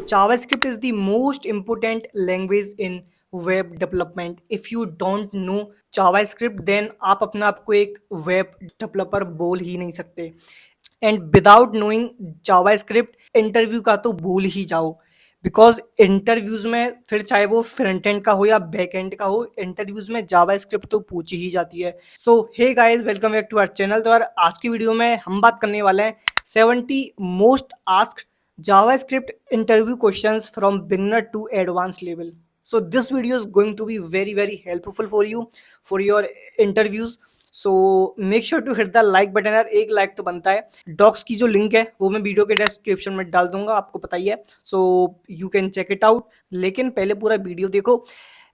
JavaScript is the most important language in web development. If you don't know JavaScript, then आप अपने आप को एक वेब डेवलपर बोल ही नहीं सकते. And without knowing JavaScript interview का तो भूल ही जाओ. बिकॉज इंटरव्यूज में फिर चाहे वो फ्रंट एंड का हो या बैक एंड का हो, इंटरव्यूज में जावास्क्रिप्ट तो पूछी ही जाती है. So hey guys, welcome back to our channel. तो यार आज की वीडियो में हम बात करने वाले हैं 70 most asked JavaScript interview questions from beginner to advanced level. So this video is going to be very helpful for you for your interviews. So make sure to hit the like button. यार एक like तो बनता है. Docs की जो link है वो मैं वीडियो के डिस्क्रिप्शन में डाल दूंगा, आपको पता ही है. So you can check it out. लेकिन पहले पूरा वीडियो देखो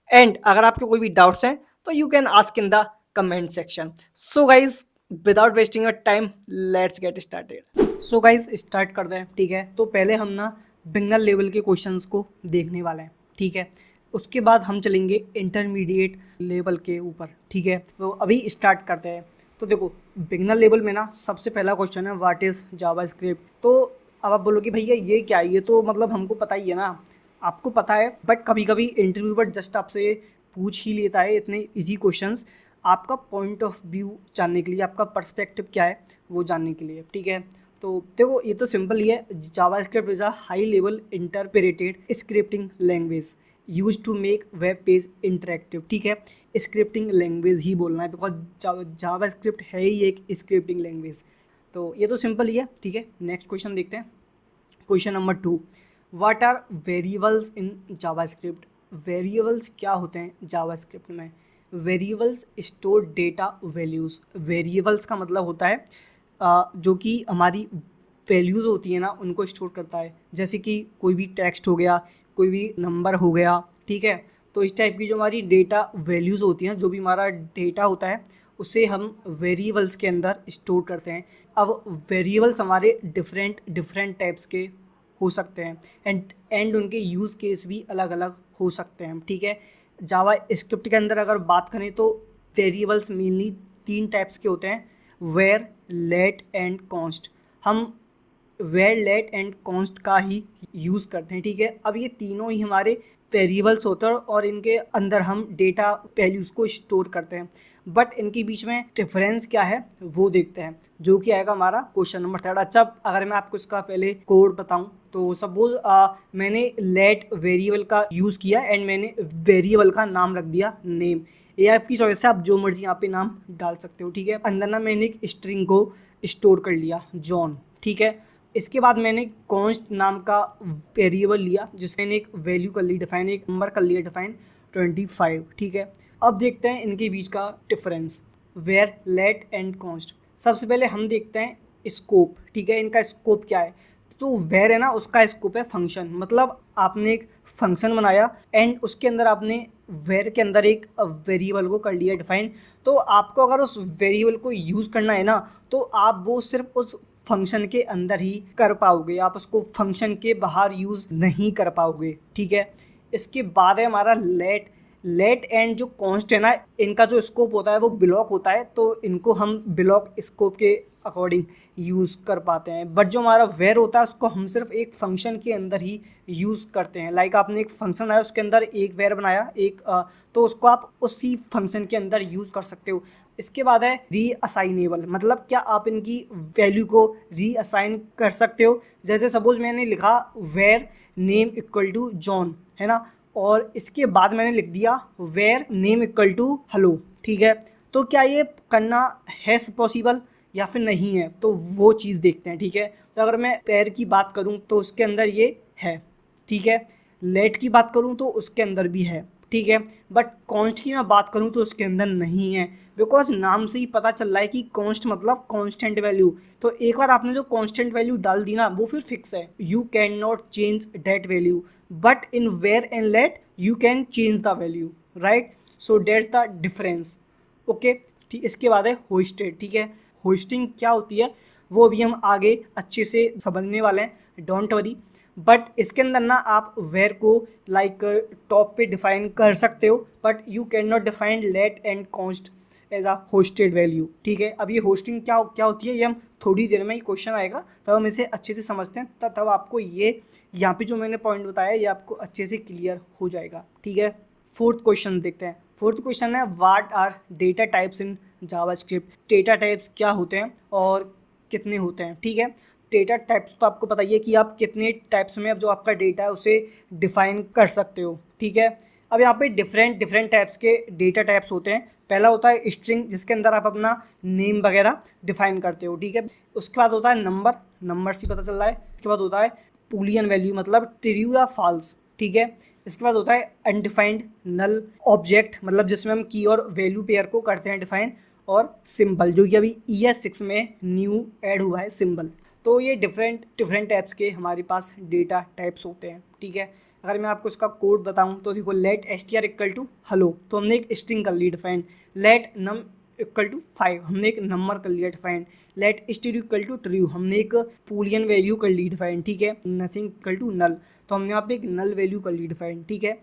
एंड अगर आपके कोई भी डाउट्स हैं तो you can ask in the comment section. So guys, without wasting your time, let's get started. So guys start करते हैं. ठीक है, तो पहले हम ना बिगनर लेवल के क्वेश्चंस को देखने वाले हैं. ठीक है, उसके बाद हम चलेंगे इंटरमीडिएट लेवल के ऊपर. ठीक है, तो अभी स्टार्ट करते हैं. तो देखो, बिगनर लेवल में ना सबसे पहला क्वेश्चन है व्हाट इज़ जावास्क्रिप्ट. तो अब आप बोलोगे भैया ये क्या है, ये तो मतलब हमको पता ही है ना. आपको पता है, बट कभी कभी इंटरव्यूअर जस्ट आपसे पूछ ही लेता है इतने इजी क्वेश्चंस, आपका पॉइंट ऑफ व्यू जानने के लिए, आपका पर्सपेक्टिव क्या है वो जानने के लिए. ठीक है, तो देखो ये तो सिंपल ही है. JavaScript is a high level interpreted scripting language use to make web page interactive. ठीक है, स्क्रिप्टिंग लैंग्वेज ही बोलना है बिकॉज जावास्क्रिप्ट है ही एक स्क्रिप्टिंग लैंग्वेज. तो ये तो सिंपल ही है. ठीक है, नेक्स्ट क्वेश्चन देखते हैं. Question number 2, what are variables in JavaScript. Variables क्या होते हैं जावास्क्रिप्ट में. Variables store data values. Variables का मतलब होता है जो कि हमारी वैल्यूज़ होती है ना उनको स्टोर करता है. जैसे कि कोई भी टेक्स्ट हो गया, कोई भी नंबर हो गया. ठीक है, तो इस टाइप की जो हमारी डेटा वैल्यूज़ होती हैं, जो भी हमारा डेटा होता है उसे हम वेरिएबल्स के अंदर स्टोर करते हैं. अब वेरिएबल्स हमारे डिफरेंट टाइप्स के हो सकते हैं एंड उनके यूज़ केस भी अलग अलग हो सकते हैं. ठीक है, जावा स्क्रिप्ट के अंदर अगर बात करें तो वेरिएबल्स मेनली 3 टाइप्स के होते हैं, वेयर, लेट एंड कॉन्स्ट. हम वेयर, लेट एंड कॉन्स्ट का ही यूज़ करते हैं. ठीक है, अब ये तीनों ही हमारे वेरिएबल्स होते हैं और इनके अंदर हम डेटा वैल्यूज़ को स्टोर करते हैं. बट इनके बीच में डिफरेंस क्या है वो देखते हैं, जो कि आएगा हमारा क्वेश्चन नंबर 3. अच्छा, अगर मैं आपको इसका पहले कोड बताऊं तो सपोज मैंने लेट वेरिएबल का यूज़ किया एंड मैंने वेरिएबल का नाम रख दिया नेम. ये आपकी चॉइस है, आप जो मर्जी यहाँ पे नाम डाल सकते हो. ठीक है, अंदर ना मैंने एक स्ट्रिंग को स्टोर कर लिया जॉन. ठीक है, इसके बाद मैंने कॉन्स्ट नाम का वेरिएबल लिया जिसमें मैंने एक वैल्यू कर ली डिफाइन, एक नंबर कर लिया डिफाइन 25. ठीक है, अब देखते हैं इनके बीच का difference, var, let and const. सबसे पहले हम देखते हैं स्कोप. ठीक है, इनका स्कोप क्या है. जो वेयर है ना उसका स्कोप है फंक्शन. मतलब आपने एक फंक्शन बनाया एंड उसके अंदर आपने वेयर के अंदर एक वेरिएबल को कर लिया डिफाइन. तो आपको अगर उस वेरिएबल को यूज़ करना है ना तो आप वो सिर्फ उस फंक्शन के अंदर ही कर पाओगे, आप उसको फंक्शन के बाहर यूज़ नहीं कर पाओगे. ठीक है, इसके बाद है हमारा लेट एंड जो कॉन्स्ट है ना, इनका जो स्कोप होता है वो ब्लॉक होता है, तो इनको हम ब्लॉक स्कोप के अकॉर्डिंग यूज़ कर पाते हैं. बट जो हमारा वेयर होता है उसको हम सिर्फ एक फंक्शन के अंदर ही यूज़ करते हैं. लाइक आपने एक फंक्शन बनाया, उसके अंदर एक वेयर बनाया एक तो उसको आप उसी फंक्शन के अंदर यूज़ कर सकते हो. इसके बाद है रीअसाइनेबल. मतलब क्या आप इनकी वैल्यू को रीअसाइन कर सकते हो. जैसे सपोज मैंने लिखा var name equal to John, है ना, और इसके बाद मैंने लिख दिया var name equal to hello. ठीक है, तो क्या ये करना है पॉसिबल या फिर नहीं है, तो वो चीज़ देखते हैं. ठीक है, तो अगर मैं पेयर की बात करूं तो उसके अंदर ये है. ठीक है, लेट की बात करूं तो उसके अंदर भी है. ठीक है, बट कॉन्स्ट की मैं बात करूं तो उसके अंदर नहीं है, बिकॉज नाम से ही पता चल रहा है कि कॉन्स्ट मतलब कॉन्स्टेंट वैल्यू. तो एक बार आपने जो कॉन्स्टेंट वैल्यू डाल दी ना वो फिर फिक्स है, you can not change that value. But in var and let you can change the value, right. So that's the difference. Okay, ठीक. इसके बाद है होस्टेड. ठीक है, होस्टिंग क्या होती है वो अभी हम आगे अच्छे से समझने वाले हैं, डोंट वरी. बट इसके अंदर ना आप वेयर को लाइक टॉप पे डिफाइन कर सकते हो, but you can not define let and const as a hoisted value. ठीक है, अब ये होस्टिंग क्या क्या होती है ये हम थोड़ी देर में ही क्वेश्चन आएगा तब हम इसे अच्छे से समझते हैं, तब आपको ये यहाँ पे जो मैंने पॉइंट बताया ये आपको अच्छे से क्लियर हो जाएगा। ठीक है, फोर्थ क्वेश्चन देखते हैं। फोर्थ क्वेश्चन है what are data types in JavaScript. Data types क्या होते हैं और कितने होते हैं। ठीक है, डेटा टाइप्स तो आपको पता ही है कि आप कितने टाइप्स में अब जो आपका डेटा है उसे डिफाइन कर सकते हो। ठीक है, अब यहाँ पे डिफरेंट टाइप्स के डेटा टाइप्स होते हैं। पहला होता है स्ट्रिंग, जिसके अंदर आप अपना नेम वगैरह डिफाइन करते हो। ठीक है, उसके बाद होता है नंबर से पता चल रहा है। उसके बाद होता है बूलियन वैल्यू, मतलब ट्रू या फॉल्स। ठीक है, इसके बाद होता है अनडिफाइंड नल ऑब्जेक्ट, मतलब जिसमें हम की और वैल्यू पेयर को करते हैं डिफाइन, और सिंबल, जो कि अभी ES6 में न्यू ऐड हुआ है सिंबल। तो ये डिफरेंट टाइप्स के हमारे पास डेटा टाइप्स होते हैं। ठीक है, अगर मैं आपको इसका कोड बताऊं तो देखो, let str equal to hello, तो हमने एक स्ट्रिंग कर ली define. Let num equal to 5, हमने एक नंबर कर लिया define. Let std equal to true, हमने एक बूलियन वैल्यू कर ली डिफाइन। ठीक है, नथिंग इक्वल टू नल, तो हमने यहाँ पे एक नल वैल्यू कर ली डिफाइन। ठीक है,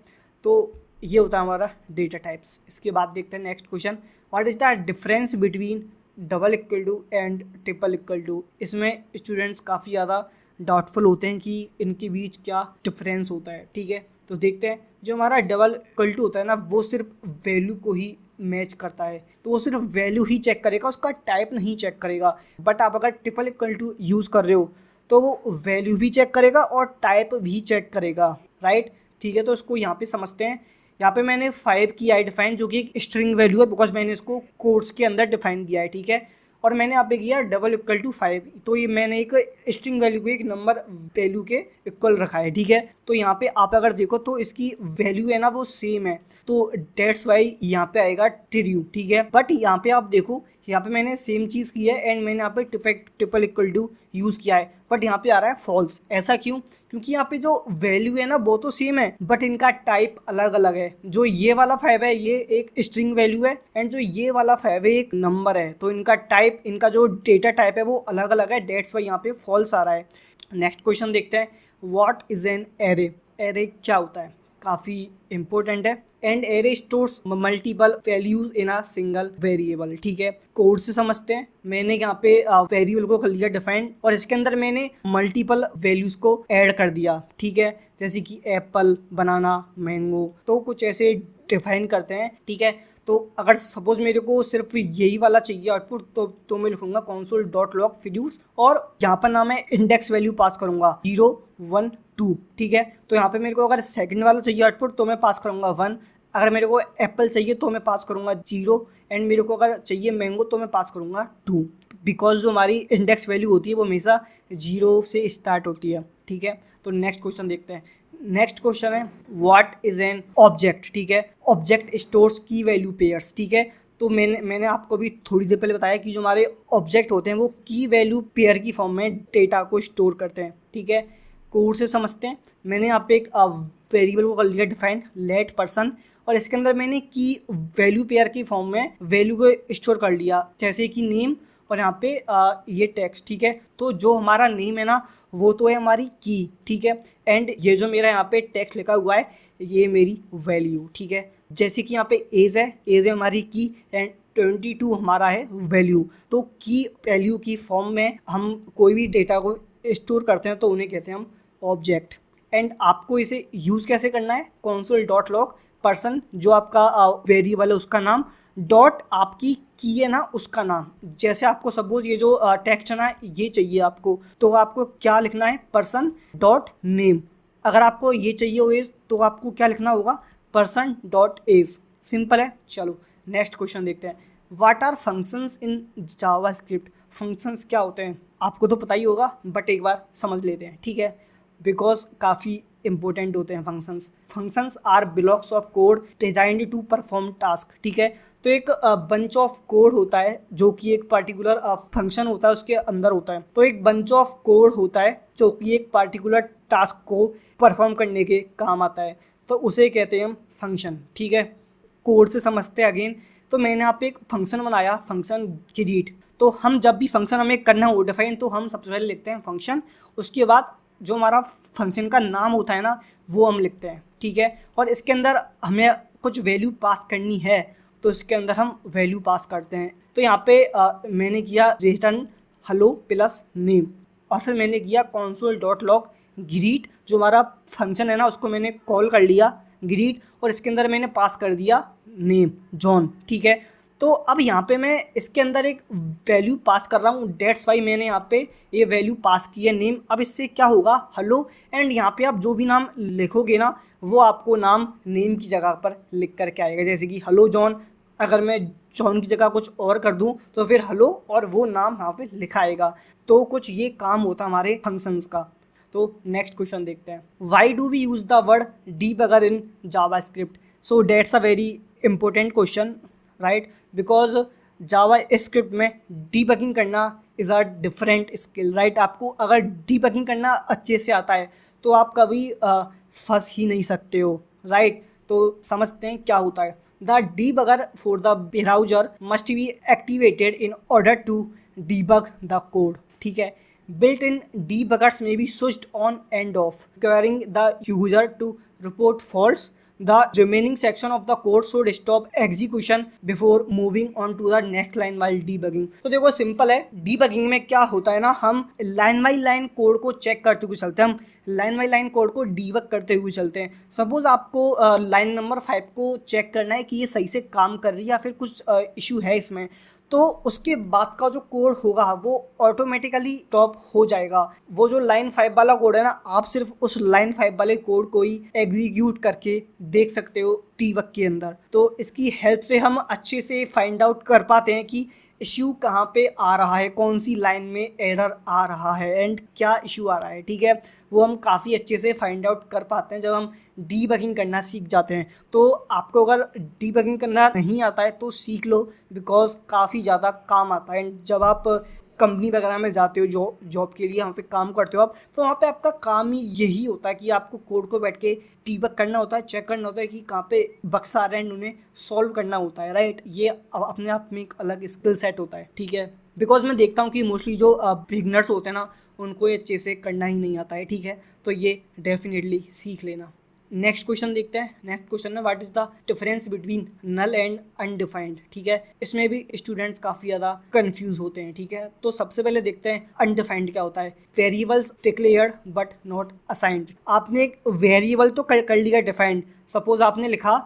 तो ये होता है हमारा डेटा टाइप्स। इसके बाद देखते हैं next question, what is the difference between double equal to and triple equal to. इसमें स्टूडेंट्स काफ़ी ज़्यादा डाउटफुल होते हैं कि इनके बीच क्या डिफरेंस होता है। ठीक है, तो देखते हैं। जो हमारा डबल इक्वल टू होता है ना, वो सिर्फ वैल्यू को ही मैच करता है, तो वो सिर्फ वैल्यू ही चेक करेगा, उसका टाइप नहीं चेक करेगा। बट आप अगर ट्रिपल इक्वल टू यूज़ कर रहे हो तो वो वैल्यू भी चेक करेगा और टाइप भी चेक करेगा। राइट, ठीक है, तो इसको यहाँ पे समझते हैं। यहाँ पे मैंने 5 की आई डिफाइन, जो कि एक स्ट्रिंग वैल्यू है, बिकॉज मैंने इसको कोट्स के अंदर डिफाइन किया है। ठीक है, और मैंने यहाँ पे किया डबल इक्वल टू 5, तो ये मैंने एक स्ट्रिंग वैल्यू को एक नंबर वैल्यू के इक्वल रखा है। ठीक है, तो यहाँ पे आप अगर देखो तो इसकी वैल्यू है ना वो सेम है, तो डेट्स वाई यहाँ पे आएगा ट्रू। ठीक है, बट यहाँ पे आप देखो, यहाँ पे मैंने सेम चीज़ की है एंड मैंने यहाँ पे ट्रिपल इक्वल टू यूज़ किया है, बट यहाँ पे आ रहा है फॉल्स। ऐसा क्यों? क्योंकि यहाँ पे जो वैल्यू है ना वो तो सेम है, बट इनका टाइप अलग अलग है। जो ये वाला 5 है ये एक स्ट्रिंग वैल्यू है, एंड जो ये वाला 5 है एक नंबर है, तो इनका टाइप, इनका जो डेटा टाइप है वो अलग अलग है। डेट्स वाई यहाँ पे फॉल्स आ रहा है। नेक्स्ट क्वेश्चन देखते हैं, what is an array. Array क्या होता है, काफ़ी इंपॉर्टेंट है। And array stores multiple values in a single variable. ठीक है, कोड से समझते हैं। मैंने यहाँ पे वेरिएबल को कर लिया डिफाइन, और इसके अंदर मैंने मल्टीपल वैल्यूज को ऐड कर दिया। ठीक है, जैसे कि एप्पल, बनाना, मैंगो, तो कुछ ऐसे डिफाइन करते हैं। ठीक है, तो अगर सपोज मेरे को सिर्फ यही वाला चाहिए आउटपुट, तो मैं लिखूंगा console डॉट लॉग वैल्यूज, और यहाँ पर ना मैं इंडेक्स वैल्यू पास करूंगा 0 1 2। ठीक है, तो यहाँ पे मेरे को अगर सेकंड वाला चाहिए आउटपुट तो मैं पास करूंगा 1, अगर मेरे को एप्पल चाहिए तो मैं पास करूंगा 0, एंड मेरे को अगर चाहिए मैंगो तो मैं पास करूंगा 2, बिकॉज जो हमारी इंडेक्स वैल्यू होती है वो हमेशा 0 से स्टार्ट होती है। ठीक है, तो नेक्स्ट क्वेश्चन देखते हैं। नेक्स्ट क्वेश्चन है व्हाट इज एन ऑब्जेक्ट। ठीक है, ऑब्जेक्ट स्टोर्स की वैल्यू पेयर्स। ठीक है, तो मैंने आपको भी थोड़ी देर पहले बताया कि जो हमारे ऑब्जेक्ट होते हैं वो की वैल्यू पेयर की फॉर्म में डेटा को स्टोर करते हैं। ठीक है, कोड से समझते हैं। मैंने यहाँ पे एक वेरिएबल को कर लिया डिफाइन, लेट पर्सन, और इसके अंदर मैंने की वैल्यू पेयर की फॉर्म में वैल्यू को स्टोर कर लिया, जैसे कि नेम, और यहाँ पे ये टेक्स्ट। ठीक है, तो जो हमारा नेम है ना वो तो है हमारी की। ठीक है, एंड ये जो मेरा यहाँ पे टेक्स्ट लिखा हुआ है ये मेरी वैल्यू। ठीक है, जैसे कि यहाँ पे एज है हमारी की, एंड 22 हमारा है वैल्यू। तो की वैल्यू की फॉर्म में हम कोई भी डेटा को स्टोर करते हैं तो उन्हें कहते हैं हम ऑब्जेक्ट। एंड आपको इसे यूज़ कैसे करना है, console डॉट लॉग पर्सन, जो आपका वेरिएबल है उसका नाम, डॉट आपकी की है ना उसका नाम। जैसे आपको सपोज ये जो टेक्स्ट है ना ये चाहिए आपको, तो आपको क्या लिखना है, पर्सन डॉट नेम। अगर आपको ये चाहिए एज तो आपको क्या लिखना होगा, पर्सन डॉट एज। सिंपल है। चलो नेक्स्ट क्वेश्चन देखते हैं, what are functions in JavaScript. Functions क्या होते हैं आपको तो पता ही होगा, बट एक बार समझ लेते हैं। ठीक है, बिकॉज काफ़ी इंपॉर्टेंट होते हैं functions. Functions are blocks of code designed to perform task. ठीक है, तो एक बंच ऑफ कोड होता है जो कि एक पर्टिकुलर फंक्शन होता है उसके अंदर होता है। तो एक बंच ऑफ कोड होता है जो कि एक पर्टिकुलर टास्क को परफॉर्म करने के काम आता है, तो उसे कहते हैं हम फंक्शन। ठीक है, कोड से समझते हैं अगेन। तो मैंने यहाँ पे एक फंक्शन बनाया, फंक्शन ग्रीट। तो हम जब भी फंक्शन हमें करना हो डिफाइन, तो हम सबसे पहले लिखते हैं फंक्शन, उसके बाद जो हमारा फंक्शन का नाम होता है ना वो हम लिखते हैं। ठीक है, और इसके अंदर हमें कुछ वैल्यू पास करनी है तो इसके अंदर हम वैल्यू पास करते हैं। तो यहाँ पे मैंने किया रिटर्न हेलो प्लस नेम, और फिर मैंने किया console.log ग्रीट, जो हमारा फंक्शन है ना उसको मैंने कॉल कर लिया ग्रीट, और इसके अंदर मैंने पास कर दिया नेम जॉन। ठीक है, तो अब यहाँ पे मैं इसके अंदर एक वैल्यू पास कर रहा हूँ, डेट्स वाई मैंने यहाँ पे ये वैल्यू पास की है नेम। अब इससे क्या होगा, हेलो, एंड यहाँ पे आप जो भी नाम लिखोगे ना वो आपको नाम नेम की जगह पर लिख करके आएगा, जैसे कि हेलो जॉन। अगर मैं जॉन की जगह कुछ और कर दूँ तो फिर हेलो और वो नाम यहाँ पे लिखा आएगा। तो कुछ ये काम होता है हमारे फंक्शंस का। तो नेक्स्ट क्वेश्चन देखते हैं, why do we use the word debugger in JavaScript? So that's a very important question, right, because JavaScript में डीबगिंग करना is a different skill, right. आपको अगर डीबगिंग करना अच्छे से आता है तो आप कभी फंस ही नहीं सकते हो, राइट। तो समझते हैं क्या होता है। The debugger for the browser must be activated in order to debug the code, ठीक है। built in debuggers may be switched on and off, requiring the user to report false. The remaining section of the code should stop execution before moving on to the next line while debugging. तो देखो simple है, debugging में क्या होता है ना, हम line by line code को चेक करते हुए चलते हैं, हम लाइन बाई लाइन कोड को डीबग करते हुए चलते हैं। सपोज आपको लाइन नंबर 5 को चेक करना है कि ये सही से काम कर रही है या फिर कुछ इशू है इसमें, तो उसके बाद का जो कोड होगा वो ऑटोमेटिकली स्टॉप हो जाएगा। वो जो लाइन 5 वाला कोड है ना, आप सिर्फ उस लाइन 5 वाले कोड को ही एग्जीक्यूट करके देख सकते हो डीबग के अंदर। तो इसकी हेल्प से हम अच्छे से फाइंड आउट कर पाते हैं कि इश्यू कहाँ पे आ रहा है, कौन सी लाइन में एरर आ रहा है एंड क्या इश्यू आ रहा है, ठीक है। वो हम काफ़ी अच्छे से फाइंड आउट कर पाते हैं जब हम डीबगिंग करना सीख जाते हैं। तो आपको अगर डीबगिंग करना नहीं आता है तो सीख लो, बिकॉज काफ़ी ज़्यादा काम आता है। एंड जब आप कंपनी वगैरह में जाते हो जॉब के लिए, वहाँ पे काम करते हो आप, तो वहाँ पे आपका काम ही यही होता है कि आपको कोड को बैठ के डीबग करना होता है, चेक करना होता है कि कहाँ पे बग्स आ रहे हैं, उन्हें सॉल्व करना होता है, राइट। ये अपने आप में एक अलग स्किल सेट होता है, ठीक है। बिकॉज मैं देखता हूँ कि मोस्टली जो बिगनर्स होते हैं ना, उनको ये अच्छे से करना ही नहीं आता है, ठीक है। तो ये डेफिनेटली सीख लेना। नेक्स्ट क्वेश्चन देखते हैं। नेक्स्ट क्वेश्चन है, what is the difference between null and undefined, ठीक है। इसमें भी स्टूडेंट्स काफ़ी ज़्यादा कंफ्यूज होते हैं, ठीक है। तो सबसे पहले देखते हैं अनडिफाइंड क्या होता है। Variables declared but not assigned. आपने एक वेरिएबल तो कर लिया डिफाइंड, सपोज आपने लिखा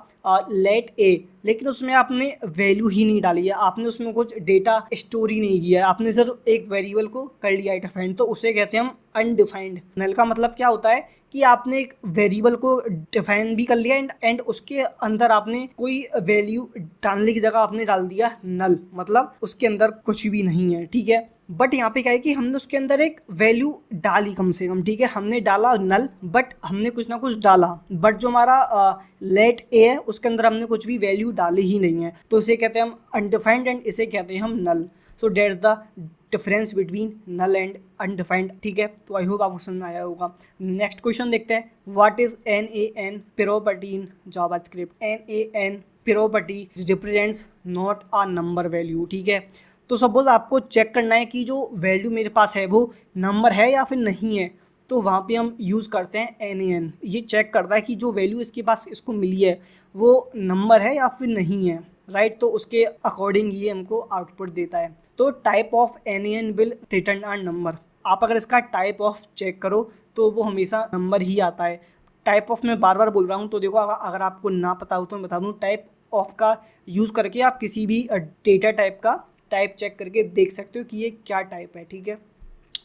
लेट ए, लेकिन उसमें आपने वैल्यू ही नहीं डाली है, आपने उसमें कुछ डेटा स्टोर ही नहीं किया है, आपने सिर्फ एक वेरिएबल को कर लिया है डिफाइंड, तो उसे कहते हैं हम अनडिफाइंड। नल का मतलब क्या होता है कि आपने एक वेरिएबल को डिफाइन भी कर लिया एंड उसके अंदर आपने कोई वैल्यू डालने की जगह आपने डाल दिया नल, मतलब उसके अंदर कुछ भी नहीं है, ठीक है। बट यहाँ पे क्या है कि हमने उसके अंदर एक वैल्यू डाली कम से कम, ठीक है। हमने डाला नल, बट हमने कुछ ना कुछ डाला, बट जो हमारा लेट ए है उसके अंदर हमने कुछ भी वैल्यू डाली ही नहीं है, तो इसे कहते हैं हम अनडिफाइंड एंड इसे कहते हैं हम null. So that is the difference between null and undefined, ठीक है। तो आई होप आपको समझ में आया होगा। नेक्स्ट क्वेश्चन देखते हैं, what is NaN property in JavaScript? NaN property represents not a number value, ठीक है। तो सपोज आपको चेक करना है कि जो वैल्यू मेरे पास है वो नंबर है या फिर नहीं है, तो वहाँ पे हम यूज़ करते हैं NaN। ये चेक करता है कि जो वैल्यू इसके पास इसको मिली है वो नंबर है या फिर नहीं है, राइट। तो उसके अकॉर्डिंग ये हमको आउटपुट देता है। तो type of NaN will return a number. आप अगर इसका टाइप ऑफ चेक करो तो वो हमेशा नंबर ही आता है। टाइप ऑफ मैं बार बार बोल रहा हूँ, तो देखो अगर आपको ना पता हो तो मैं बता दूँ, टाइप ऑफ का यूज़ करके आप किसी भी डेटा टाइप का टाइप चेक करके देख सकते हो कि ये क्या टाइप है, ठीक है।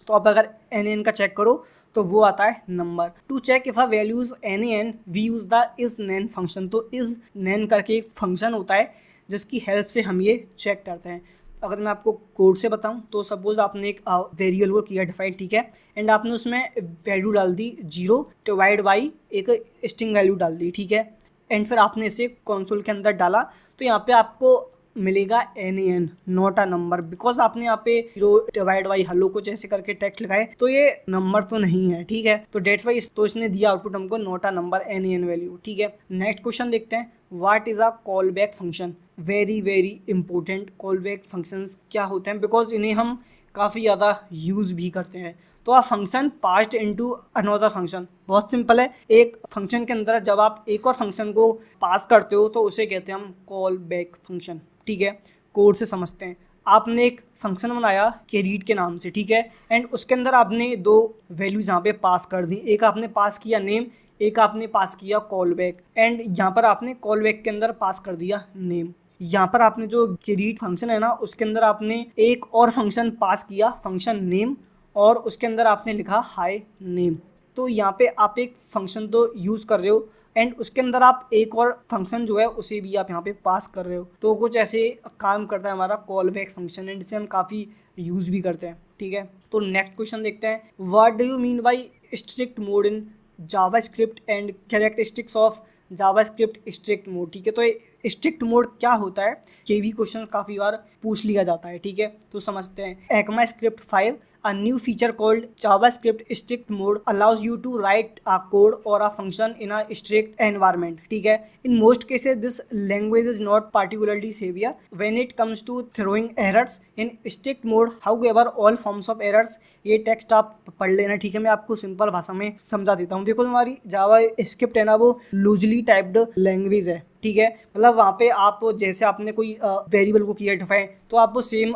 तो आप अगर NaN का चेक करो तो वो आता है number. To check if a values NaN we use the is NaN function. तो इज नैन करके एक फंक्शन होता है जिसकी हेल्प से हम ये चेक करते हैं। अगर मैं आपको कोड से बताऊं तो सपोज आपने एक वेरिएबल को किया डिफाइन, ठीक है, एंड आपने उसमें वैल्यू डाल दी 0 डिवाइड बाई एक स्ट्रिंग वैल्यू डाल दी, ठीक है, एंड फिर आपने इसे कंसोल के अंदर डाला, तो यहाँ पे आपको मिलेगा NaN not a number, because आपने यहाँ पे 0 डिवाइड बाई हेलो को जैसे करके टेक्स्ट लगाए तो ये नंबर तो नहीं है, ठीक है। तो डेट्स वाई तो इसने दिया आउटपुट हमको not a number NaN value, ठीक है। नेक्स्ट क्वेश्चन देखते हैं, what is a call back function? Very very important call back functions क्या होते हैं, बिकॉज इन्हें हम काफ़ी ज़्यादा यूज़ भी करते हैं। तो a function passed into another function, बहुत सिंपल है। एक फंक्शन के अंदर जब आप एक और फंक्शन को पास करते हो तो उसे कहते हैं हम कॉल बैक फंक्शन, ठीक है। कोड से समझते हैं। आपने एक फंक्शन बनाया कैरीट के नाम से, ठीक है, एंड उसके अंदर आपने दो वैल्यूज यहाँ पे पास कर दी। एक आपने पास किया नेम, एक आपने पास किया कॉल बैक, एंड यहाँ पर आपने कॉल बैक के अंदर पास कर दिया नेम। यहाँ पर आपने जो कैरीट फंक्शन है ना उसके अंदर आपने एक और फंक्शन पास किया, फंक्शन नेम, और उसके अंदर आपने लिखा हाय नेम। तो यहाँ पे आप एक फंक्शन तो यूज़ कर रहे हो एंड उसके अंदर आप एक और फंक्शन जो है उसे भी आप यहाँ पे पास कर रहे हो। तो कुछ ऐसे काम करता है हमारा कॉल बैक फंक्शन, एंड इसे हम काफ़ी यूज़ भी करते हैं, ठीक है। तो नेक्स्ट क्वेश्चन देखते हैं, what do you mean by strict mode in JavaScript and characteristics of JavaScript strict mode, ठीक है। तो स्ट्रिक्ट मोड क्या होता है, ये भी क्वेश्चन काफ़ी बार पूछ लिया जाता है, ठीक है। तो समझते हैं। ECMAScript 5, a new feature called JavaScript strict mode allows you to write a code or a function in a strict environment, ठीक है। In most cases this language is not particularly severe when it comes to throwing errors in strict mode, however all forms of errors, ये text आप पढ़ लेना, ठीक है। मैं आपको सिंपल भाषा में समझा देता हूँ। देखो हमारी जावा स्क्रिप्ट है ना वो लूजली टाइप्ड लैंग्वेज है, ठीक है। मतलब वहाँ पे आप जैसे आपने कोई वेरिएबल को किया डिफाइन तो आप वो सेम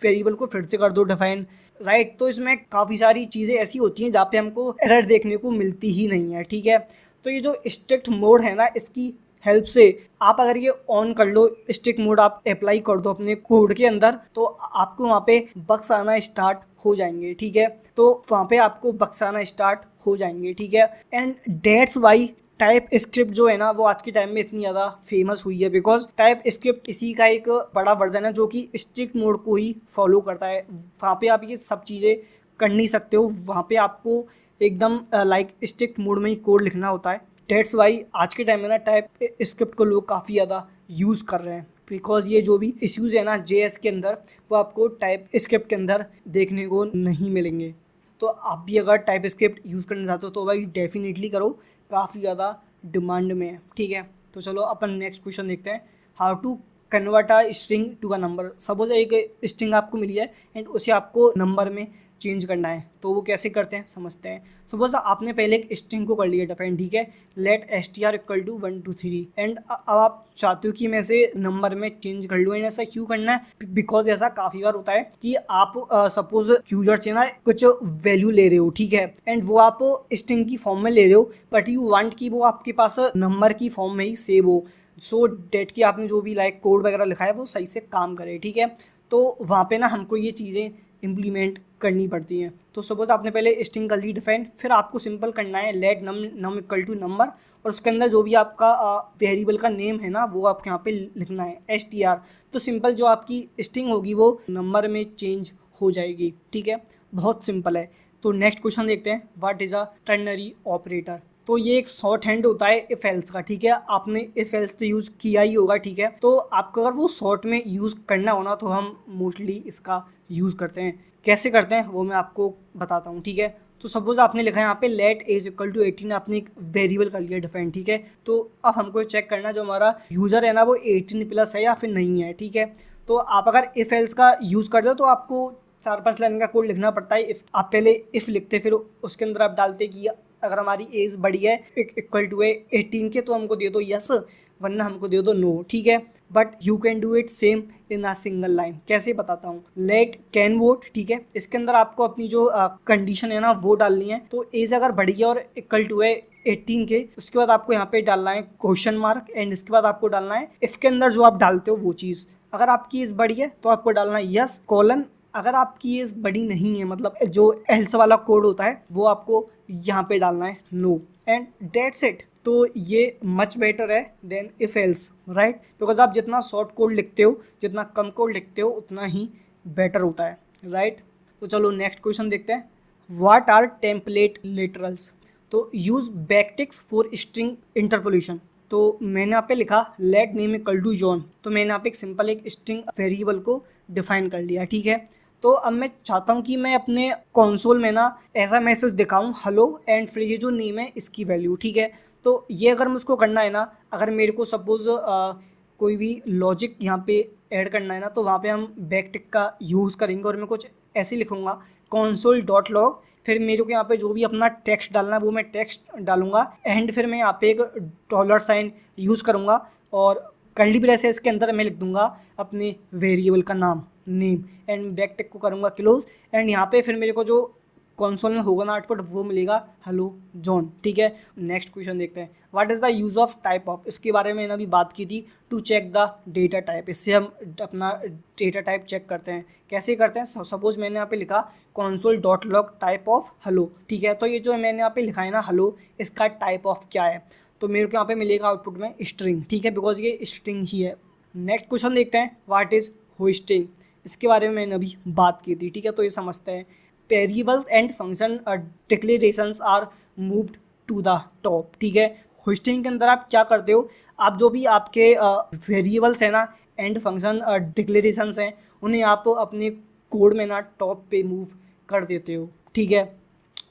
वेरिएबल को फिर से कर दो डिफाइन, राइट। तो इसमें काफ़ी सारी चीज़ें ऐसी होती हैं जहाँ पे हमको एरर देखने को मिलती ही नहीं है, ठीक है। तो ये जो स्ट्रिक्ट मोड है ना इसकी हेल्प से आप अगर ये ऑन कर लो, स्ट्रिक्ट मोड आप अप्लाई कर दो अपने कोड के अंदर, तो आपको वहाँ पे बग्स आना स्टार्ट हो जाएंगे, ठीक है। तो वहाँ पे आपको बग्स आना स्टार्ट हो जाएंगे, ठीक है। And that's why type script जो है ना वो आज के टाइम में इतनी ज़्यादा फेमस हुई है, बिकॉज टाइप स्क्रिप्ट इसी का एक बड़ा वर्जन है जो कि स्ट्रिक्ट मोड को ही फॉलो करता है। वहाँ पे आप ये सब चीज़ें कर नहीं सकते हो, वहाँ पे आपको एकदम लाइक स्ट्रिक्ट मोड में ही कोड लिखना होता है। डेट्स वाई आज के टाइम में ना टाइप स्क्रिप्ट को लोग काफ़ी ज़्यादा यूज़ कर रहे हैं, बिकॉज ये जो भी इश्यूज़ है ना JS के अंदर वो आपको टाइप स्क्रिप्ट के अंदर देखने को नहीं मिलेंगे। तो आप भी अगर टाइप स्क्रिप्ट यूज़ करना चाहते हो तो भाई डेफिनेटली करो, काफ़ी ज़्यादा डिमांड में है, ठीक है। तो चलो अपन नेक्स्ट क्वेश्चन देखते हैं, how to convert a string to a number. Suppose एक स्ट्रिंग आपको मिली है एंड उसे आपको नंबर में चेंज करना है, तो वो कैसे करते हैं समझते हैं। सपोज आपने पहले एक स्ट्रिंग को कर लिया डिफाइन, ठीक है, let str equal to 1 2 3, and अब आप चाहते हो कि मैं इसे नंबर में चेंज कर लूँ। एंड ऐसा क्यों करना है, बिकॉज ऐसा काफ़ी बार होता है कि आप सपोज यूजर से ना कुछ वैल्यू ले रहे हो, ठीक है, एंड वो आप स्ट्रिंग की फॉर्म में ले रहे हो, बट यू वांट कि वो आपके पास नंबर की फॉर्म में ही सेव हो, सो डेट की आपने जो भी लाइक कोड वगैरह लिखा है वो सही से काम करे, ठीक है। तो वहाँ पे ना हमको ये चीज़ें इम्प्लीमेंट करनी पड़ती हैं। तो सपोज आपने पहले स्ट्रिंग कर ली डिफाइन, फिर आपको सिंपल करना है let num equal to number, और उसके अंदर जो भी आपका वेरिएबल का नेम है ना वो आपके यहाँ पे लिखना है str। तो सिंपल जो आपकी स्ट्रिंग होगी वो नंबर में चेंज हो जाएगी, ठीक है, बहुत सिंपल है। तो नेक्स्ट क्वेश्चन देखते हैं, what is a ternary operator. तो ये एक शॉर्ट हैंड होता है इफ एल्स का, ठीक है। आपने इफ एल्स तो यूज़ किया ही होगा, ठीक है। तो आपको अगर वो शॉर्ट में यूज़ करना हो ना तो हम मोस्टली इसका यूज़ करते हैं। कैसे करते हैं वो मैं आपको बताता हूँ, ठीक है। तो सपोज आपने लिखा है यहाँ पे लेट एज इक्वल टू 18, आपने एक वेरिएबल कर लिया डिफाइन, ठीक है। तो अब हमको चेक करना है जो हमारा यूज़र है ना वो 18+ है या फिर नहीं है, ठीक है। तो आप अगर इफ एल्स का यूज़ करते हो तो आपको 4-5 लाइन का कोड लिखना पड़ता है। इफ आप पहले इफ़ लिखते फिर उसके अंदर आप डालते कि अगर हमारी एज बड़ी है इक्वल टू है 18 के तो हमको दे दो यस, वरना हमको दे दो नो, ठीक है। But you can do it same in a single line. कैसे बताता हूँ, लेट कैन वोट, ठीक है। इसके अंदर आपको अपनी जो कंडीशन है ना वो डालनी है। तो एज अगर बड़ी है और इक्वल टू है 18 के, उसके बाद आपको यहाँ पे डालना है क्वेश्चन मार्क, एंड इसके बाद आपको डालना है इफ के अंदर जो आप डालते हो वो चीज़। अगर आपकी एज बड़ी है तो आपको डालना है यस कोलन, अगर आपकी एज बड़ी नहीं है मतलब जो एल्स वाला कोड होता है वो आपको यहाँ पे डालना है नो, एंड डेट्स इट। तो ये मच बेटर है than if else, right, because आप जितना शॉर्ट कोड लिखते हो, जितना कम कोड लिखते हो उतना ही बेटर होता है, राइट। तो चलो नेक्स्ट क्वेश्चन देखते हैं, व्हाट आर टेम्पलेट लिटरल्स। तो use backticks for string interpolation. तो मैंने यहाँ पे लिखा let name equal to John, तो मैंने यहाँ पे एक सिंपल एक स्ट्रिंग वेरिएबल को डिफाइन कर लिया, ठीक है। तो अब मैं चाहता हूँ कि मैं अपने कंसोल में ना ऐसा मैसेज दिखाऊँ हेलो एंड फिर ये जो नेम है इसकी वैल्यू, ठीक है। तो ये अगर मुझको करना है ना, अगर मेरे को सपोज कोई भी लॉजिक यहाँ पे ऐड करना है ना तो वहाँ पे हम बैकटिक का यूज़ करेंगे और मैं कुछ ऐसे लिखूँगा console.log, फिर मेरे को यहाँ पे जो भी अपना टेक्स्ट डालना है वो मैं टेक्स्ट डालूंगा एंड फिर मैं यहाँ पे एक डॉलर साइन यूज़ करूँगा और कर्ली ब्रेसेस के अंदर मैं लिख दूंगा अपने वेरिएबल का नाम नेम एंड बैक टिक को करूँगा क्लोज एंड यहाँ पे फिर मेरे को जो कंसोल में होगा ना आउटपुट वो मिलेगा हेलो जॉन। ठीक है, नेक्स्ट क्वेश्चन देखते हैं। What is the use of type of, इसके बारे में मैंने अभी बात की थी। To check the data type, इससे हम अपना डेटा टाइप चेक करते हैं। कैसे करते हैं? सपोज मैंने यहाँ पे लिखा console dot log type of hello. ठीक है, तो ये जो मैंने यहाँ पे लिखा है ना हेलो, इसका टाइप ऑफ क्या है? तो मेरे को यहाँ पे मिलेगा आउटपुट में स्ट्रिंग। ठीक है, बिकॉज ये स्ट्रिंग ही है। नेक्स्ट क्वेश्चन देखते हैं। व्हाट इज़ होस्टिंग, इसके बारे में मैंने अभी बात की थी। ठीक है, तो ये समझते हैं। Variables and function declarations are moved to the top. ठीक है, होस्टिंग के अंदर आप क्या करते हो? आप जो भी आपके वेरिएबल्स हैं ना एंड फंक्शन डिक्लेरेशंस हैं उन्हें आप अपने कोड में ना टॉप पे मूव कर देते हो। ठीक है,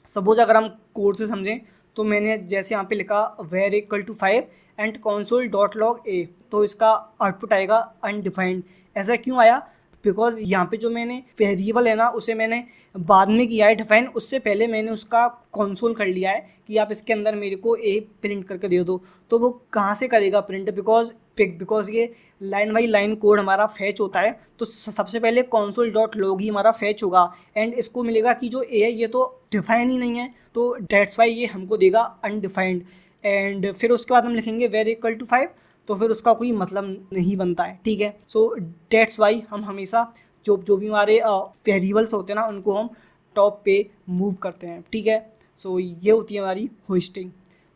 सपोज अगर हम कोड से समझें तो मैंने जैसे यहाँ पे लिखा var equal to 5 and console dot log a, तो इसका आउटपुट आएगा अनडिफाइंड। ऐसा क्यों आया? बिकॉज यहाँ पे जो मैंने वेरिएबल है ना उसे मैंने बाद में किया है डिफाइन, उससे पहले मैंने उसका कंसोल कर लिया है कि आप इसके अंदर मेरे को ए प्रिंट करके दे दो। तो वो कहाँ से करेगा प्रिंट? बिकॉज ये लाइन बाई लाइन कोड हमारा फैच होता है। तो सबसे पहले कंसोल डॉट लॉग ही हमारा फैच होगा एंड इसको मिलेगा कि जो ए है ये तो डिफाइन ही नहीं है, तो डेट्स वाई ये हमको देगा अनडिफाइंड। एंड फिर उसके बाद हम लिखेंगे वेर इक्वल टू 5, तो फिर उसका कोई मतलब नहीं बनता है। ठीक है, सो डेट्स वाई हम हमेशा जो भी हमारे वेरिएबल्स होते हैं ना उनको हम टॉप पे मूव करते हैं। ठीक है, सो ये होती है हमारी होस्टिंग।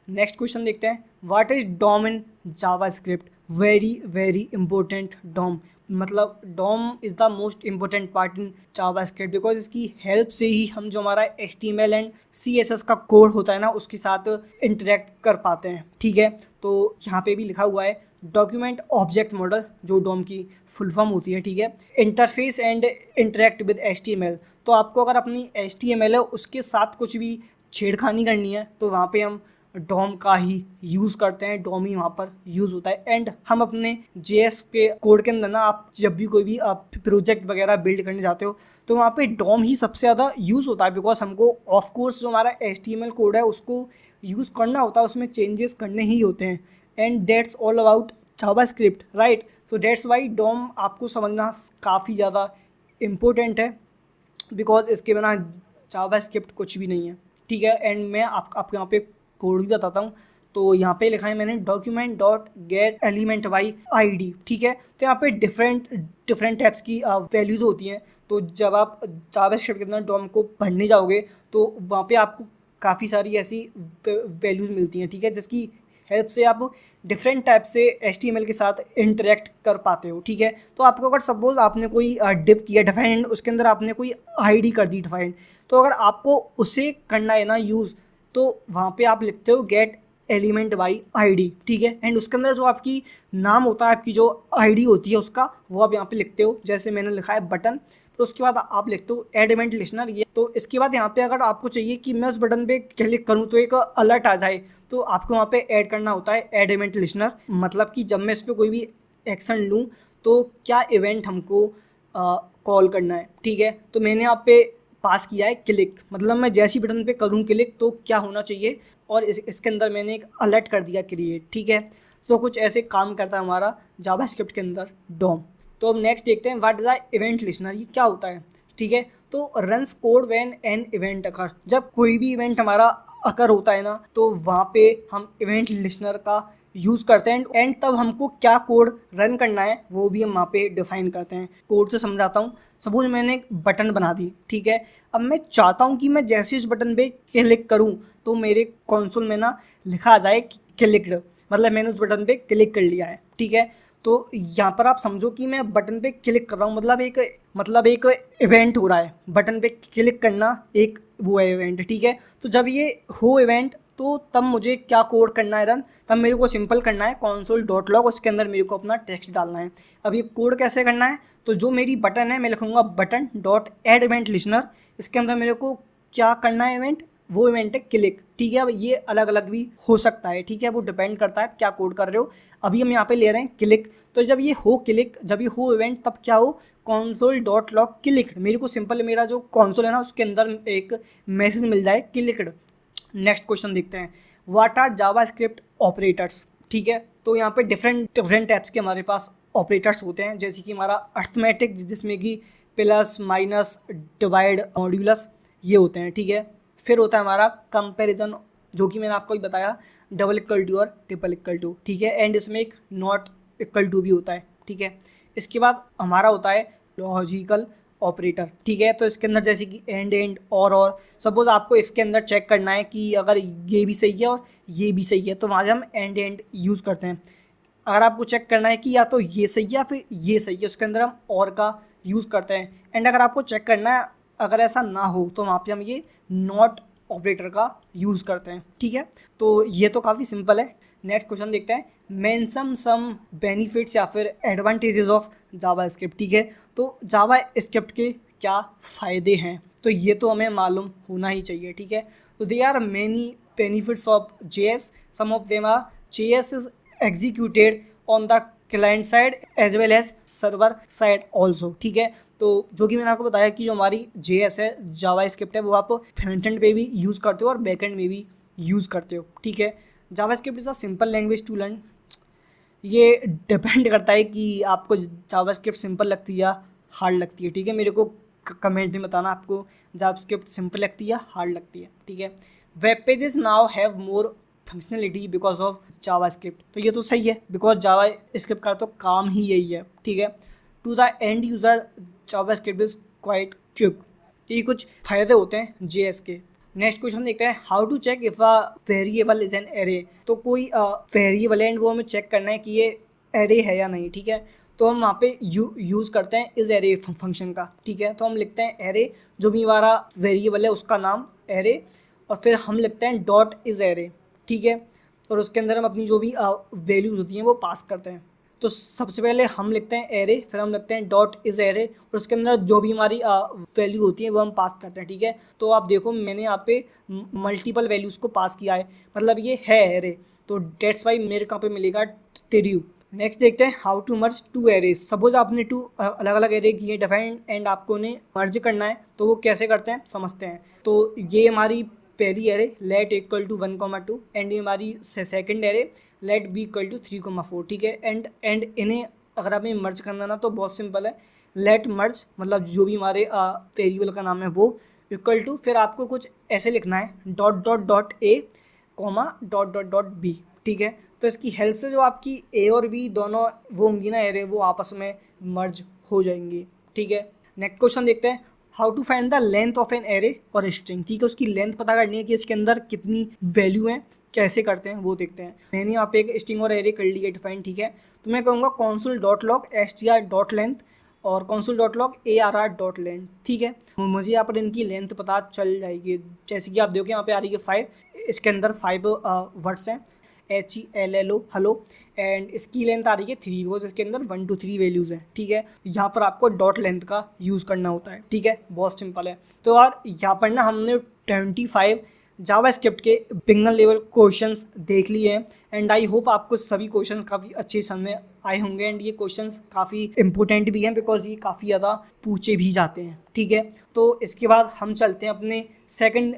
नेक्स्ट क्वेश्चन देखते हैं। What is DOM in JavaScript? Very very important DOM, मतलब DOM is the most important part in JavaScript because इसकी हेल्प से ही हम जो हमारा HTML एंड CSS का कोड होता है ना उसके साथ इंटरेक्ट कर पाते हैं। ठीक है, तो यहाँ पे भी लिखा हुआ है डॉक्यूमेंट ऑब्जेक्ट मॉडल, जो डॉम की फुल फॉर्म होती है। ठीक है, interface and interact with HTML, तो आपको अगर अपनी HTML है उसके साथ कुछ भी छेड़खानी करनी है तो वहाँ पे हम डॉम का ही यूज़ करते हैं। डॉम ही वहाँ पर यूज़ होता है। एंड हम अपने JS के कोड के अंदर ना आप जब भी कोई भी आप प्रोजेक्ट वगैरह बिल्ड करने जाते हो तो वहाँ पे डॉम ही सबसे ज़्यादा यूज़ होता है बिकॉज हमको ऑफ कोर्स जो हमारा HTML कोड है उसको यूज़ करना होता है, उसमें चेंजेस करने ही होते हैं। And that's all about JavaScript, right? So that's why DOM आपको समझना काफ़ी ज़्यादा इम्पोर्टेंट है बिकॉज इसके बिना जावास्क्रिप्ट कुछ भी नहीं है। ठीक है, एंड मैं आपको यहाँ पे कोड भी बताता हूँ। तो यहाँ पे लिखा है मैंने document dot gate element by ID। ठीक है, तो यहाँ पे डिफरेंट टाइप्स की वैल्यूज़ होती हैं। तो जब आप जावास्क्रिप्ट के अंदर डॉम को पढ़ने जाओगे तो वहाँ पे आपको काफ़ी सारी ऐसी वैल्यूज़ मिलती हैं। ठीक है, जिसकी हेल्प से आप डिफरेंट टाइप से HTML के साथ इंटरेक्ट कर पाते हो। ठीक है, तो आपको अगर सपोज आपने कोई डिप किया डिफाइन, उसके अंदर आपने कोई ID कर दी डिफाइन, तो अगर आपको उसे करना है ना यूज़, तो वहाँ पे आप लिखते हो गेट एलिमेंट बाई ID। ठीक है, एंड उसके अंदर जो आपकी नाम होता है, आपकी जो ID होती है उसका, वो आप यहाँ पे लिखते हो। जैसे मैंने लिखा है बटन, तो उसके बाद आप लिखते हो एड इवेंट लिस्टनर। ये तो इसके बाद यहाँ पे अगर आपको चाहिए कि मैं उस बटन पे क्लिक करूँ तो एक अलर्ट आ जाए, तो आपको वहाँ पे ऐड करना होता है एड इवेंट लिस्टनर। मतलब कि जब मैं इस पर कोई भी एक्शन लूँ तो क्या इवेंट हमको कॉल करना है। ठीक है, तो मैंने यहाँ पे पास किया है क्लिक, मतलब मैं जैसी बटन पे करूँ क्लिक तो क्या होना चाहिए, और इसके अंदर मैंने एक अलर्ट कर दिया क्रिएट। ठीक है, तो कुछ ऐसे काम करता है हमारा जावास्क्रिप्ट के अंदर डॉम। तो अब नेक्स्ट देखते हैं what is the event listener, ये क्या होता है। ठीक है, तो runs code when an event occur, जब कोई भी इवेंट हमारा अकर होता है ना तो वहाँ पे हम इवेंट लिस्टनर का यूज़ करते हैं। एंड तब हमको क्या कोड रन करना है वो भी हम वहाँ पे डिफाइन करते हैं। कोड से समझाता हूँ। सपोज मैंने एक बटन बना दी। ठीक है, अब मैं चाहता हूँ कि मैं जैसे इस बटन पे क्लिक करूँ तो मेरे कंसोल में ना लिखा आ जाए क्लिक्ड, मतलब मैंने उस बटन पे क्लिक कर लिया है। ठीक है, तो यहाँ पर आप समझो कि मैं बटन पे क्लिक कर रहा हूँ, मतलब एक इवेंट हो रहा है। बटन पे क्लिक करना एक वो है इवेंट। ठीक है, तो जब ये हो इवेंट तो तब मुझे क्या कोड करना है रन, तब मेरे को सिंपल करना है कंसोल डॉट लॉग, उसके अंदर मेरे को अपना टेक्स्ट डालना है। अब ये कोड कैसे करना है, तो जो मेरी बटन है मैं लिखूँगा button dot add event listener, इसके अंदर मेरे को क्या करना है इवेंट वो इवेंट है क्लिक, ठीक है। अब ये अलग अलग भी हो सकता है, ठीक है, वो डिपेंड करता है क्या कोड कर रहे हो। अभी हम यहाँ पे ले रहे हैं क्लिक, तो जब ये हो क्लिक, जब ये हो इवेंट, तब क्या हो, console डॉट लॉग क्लिक, मेरे को सिंपल मेरा जो कॉन्सोल है ना उसके अंदर एक मैसेज मिल जाए क्लिक्ड। नेक्स्ट क्वेश्चन देखते हैं, what are JavaScript operators, ठीक है। तो यहाँ पे डिफरेंट डिफरेंट टाइप्स के हमारे पास ऑपरेटर्स होते हैं, जैसे कि हमारा अर्थमेटिक जिसमें कि प्लस माइनस डिवाइड मॉड्यूलस ये होते हैं, ठीक है। फिर होता है हमारा कंपैरिजन, जो कि मैंने आपको ही बताया, डबल इक्वल टू और ट्रिपल इक्वल टू, ठीक है। एंड इसमें एक नॉट इक्वल टू भी होता है, ठीक है। इसके बाद हमारा होता है लॉजिकल ऑपरेटर, ठीक है। तो इसके अंदर जैसे कि एंड और सपोज आपको इफ के अंदर चेक करना है कि अगर ये भी सही है और ये भी सही है, तो वहाँ हम एंड यूज़ करते हैं। अगर आपको चेक करना है कि या तो ये सही है या फिर ये सही है, उसके अंदर हम और का यूज़ करते हैं। एंड अगर आपको चेक करना है अगर ऐसा ना हो, तो वहाँ पे हम ये नॉट ऑपरेटर का यूज़ करते हैं, ठीक है। तो ये तो काफ़ी सिंपल है। नेक्स्ट क्वेश्चन देखते हैं, मेंशन सम बेनिफिट्स या फिर एडवांटेजेस ऑफ जावा स्क्रिप्ट, ठीक है। तो जावा स्क्रिप्ट के क्या फ़ायदे हैं, तो ये तो हमें मालूम होना ही चाहिए, ठीक है। तो they are many benefits of JS, some of them are JS is executed on the client side as well as server side also, ठीक है। तो जो कि मैंने आपको बताया कि जो हमारी JS है, जावा स्क्रिप्ट है, वो आप फ्रंट एंड पे भी यूज़ करते हो और बैक एंड में भी यूज़ करते हो, ठीक है। JavaScript is a simple language to learn, ये डिपेंड करता है कि आपको जावा स्क्रिप्ट सिंपल लगती है या हार्ड लगती है, ठीक है। मेरे को कमेंट में बताना आपको जावा स्क्रिप्ट सिंपल लगती है या हार्ड लगती है, ठीक है। Web pages now have more functionality because of Java script, तो ये तो सही है, बिकॉज जावा स्क्रिप्ट का तो काम ही यही है, ठीक है। To the end user JavaScript is quite quick, तो ये कुछ फ़ायदे होते हैं JS के। नेक्स्ट क्वेश्चन देखते हैं, how to check if a variable is an array, तो कोई वेरिएबल है एंड वो हमें चेक करना है कि ये एरे है या नहीं, ठीक है। तो हम वहाँ पे यूज़ करते हैं इस एरे फंक्शन का, ठीक है। तो हम लिखते हैं एरे, जो भी हमारा वेरिएबल है उसका नाम एरे, और फिर हम लिखते हैं डॉट इज एरे, ठीक है। और उसके अंदर हम अपनी जो भी वैल्यूज़ होती हैं वो पास करते हैं। तो सबसे पहले हम लिखते हैं एरे, फिर हम लिखते हैं डॉट इज एरे, और उसके अंदर जो भी हमारी वैल्यू होती है वो हम पास करते हैं, ठीक है। तो आप देखो मैंने यहाँ पे मल्टीपल वैल्यूज़ को पास किया है, मतलब ये है एरे, तो डेट्स वाई मेरे कहाँ पे मिलेगा ट्रू। नेक्स्ट देखते हैं, how to merge two arrays, suppose आपने टू अलग अलग एरे किए डिफाइन एंड आपको उन्हें मर्ज करना है, तो वो कैसे करते हैं समझते हैं। तो ये हमारी पहली array let equal to 1,2 and ये हमारी second array let B equal to 3,4, ठीक है। एंड इन्हें अगर हमें मर्ज करना ना तो बहुत सिंपल है, लेट मर्ज मतलब जो भी हमारे वेरिएबल का नाम है वो इक्वल टू, फिर आपको कुछ ऐसे लिखना है dot dot dot a comma dot dot dot b, ठीक है। तो इसकी हेल्प से जो आपकी ए और बी दोनों वो होंगी ना एरे, वो आपस में मर्ज हो जाएंगी, ठीक है। नेक्स्ट क्वेश्चन देखते हैं, how to find the length of an array और स्ट्रिंग, ठीक है। उसकी लेंथ पता करनी है कि इसके अंदर कितनी वैल्यू है, कैसे करते हैं वो देखते हैं। मैंने यहाँ पे एक स्ट्रिंग और एरे कर लिया डिफाइन, ठीक है। तो मैं कहूँगा console dot log str dot length और console dot log arr dot length, ठीक है। मुझे यहाँ पर इनकी लेंथ पता चल जाएगी, जैसे कि आप देखो यहाँ पे आ रही है 5, इसके अंदर 5 वर्ड्स हैं, HELLO हेलो, एंड इसकी लेंथ आ रही है 3, बिकॉज इसके अंदर 1 to 3 वैल्यूज़ हैं, ठीक है। यहाँ पर आपको डॉट लेंथ का यूज़ करना होता है, ठीक है, बहुत सिंपल है। तो यार यहाँ पर ना हमने 25 जावा स्क्रिप्ट के बिगनर लेवल क्वेश्चंस देख लिए हैं, एंड आई होप आपको सभी क्वेश्चंस काफ़ी अच्छे समझ में आए होंगे। एंड ये क्वेश्चंस काफ़ी इंपॉर्टेंट भी हैं बिकॉज ये काफ़ी ज़्यादा पूछे भी जाते हैं, ठीक है। तो इसके बाद हम चलते हैं अपने सेकंड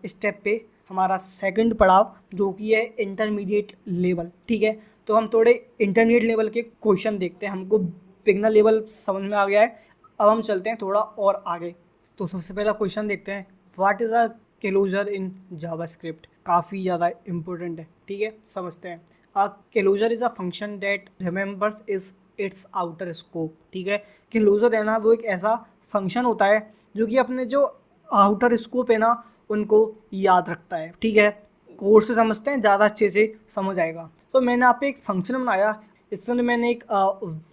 स्टेप पे, हमारा सेकंड पड़ाव जो कि है इंटरमीडिएट लेवल, ठीक है। तो हम थोड़े इंटरमीडिएट लेवल के क्वेश्चन देखते हैं, हमको बिगनर लेवल समझ में आ गया है, अब हम चलते हैं थोड़ा और आगे। तो सबसे पहला क्वेश्चन देखते हैं, what is a closure in JavaScript, काफ़ी ज़्यादा इंपॉर्टेंट है, ठीक है, समझते हैं। A closure is a function that remembers is its outer scope, ठीक है। क्लोजर है ना वो एक ऐसा फंक्शन होता है जो कि अपने जो आउटर स्कोप है ना उनको याद रखता है, ठीक है। कोर्स से समझते हैं, ज़्यादा अच्छे से समझ आएगा। तो मैंने यहाँ पे एक फंक्शन बनाया, इसके अंदर मैंने एक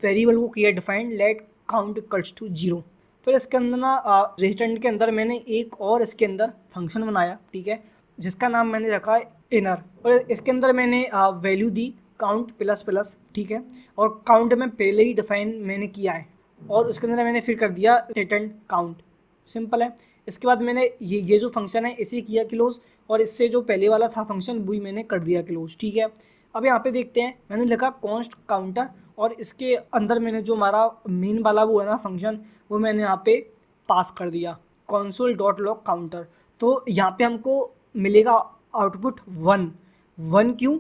वेरिएबल को किया define let count equals to 0, फिर इसके अंदर ना रिटर्न के अंदर मैंने एक और इसके अंदर फंक्शन बनाया, ठीक है, जिसका नाम मैंने रखा है इनर, और इसके अंदर मैंने वैल्यू दी काउंट प्लस प्लस, ठीक है। और काउंट में पहले ही डिफाइन मैंने किया है, और उसके अंदर मैंने फिर कर दिया रिटर्न काउंट, सिंपल है। इसके बाद मैंने ये जो फंक्शन है इसे किया क्लोज, और इससे जो पहले वाला था फंक्शन वही मैंने कर दिया क्लोज, ठीक है। अब यहाँ पे देखते हैं, मैंने लिखा कॉन्स्ट काउंटर, और इसके अंदर मैंने जो हमारा मेन वाला वो है ना फंक्शन, वो मैंने यहाँ पे पास कर दिया console डॉट लॉग काउंटर। तो यहाँ पे हमको मिलेगा आउटपुट 1। 1 क्यों?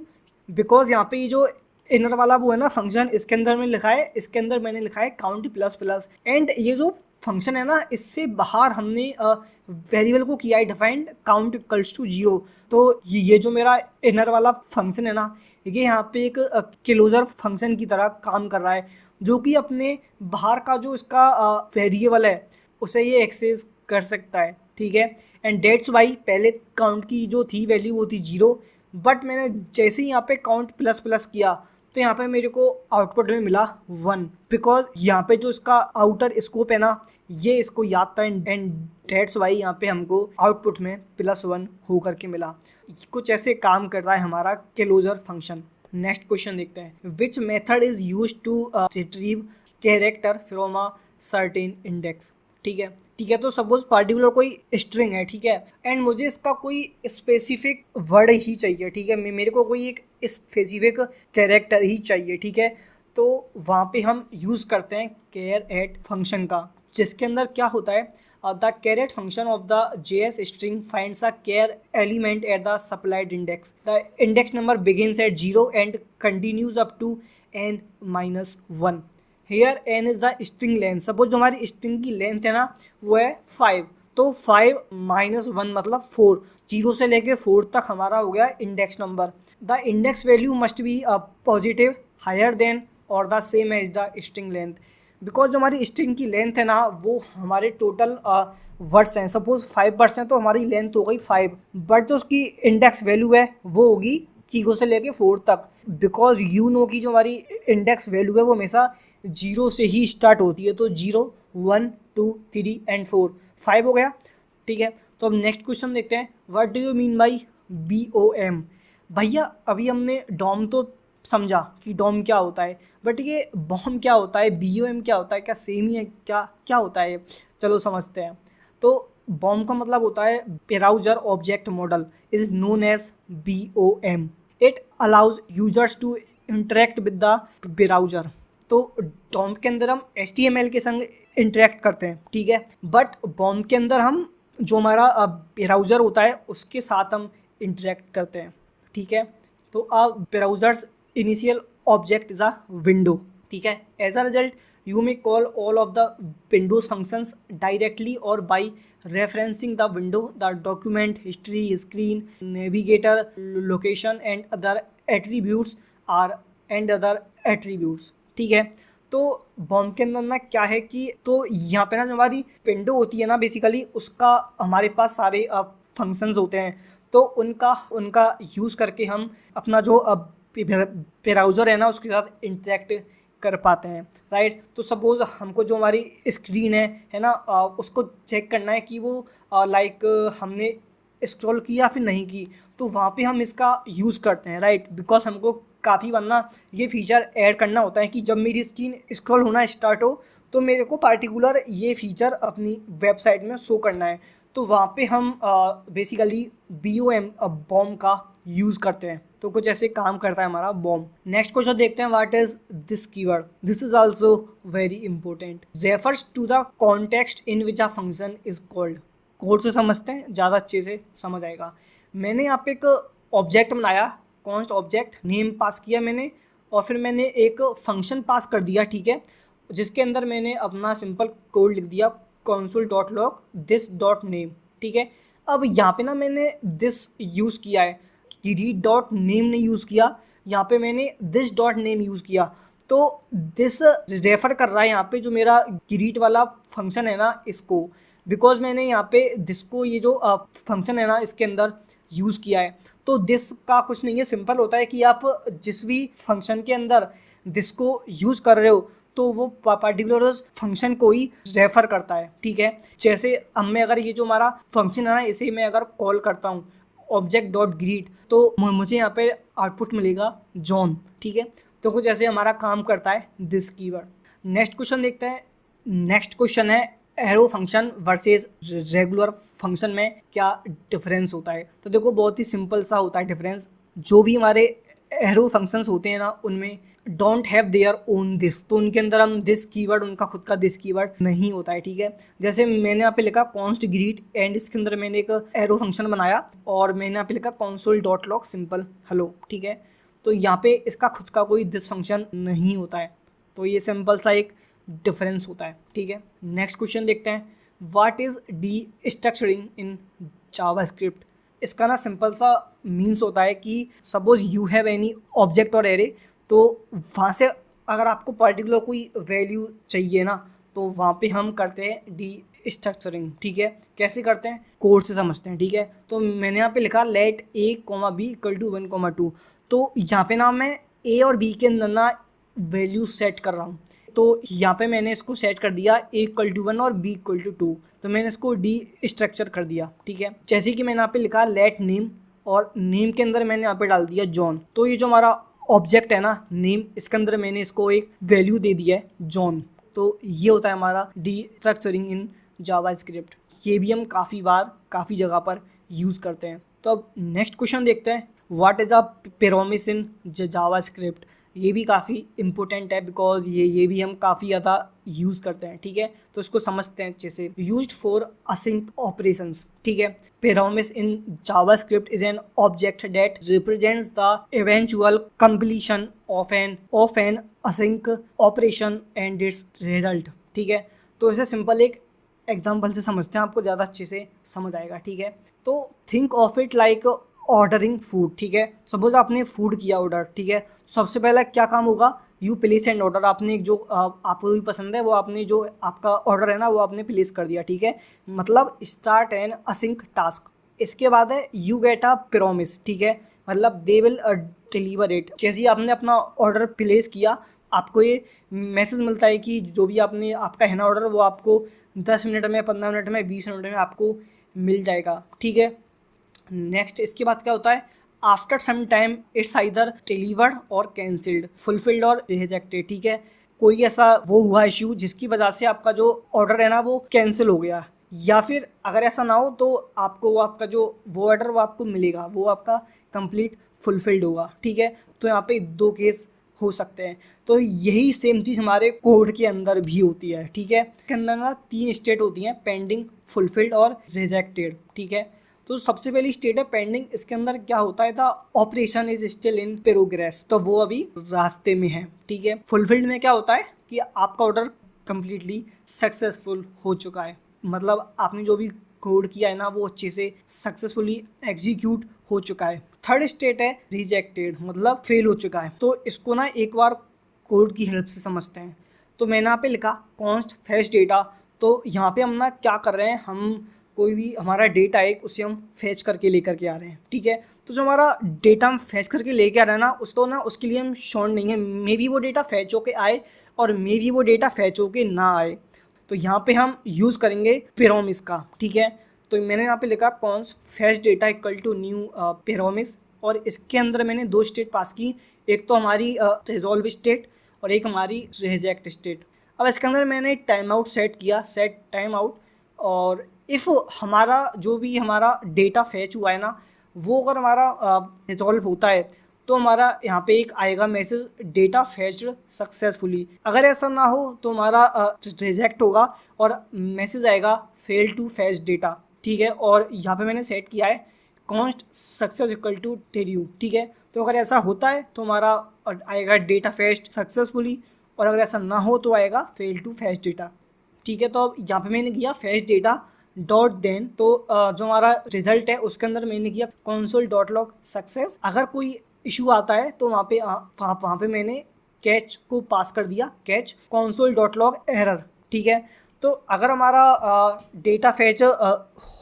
बिकॉज यहाँ पे ये जो इनर वाला वो है ना फंक्शन, इसके अंदर मैंने लिखा है, इसके अंदर मैंने लिखा है काउंट प्लस प्लस, एंड ये जो फंक्शन है ना इससे बाहर हमने वेरिएबल को किया है डिफाइंड काउंट इक्वल्स टू 0। तो ये जो मेरा इनर वाला फंक्शन है ना, ये यहाँ पे एक क्लोजर फंक्शन की तरह काम कर रहा है, जो कि अपने बाहर का जो इसका वेरिएबल है उसे ये एक्सेस कर सकता है, ठीक है। एंड डेट्स वाई पहले काउंट की जो थी वैल्यू वो थी 0, बट मैंने जैसे ही यहाँ पे काउंट प्लस प्लस किया तो यहाँ पे मेरे को आउटपुट में मिला 1, बिकॉज यहाँ पे जो इसका आउटर स्कोप है ना ये इसको याद था, एंड डेट्स वाई यहाँ पे हमको आउटपुट में +1 हो करके मिला। कुछ ऐसे काम कर रहा है हमारा क्लोजर फंक्शन। नेक्स्ट क्वेश्चन देखते हैं, which method is use to retrieve character from a certain index. ठीक है, तो सपोज पार्टिकुलर कोई स्ट्रिंग है, ठीक है, एंड मुझे इसका कोई स्पेसिफिक वर्ड ही चाहिए, ठीक है, मेरे को कोई एक स्पेसिफिक कैरेक्टर ही चाहिए, ठीक है। तो वहाँ पे हम यूज़ करते हैं केयर एट फंक्शन का, जिसके अंदर क्या होता है, the charAt function of the JS string finds a char element at the supplied index. The index number begins at 0 and continues up to n-1। Here n is the string length. Suppose जो हमारी string की length है ना वो है 5, तो 5 - 1 मतलब 4। 0 से लेके 4 तक हमारा हो गया index number. The index value must be positive higher than और the same as the string length. Because जो हमारी स्ट्रिंग की लेंथ है ना वो हमारे टोटल वर्ड्स हैं। सपोज 5 है तो हमारी लेंथ हो गई 5, बट जो उसकी इंडेक्स वैल्यू है वो होगी 0 से लेके 4 तक। बिकॉज यू नो की जो हमारी इंडेक्स वैल्यू है वो हमेशा 0 से ही स्टार्ट होती है, तो 0, 1, 2, 3 एंड 4, 5 हो गया, ठीक है। तो अब नेक्स्ट क्वेश्चन देखते हैं, what do you mean by BOM। भैया अभी हमने डॉम तो समझा कि डॉम क्या होता है, बट ये बॉम क्या होता है, BOM क्या होता है, क्या सेम ही है, क्या होता है, चलो समझते हैं। तो बॉम का मतलब होता है browser object model is known as BOM। It allows users to interact with the browser. तो डॉम के अंदर हम HTML के संग इंटरेक्ट करते हैं, ठीक है, बट बॉम के अंदर हम जो हमारा ब्राउज़र होता है उसके साथ हम इंटरेक्ट करते हैं, ठीक है। तो browsers initial object is a window, ठीक है। As a result you may call all of the window's functions directly और by referencing the window, the document, history, screen, navigator, location and other attributes, ठीक है। तो Baum के अंदर ना क्या है कि तो यहाँ पे ना जो हमारी विंडो होती है ना बेसिकली उसका हमारे पास सारे फंक्शंस होते हैं, तो उनका यूज़ करके हम अपना जो ब्राउज़र है ना उसके साथ इंटरेक्ट कर पाते हैं, राइट। तो सपोज़ हमको जो हमारी स्क्रीन है ना उसको चेक करना है कि वो लाइक हमने स्क्रॉल किया फिर नहीं की, तो वहाँ पे हम इसका यूज़ करते हैं, राइट। बिकॉज हमको काफ़ी बार ना ये फीचर ऐड करना होता है कि जब मेरी स्क्रीन स्क्रॉल होना स्टार्ट हो तो मेरे को पार्टिकुलर ये फीचर अपनी वेबसाइट में शो करना है, तो वहाँ पे हम बेसिकली BOM बॉम का यूज़ करते हैं। तो कुछ ऐसे काम करता है हमारा बॉम। नेक्स्ट क्वेश्चन देखते हैं, what is this keyword. This is also very important, refers to the context in which a function is called. Code से समझते हैं, ज़्यादा अच्छे से समझ आएगा। मैंने यहाँ पे एक ऑब्जेक्ट बनाया, कॉन्स्ट ऑब्जेक्ट नेम पास किया मैंने, और फिर मैंने एक फंक्शन पास कर दिया, ठीक है, जिसके अंदर मैंने अपना सिंपल कोड लिख दिया console.log this.name, ठीक है। अब यहाँ पे ना मैंने दिस यूज़ किया है, रीड.नेम नहीं यूज़ किया, यहाँ पे मैंने this.name यूज़ किया। तो दिस रेफ़र कर रहा है यहाँ पे जो मेरा ग्रीट वाला फंक्शन है ना इसको, बिकॉज मैंने यहाँ पे दिस को ये जो फंक्शन है ना इसके अंदर यूज़ किया है। तो दिस का कुछ नहीं है, सिंपल होता है कि आप जिस भी फंक्शन के अंदर दिस को यूज़ कर रहे हो तो वो पार्टिकुलर फंक्शन को ही रेफ़र करता है, ठीक है। जैसे अब मैं अगर ये जो हमारा फंक्शन है ना इसे मैं अगर कॉल करता हूँ object.greet तो मुझे यहाँ पे आउटपुट मिलेगा जॉन, ठीक है। तो कुछ ऐसे हमारा काम करता है दिस कीवर्ड। नेक्स्ट क्वेश्चन देखते हैं। नेक्स्ट क्वेश्चन है arrow function versus regular function में क्या डिफरेंस होता है। तो देखो बहुत ही सिंपल सा होता है डिफरेंस। जो भी हमारे एरो फंक्शंस होते हैं ना उनमें don't have their own this, तो उनके अंदर हम दिस कीवर्ड, उनका खुद का दिस कीवर्ड नहीं होता है। ठीक है, जैसे मैंने यहाँ पे लिखा कॉन्स्ट ग्रीट एंड इसके अंदर मैंने एक एरो फंक्शन बनाया और मैंने यहाँ पे लिखा console dot log simple hello. ठीक है, तो यहाँ पे इसका खुद का कोई दिस फंक्शन नहीं होता है। तो ये सिंपल सा एक डिफरेंस होता है। ठीक है, नेक्स्ट क्वेश्चन देखते हैं। What is D structuring in JavaScript. इसका ना सिंपल सा मीन्स होता है कि suppose you have any object और एरे, तो वहाँ से अगर आपको पर्टिकुलर कोई वैल्यू चाहिए ना तो वहाँ पे हम करते हैं डी स्ट्रक्चरिंग। ठीक है, कैसे करते हैं कोड से समझते हैं। ठीक है, तो मैंने यहाँ पे लिखा let a comma b equal to 1,2। तो यहाँ पे ना मैं ए और बी के अंदर ना वैल्यू सेट कर रहा हूँ। तो यहाँ पे मैंने इसको सेट कर दिया ए इक्वल टू 1 और बी इक्वल टू 2, तो मैंने इसको डी स्ट्रक्चर कर दिया। ठीक है, जैसे कि मैंने यहाँ पे लिखा लेट नेम और नेम के अंदर मैंने यहाँ पे डाल दिया जॉन। तो ये जो हमारा ऑब्जेक्ट है ना नेम, इसके अंदर मैंने इसको एक वैल्यू दे दिया है जॉन। तो ये होता है हमारा डी स्ट्रक्चरिंग इन जावास्क्रिप्ट। ये भी हम काफ़ी बार काफ़ी जगह पर यूज़ करते हैं। तो अब नेक्स्ट क्वेश्चन देखते हैं। What is a promise in JavaScript. ये भी काफ़ी इंपॉर्टेंट है बिकॉज ये भी हम काफ़ी ज़्यादा यूज़ करते हैं। ठीक है, तो इसको समझते हैं अच्छे से। Used for async operations. ठीक है, promise in JavaScript is an object that represents the eventual completion of an async operation and its result. ठीक है, तो इसे सिंपल एक एग्जाम्पल से समझते हैं, आपको ज़्यादा अच्छे से समझ आएगा। ठीक है, तो think of it like ordering food. ठीक है, सपोज आपने फूड किया ऑर्डर। ठीक है, सबसे पहला क्या काम होगा, यू प्लेस एंड ऑर्डर। आपने जो आपको भी पसंद है वो आपने जो आपका ऑर्डर है ना वो आपने प्लेस कर दिया। ठीक है, मतलब स्टार्ट एन असिंक टास्क। इसके बाद है यू गेट अ प्रॉमिस। ठीक है, मतलब दे विल डिलीवर इट। जैसे ही आपने अपना ऑर्डर प्लेस किया आपको ये मैसेज मिलता है कि जो भी आपने आपका है ना ऑर्डर वो आपको 10 मिनट में, 15 मिनट में, 20 मिनट में आपको मिल जाएगा। ठीक है, नेक्स्ट इसके बाद क्या होता है, after some time it's either delivered और कैंसिल्ड, फुलफिल्ड और रिजेक्टेड। ठीक है, कोई ऐसा वो हुआ इश्यू जिसकी वजह से आपका जो ऑर्डर है ना वो कैंसिल हो गया, या फिर अगर ऐसा ना हो तो आपको वो आपका जो वो ऑर्डर वो आपको मिलेगा, वो आपका कंप्लीट फुलफिल्ड होगा। ठीक है, तो यहाँ पे 2 केस हो सकते हैं। तो यही सेम चीज़ हमारे कोड के अंदर भी होती है। ठीक है, इसके अंदर ना 3 स्टेट होती हैं, पेंडिंग, फुलफिल्ड और रिजेक्टेड। ठीक है, तो सबसे पहली स्टेट है पेंडिंग। इसके अंदर क्या होता है, था operation is still in progress, तो वो अभी रास्ते में है। ठीक है, फुलफिल्ड में क्या होता है कि आपका ऑर्डर कंप्लीटली सक्सेसफुल हो चुका है, मतलब आपने जो भी कोड किया है ना वो अच्छे से सक्सेसफुली एग्जीक्यूट हो चुका है। थर्ड स्टेट है रिजेक्टेड, मतलब फेल हो चुका है। तो इसको ना एक बार कोड की हेल्प से समझते हैं। तो मैंने यहाँ पे लिखा कॉन्स्ट फैच डेटा। तो यहाँ पे हम ना क्या कर रहे हैं, हम कोई भी हमारा डेटा है उसे हम फैच करके लेकर के आ रहे हैं। ठीक है, तो जो हमारा डेटा हम फैच करके लेके आ रहे हैं ना उसको ना उसके लिए हम श्योर नहीं है, मे बी वो डेटा फैच होके आए और मे बी वो डेटा फैच होके ना आए। तो यहाँ पे हम यूज़ करेंगे प्रॉमिस का। ठीक है, तो मैंने यहाँ पे लिखा const fetch data equal to new promise, और इसके अंदर मैंने 2 स्टेट पास की, एक तो हमारी रिजॉल्व स्टेट और एक हमारी रिजेक्ट स्टेट। अब इसके अंदर मैंने टाइम आउट सेट किया, सेट टाइम आउट, और इफ़ हमारा जो भी हमारा डेटा फैच हुआ है ना वो अगर हमारा रिजॉल्व होता है तो हमारा यहाँ पे एक आएगा मैसेज डेटा फैच्ड सक्सेसफुली। अगर ऐसा ना हो तो हमारा रिजेक्ट होगा और मैसेज आएगा फेल टू फैच डेटा। ठीक है, और यहाँ पे मैंने सेट किया है कॉन्स्ट सक्सेस इक्वल टू टेल्यू। ठीक है, तो अगर ऐसा होता है तो हमारा आएगा डेटा फैच्ड सक्सेसफुली, और अगर ऐसा ना हो तो आएगा फेल टू फैच डेटा। ठीक है, तो अब यहाँ पे मैंने किया फैच डेटा डॉट देन, तो जो हमारा रिजल्ट है उसके अंदर मैंने किया कंसोल डॉट लॉग सक्सेस। अगर कोई इशू आता है तो वहाँ पे मैंने कैच को पास कर दिया, catch console dot log error. ठीक है, तो अगर हमारा डेटा फैच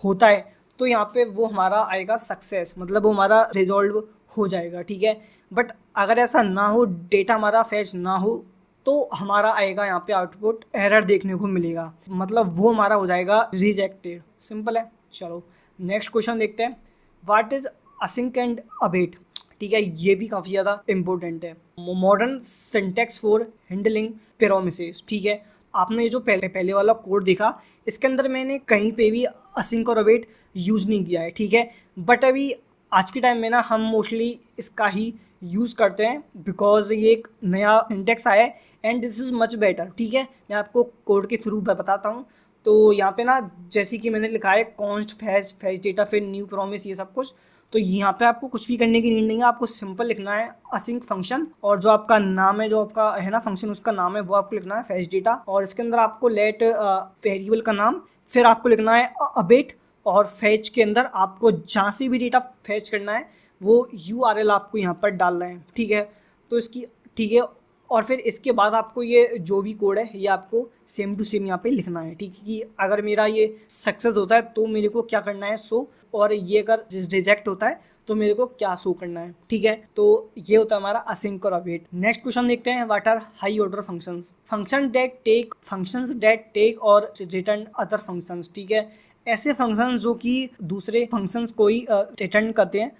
होता है तो यहाँ पे वो हमारा आएगा सक्सेस, मतलब वो हमारा रिजॉल्व हो जाएगा। ठीक है, बट अगर ऐसा ना हो, डेटा हमारा फैच ना हो, तो हमारा आएगा यहाँ पे आउटपुट एरर देखने को मिलेगा, मतलब वो हमारा हो जाएगा रिजेक्टेड। सिंपल है। चलो नेक्स्ट क्वेश्चन देखते हैं। What is async and await. ठीक है, ये भी काफ़ी ज़्यादा इंपॉर्टेंट है। Modern syntax for handling promises. ठीक है, आपने ये जो पहले वाला कोड देखा इसके अंदर मैंने कहीं पे भी असिंक और अवेट यूज़ नहीं किया है, ठीक है। बट अभी आज के टाइम में ना हम मोस्टली इसका ही यूज़ करते हैं बिकॉज ये एक नया सिंटेक्स आया है and this is much better, ठीक है। मैं आपको कोड के थ्रू बताता हूँ। तो यहाँ पे ना जैसे कि मैंने लिखा है कॉन्स्ट फैच डेटा फिर न्यू प्रॉमिस ये सब कुछ, तो यहाँ पे आपको कुछ भी करने की नीड नहीं है। आपको सिंपल लिखना है असिंक फंक्शन और जो आपका नाम है, जो आपका है ना फंक्शन उसका नाम है, वो आपको लिखना है फैच डेटा और इसके अंदर आपको लेट वेरिएबल का नाम, फिर आपको लिखना है अबेट और फैच के अंदर आपको जहाँ से भी डेटा फैच करना है वो URL आपको यहाँ पर डालना है, ठीक है। तो इसकी ठीक है, और फिर इसके बाद आपको ये जो भी कोड है ये आपको सेम टू सेम यहाँ पे लिखना है, ठीक है। कि अगर मेरा ये सक्सेस होता है तो मेरे को क्या करना है शो, और ये अगर रिजेक्ट होता है तो मेरे को क्या शो करना है, ठीक है। तो ये होता है हमारा असिंक और अवेट। नेक्स्ट क्वेश्चन देखते हैं, what are high order functions. Functions that take और रिटर्न अदर फंक्शंस, ठीक है। ऐसे फंक्शंस जो कि दूसरे फंक्शंस को ही रिटर्न करते हैं,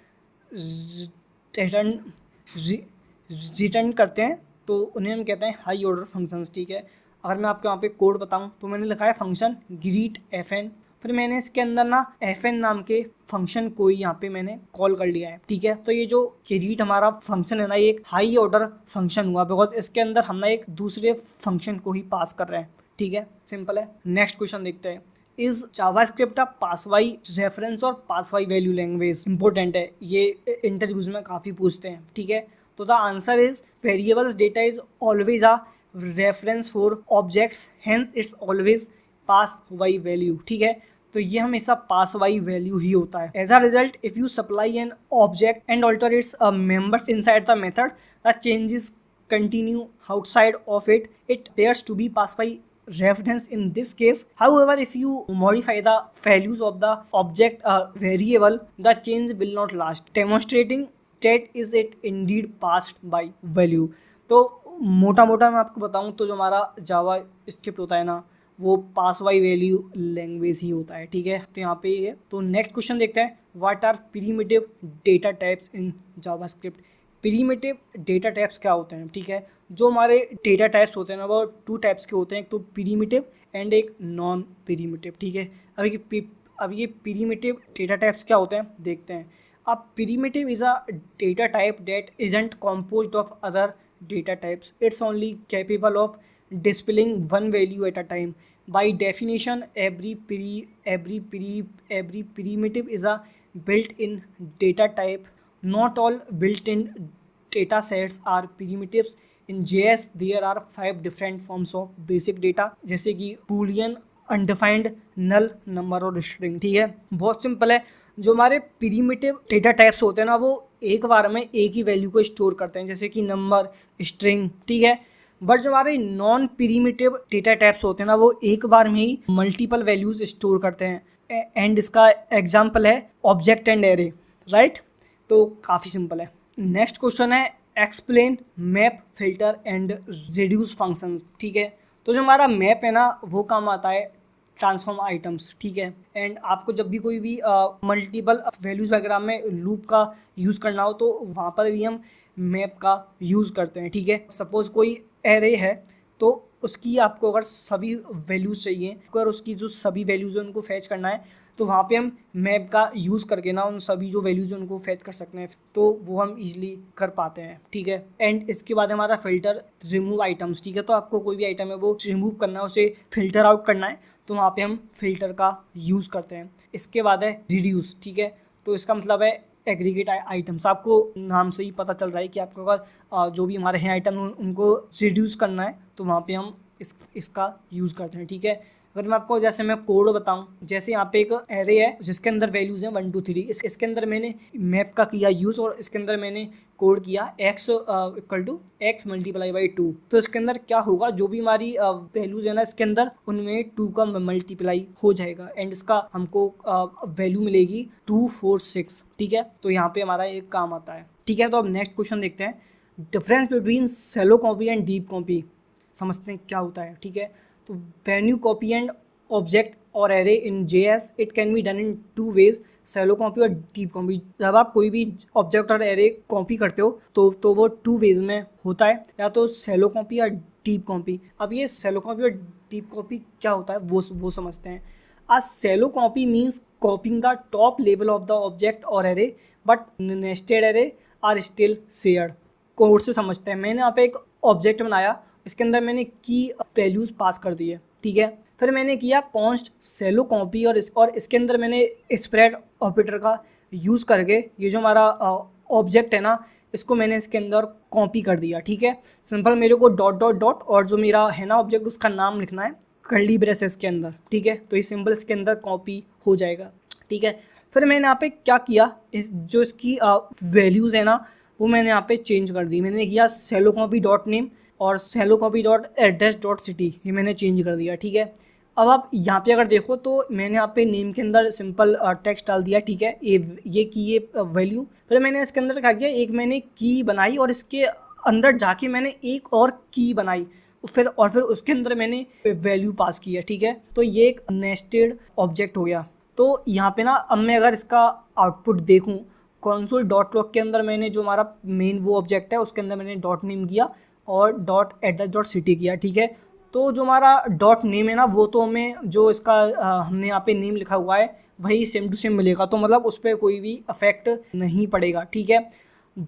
रिटर्न करते हैं, तो उन्हें हम कहते हैं हाई ऑर्डर फंक्शंस, ठीक है। अगर मैं आपको यहाँ पे कोड बताऊँ तो मैंने लिखा है फंक्शन ग्रीट FN, फिर मैंने इसके अंदर ना FN नाम के फंक्शन को ही यहाँ पे मैंने कॉल कर लिया है, ठीक है। तो ये जो ग्रीट हमारा फंक्शन है ना, ये एक हाई ऑर्डर फंक्शन हुआ बिकॉज इसके अंदर हम ना एक दूसरे फंक्शन को ही पास कर रहे हैं, ठीक है। सिंपल है। नेक्स्ट क्वेश्चन देखते हैं, इज जावास्क्रिप्ट अ पासवाई रेफरेंस और पासवाई वैल्यू लैंग्वेज। इंपॉर्टेंट है, ये इंटरव्यूज में काफ़ी पूछते हैं, ठीक है। तो the answer is variables data is always a reference for objects, hence it's always pass by value, ठीक है। तो ये हमेशा पास वाई वैल्यू ही होता है। As a result if you supply an object and alter its members inside the method, the changes continue outside of it, it appears to be pass by reference in this case. However, if you modify the values of the object variable, the change will not last, demonstrating that is it indeed passed by value. तो मोटा मोटा मैं आपको बताऊं तो जो हमारा जावा script होता है ना, वो पास बाई वैल्यू लैंग्वेज ही होता है, ठीक है। तो यहाँ पे ये, तो नेक्स्ट क्वेश्चन देखते हैं, what are primitive data types in JavaScript. Primitive data types क्या होते हैं, ठीक है। जो हमारे डेटा टाइप्स होते हैं ना वो टू टाइप्स के होते हैं, एक तो प्रिमिटिव एंड एक नॉन प्रिमिटिव, ठीक है। अब ये प्रिमिटिव डेटा टाइप्स क्या होते हैं देखते हैं। अब primitive is a data type that isn't composed of other data types, it's only capable of displaying one value at a time. By definition, every primitive is a built-in data type. Not all built-in data sets are primitives. In JS, there are 5 different forms of basic data, जैसे कि boolean, undefined, null, number और string, ठीक है। बहुत सिंपल है। जो हमारे प्रिमिटिव डेटा टाइप्स होते हैं ना, वो एक बार में एक ही वैल्यू को स्टोर करते हैं, जैसे कि नंबर, स्ट्रिंग, ठीक है। बट जो हमारे नॉन प्रिमिटिव डेटा टाइप्स होते हैं ना, वो एक बार में ही मल्टीपल वैल्यूज स्टोर करते हैं, एंड इसका एग्जांपल है ऑब्जेक्ट एंड एरे, राइट। तो काफ़ी सिंपल है। नेक्स्ट क्वेश्चन है, explain map, filter and reduce functions, ठीक है। तो जो हमारा मैप है ना, वो काम आता है ट्रांसफॉर्म आइटम्स, ठीक है। एंड आपको जब भी कोई भी मल्टीपल वैल्यूज वगैरह में लूप का यूज़ करना हो तो वहाँ पर भी हम मैप का यूज़ करते हैं, ठीक है। सपोज कोई एरे है तो उसकी आपको अगर सभी वैल्यूज़ चाहिए, अगर उसकी जो सभी वैल्यूज़ हैं उनको फैच करना है, तो वहाँ पे हम मैप का यूज़ करके ना उन सभी जो वैल्यूज़ हैं उनको फैच कर सकते हैं, तो वो हम इजीली कर पाते हैं, ठीक है। एंड इसके बाद हमारा फिल्टर, रिमूव आइटम्स, ठीक है। तो आपको कोई भी आइटम है वो रिमूव करना है, उसे फिल्टर आउट करना है, तो वहाँ पे हम फिल्टर का यूज़ करते हैं। इसके बाद है रिड्यूस, ठीक है। तो इसका मतलब है एग्रीगेट आइटम्स। आपको नाम से ही पता चल रहा है कि आपको अगर जो भी हमारे हैं आइटम उनको रिड्यूस करना है, तो वहाँ पे हम इसका यूज़ करते हैं, ठीक है। अगर मैं आपको जैसे मैं कोड बताऊं, जैसे यहाँ पे एक एरे है जिसके अंदर वैल्यूज़ हैं 1 2 3, इसके अंदर मैंने मैप का किया यूज़ और इसके अंदर मैंने कोड किया x equal to x multiply by 2। तो इसके अंदर क्या होगा, जो भी हमारी वैल्यूज़ है ना, इसके अंदर उनमें 2 का मल्टीप्लाई हो जाएगा एंड इसका हमको वैल्यू मिलेगी 2 4 6, ठीक है। तो यहाँ पे हमारा एक काम आता है, ठीक है। तो अब नेक्स्ट क्वेश्चन देखते हैं, difference between shallow copy and deep copy. समझते हैं क्या होता है, ठीक है। तो when you copy an object और array in JS it can be done in 2 ways, shallow copy और डीप कॉपी। जब आप कोई भी ऑब्जेक्ट और एरे कॉपी करते हो तो वो 2 वेज में होता है, या तो शैलो कॉपी या डीप कॉपी। अब ये शैलो कॉपी और डीप कॉपी क्या होता है वो समझते हैं। A shallow copy means copying the top level of the object or array, but nested array are still shared। Code से समझते हैं। मैंने यहाँ पे एक ऑब्जेक्ट बनाया, इसके अंदर मैंने की वैल्यूज़ पास कर दी है, ठीक है। फिर मैंने किया कॉन्स्ट शैलो कॉपी और इसके अंदर मैंने स्प्रेड ऑपरेटर का यूज़ करके ये जो हमारा ऑब्जेक्ट है ना, इसको मैंने इसके अंदर कॉपी कर दिया, ठीक है। सिंपल मेरे को डॉट डॉट डॉट और जो मेरा है ना ऑब्जेक्ट उसका नाम लिखना है कर्ली ब्रेसेस के अंदर, ठीक है। तो ये सिंबल इसके अंदर कॉपी हो जाएगा, ठीक है। फिर मैंने यहाँ पे क्या किया, जो इसकी वैल्यूज़ है ना वो मैंने यहाँ पे चेंज कर दी। मैंने किया शैलो कॉपी डॉट नेम और shallow copy dot address dot city, ये मैंने चेंज कर दिया, ठीक है। अब आप यहाँ पे अगर देखो तो मैंने यहाँ पे नेम के अंदर सिंपल टेक्स्ट डाल दिया, ठीक है। ये की ये वैल्यू। फिर मैंने इसके अंदर क्या किया, एक मैंने की बनाई और इसके अंदर जाके मैंने एक और की बनाई, फिर उसके अंदर मैंने वैल्यू पास की है, ठीक है। तो ये एक नेस्टेड ऑब्जेक्ट हो गया। तो यहाँ पे ना अब मैं अगर इसका आउटपुट देखूँ, कंसोल डॉट लॉग के अंदर मैंने जो हमारा मेन वो ऑब्जेक्ट है उसके अंदर मैंने डॉट नेम किया और डॉट एड्रेस डॉट सिटी किया, ठीक है। तो जो हमारा डॉट नेम है ना वो तो हमें जो इसका हमने यहाँ पे नेम लिखा हुआ है वही सेम टू सेम मिलेगा, तो मतलब उस पर कोई भी अफेक्ट नहीं पड़ेगा, ठीक है।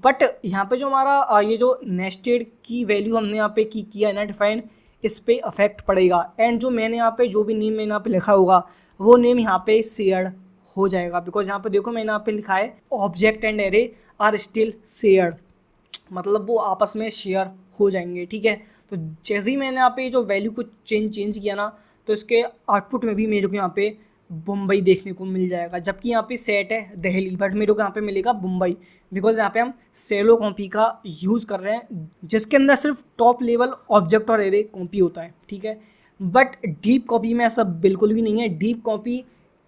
बट यहाँ पे जो हमारा ये जो नेस्टेड की वैल्यू हमने यहाँ पे किया है ना डिफाइन, इस पे अफेक्ट पड़ेगा। एंड जो मैंने यहाँ पे जो भी नेम मैंने यहाँ पे लिखा होगा वो नेम यहाँ पे शेयर्ड हो जाएगा, बिकॉज यहाँ पे देखो मैंने यहाँ पे लिखा है object and array are still shared, मतलब वो आपस में शेयर हो जाएंगे, ठीक है। तो जैसे ही मैंने यहाँ पे जो वैल्यू को चेंज किया ना, तो इसके आउटपुट में भी मेरे को यहाँ पे मुंबई देखने को मिल जाएगा, जबकि यहाँ पे सेट है दिल्ली, बट मेरे को यहाँ पे मिलेगा मुंबई, बिकॉज यहाँ पे हम शैलो कॉपी का यूज़ कर रहे हैं जिसके अंदर सिर्फ टॉप लेवल ऑब्जेक्ट और एरे कॉपी होता है, ठीक है। बट डीप कॉपी में ऐसा बिल्कुल भी नहीं है। डीप कॉपी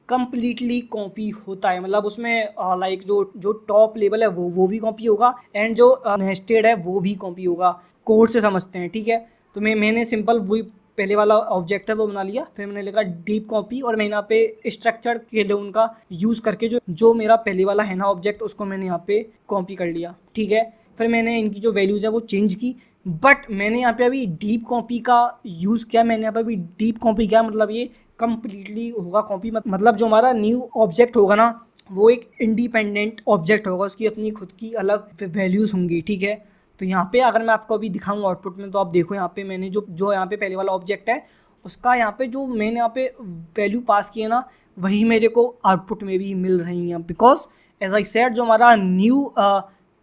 कम्प्लीटली कॉपी होता है, मतलब उसमें लाइक जो टॉप लेवल है वो भी कॉपी होगा एंड जो नेस्टेड है वो भी कॉपी होगा। कोड से समझते हैं, ठीक है। तो मैंने सिंपल वही पहले वाला ऑब्जेक्ट है वो बना लिया, फिर मैंने लिखा डीप कॉपी और मैंने यहाँ पे स्ट्रक्चर के लिए उनका यूज़ करके जो मेरा पहले वाला है ना ऑब्जेक्ट उसको मैंने यहाँ पे कॉपी कर लिया, ठीक है। फिर मैंने इनकी जो वैल्यूज़ है वो चेंज की, बट मैंने यहाँ पे अभी डीप कॉपी का यूज़ किया। मैंने यहाँ पे अभी डीप कॉपी किया, मतलब ये कम्प्लीटली होगा कॉपी, मतलब जो हमारा न्यू ऑब्जेक्ट होगा ना वो एक इंडिपेंडेंट ऑब्जेक्ट होगा, उसकी अपनी खुद की अलग वैल्यूज़ होंगी, ठीक है। तो यहाँ पे अगर मैं आपको अभी दिखाऊंगा आउटपुट में, तो आप देखो यहाँ पे मैंने जो यहाँ पे पहले वाला ऑब्जेक्ट है उसका यहाँ पे जो मैंने यहाँ पे वैल्यू पास की है ना वही मेरे को आउटपुट में भी मिल रही है, बिकॉज एज आई सेड जो हमारा न्यू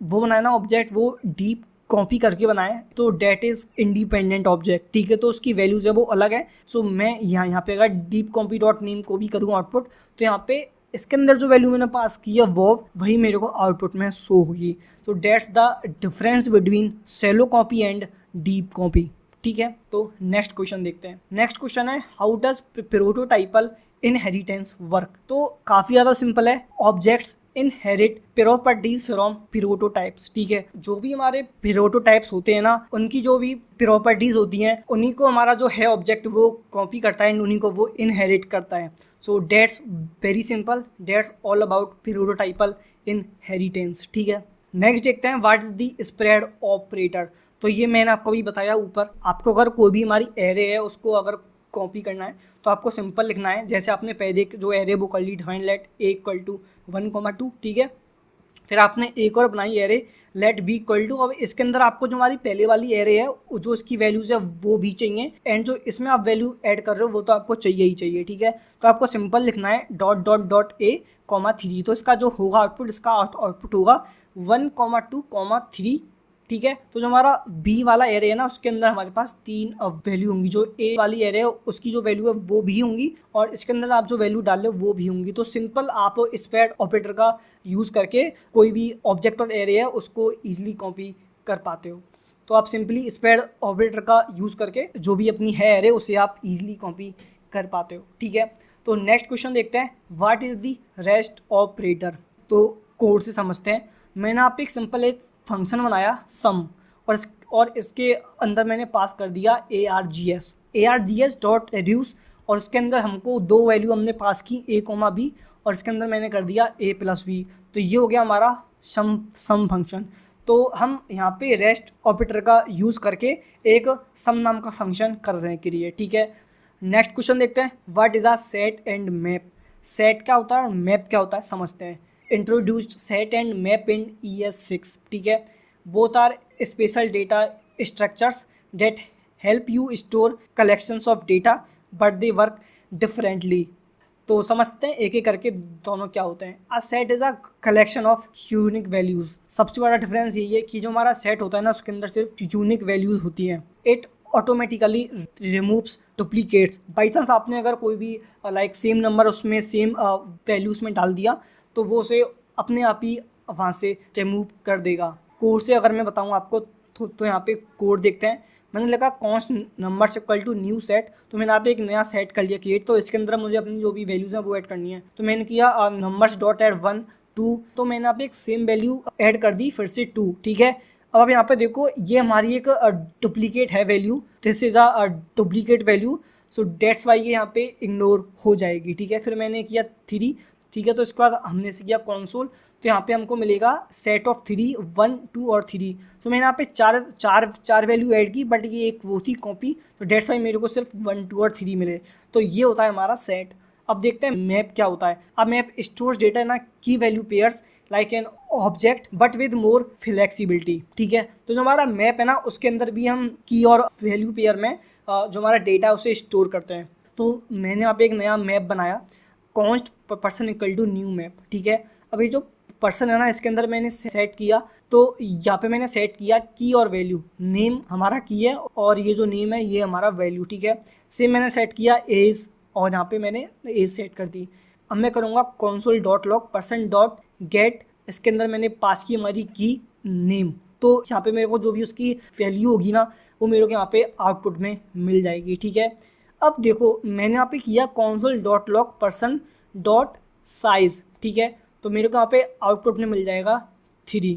वो बनाया ना ऑब्जेक्ट वो डीप कॉपी करके बनाए, तो डेट इज़ इंडिपेंडेंट ऑब्जेक्ट, ठीक है। तो उसकी वैल्यूज़ है वो अलग है। सो मैं यहाँ पे अगर डीप कॉपी डॉट नेम को भी करूँ आउटपुट, तो यहाँ पे इसके अंदर जो वैल्यू मैंने पास की है वो वही मेरे को आउटपुट में शो होगी। तो that's the difference between shallow copy and deep copy, ठीक है। तो नेक्स्ट क्वेश्चन देखते हैं। नेक्स्ट क्वेश्चन है how does prototypal inheritance work. तो काफ़ी ज़्यादा सिंपल है। Objects inherit properties from prototypes, ठीक है। जो भी हमारे प्रोटोटाइप्स होते हैं ना उनकी जो भी प्रॉपर्टीज होती हैं उन्हीं को हमारा जो है ऑब्जेक्ट वो कॉपी करता है एंड उन्हीं को वो इनहेरिट करता है। So that's very simple, dates all about प्रोटोटाइपल inheritance, ठीक है। नेक्स्ट देखते हैं what is the spread operator. तो ये मैंने आपको भी बताया ऊपर, आपको अगर कोई भी हमारी एरे है उसको अगर कॉपी करना है तो आपको सिंपल लिखना है, जैसे आपने पहले जो एरे वो कर ली define let a equal to 1,2, ठीक है। फिर आपने एक और बनाई array let B equal to, अब इसके अंदर आपको जो हमारी पहले वाली एरे है जो इसकी वैल्यूज़ है वो भी चाहिए एंड जो इसमें आप वैल्यू ऐड कर रहे हो वो तो आपको चाहिए ही चाहिए, ठीक है। तो आपको सिंपल लिखना है dot dot dot a comma 3, तो इसका जो होगा आउटपुट, इसका आउटपुट होगा 1,2,3, ठीक है। तो जो हमारा बी वाला एरे है ना उसके अंदर हमारे पास 3 वैल्यू होंगी, जो ए वाली एरे है उसकी जो वैल्यू है वो भी होंगी और इसके अंदर आप जो वैल्यू डाल रहे हो वो भी होंगी। तो सिंपल आप स्प्रेड ऑपरेटर का यूज़ करके कोई भी ऑब्जेक्ट और एरे है उसको ईजिली कॉपी कर पाते हो। तो आप सिंपली स्प्रेड ऑपरेटर का यूज़ करके जो भी अपनी है एरे उसे आप ईजिली कॉपी कर पाते हो, ठीक है। तो नेक्स्ट क्वेश्चन देखते हैं what is the rest operator. तो कोड से समझते हैं। मैंने आप एक सिंपल एक फंक्शन बनाया सम और इसके अंदर मैंने पास कर दिया ARGS डॉट रेड्यूस और उसके अंदर हमको दो वैल्यू हमने पास की a, b और इसके अंदर मैंने कर दिया a + b। तो ये हो गया हमारा सम फंक्शन। तो हम यहाँ पे रेस्ट ऑपरेटर का यूज़ करके एक सम नाम का फंक्शन कर रहे हैं क्रिएट, ठीक है। नेक्स्ट क्वेश्चन देखते हैं, what is a set and map. Set क्या होता है और मैप क्या होता है समझते हैं। Introduced set and map in ES6, ठीक है। Both are special data structures that help you store collections of data but they work differently. तो समझते हैं एक एक करके दोनों क्या होते हैं। A set is a collection of unique values. सबसे बड़ा डिफरेंस यही है कि जो हमारा सेट होता है ना उसके अंदर सिर्फ यूनिक वैल्यूज़ होती हैं। It automatically removes duplicates. By chance आपने अगर कोई भी लाइक सेम नंबर उसमें सेम वैल्यूज़ में डाल दिया तो वो उसे अपने आप ही वहाँ से रिमूव कर देगा। कोड से अगर मैं बताऊँ आपको तो यहाँ पे कोड देखते हैं। मैंने लिखा const numbers equal to new set. तो मैंने यहाँ पे एक नया सेट कर लिया क्रिएट। तो इसके अंदर मुझे अपनी जो भी वैल्यूज़ हैं वो ऐड करनी है। तो मैंने किया नंबर्स डॉट ऐड 1 2। तो मैंने यहाँ पे एक सेम वैल्यू ऐड कर दी फिर से 2, ठीक है। अब यहाँ पे देखो ये हमारी एक डुप्लीकेट है value, this is a duplicate value, so that's Y ये यहाँ पे इग्नोर हो जाएगी, ठीक है। फिर मैंने किया 3, ठीक है। तो इसके बाद हमने से किया कंसोल। तो यहाँ पे हमको मिलेगा सेट ऑफ 3 1 2 और 3। सो मैंने यहाँ पे चार वैल्यू ऐड की बट ये एक वो थी कॉपी, तो डेट्स वाई मेरे को सिर्फ 1 2 और 3 मिले। तो ये होता है हमारा सेट। अब देखते हैं मैप क्या होता है। अब मैप स्टोर्स डेटा ना की value pairs like an object but with more flexibility, ठीक है। तो जो हमारा मैप है ना उसके अंदर भी हम की और वैल्यू पेयर में जो हमारा डेटा है उसे स्टोर करते हैं। तो मैंने यहाँ पे एक नया मैप बनाया, const person equal to new map, ठीक है। अभी जो पर्सन है ना इसके अंदर मैंने सेट किया, तो यहाँ पे मैंने सेट किया की और वैल्यू। नेम हमारा की है और ये जो नेम है ये हमारा वैल्यू, ठीक है। सेम मैंने सेट किया एज और यहाँ पे मैंने एज सेट कर दी। अब मैं करूँगा console dot log person dot gate, इसके अंदर मैंने पास की हमारी की नेम। तो यहाँ पे मेरे को जो भी उसकी वैल्यू होगी ना वो मेरे को यहाँ पे आउटपुट में मिल जाएगी, ठीक है। अब देखो मैंने यहाँ पे किया console dot log person dot size, ठीक है। तो मेरे को यहाँ पे आउटपुट में मिल जाएगा 3,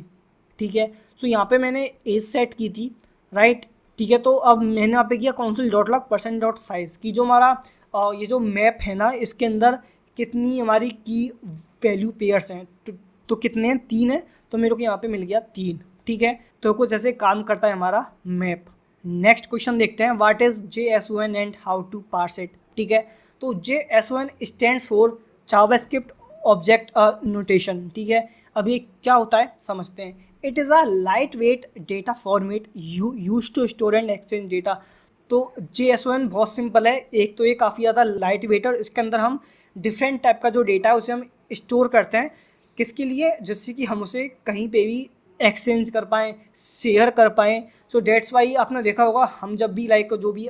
ठीक है। सो यहाँ पे मैंने एज सेट की थी, राइट, ठीक है। तो अब मैंने यहाँ पे किया console dot log person dot size की जो हमारा ये जो मैप है ना इसके अंदर कितनी हमारी की वैल्यू पेयर्स हैं, तो कितने हैं 3 है। तो मेरे को यहाँ पे मिल गया 3, ठीक है। तो कुछ ऐसे काम करता है हमारा मैप। नेक्स्ट क्वेश्चन देखते हैं, what is JSON and how to parse it, ठीक है। तो JSON stands for JavaScript object notation, ठीक है। अब ये क्या होता है समझते हैं। It is a light weight data format use to store and exchange data. तो JSON बहुत सिंपल है, एक तो ये काफ़ी ज़्यादा लाइट वेट और इसके अंदर हम डिफरेंट टाइप का जो डेटा है उसे हम स्टोर करते हैं, किसके लिए, जिससे कि हम उसे कहीं पे भी एक्सचेंज कर पाएँ, शेयर कर पाएँ। सो डेट्स वाई आपने देखा होगा हम जब भी लाइक जो भी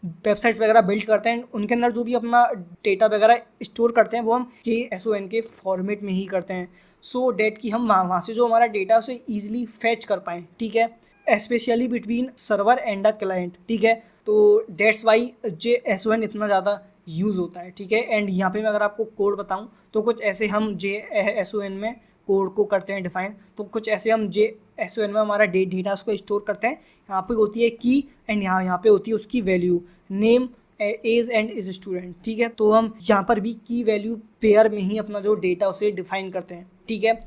वेबसाइट्स वगैरह बिल्ड करते हैं उनके अंदर जो भी अपना डेटा वगैरह स्टोर करते हैं वो हम JSON के फॉर्मेट में ही करते हैं, सो डेट कि हम वहाँ से जो हमारा डेटा उसे ईजिली फैच कर पाएँ, ठीक है। Specially between server and a client, ठीक है। तो डेट्स वाई JSON इतना ज़्यादा यूज़ होता है, ठीक है। एंड यहाँ पे मैं अगर आपको कोड बताऊँ तो कुछ ऐसे हम JSON में कोड को करते हैं डिफाइन। तो कुछ ऐसे हम JSON में हमारा डेटा उसको स्टोर करते हैं। यहाँ पे होती है की एंड यहाँ पे होती है उसकी value, name age and is student, ठीक है। तो हम यहाँ पर भी की वैल्यू पेयर में ही अपना जो डेटा उसे डिफाइन करते हैं, ठीक है।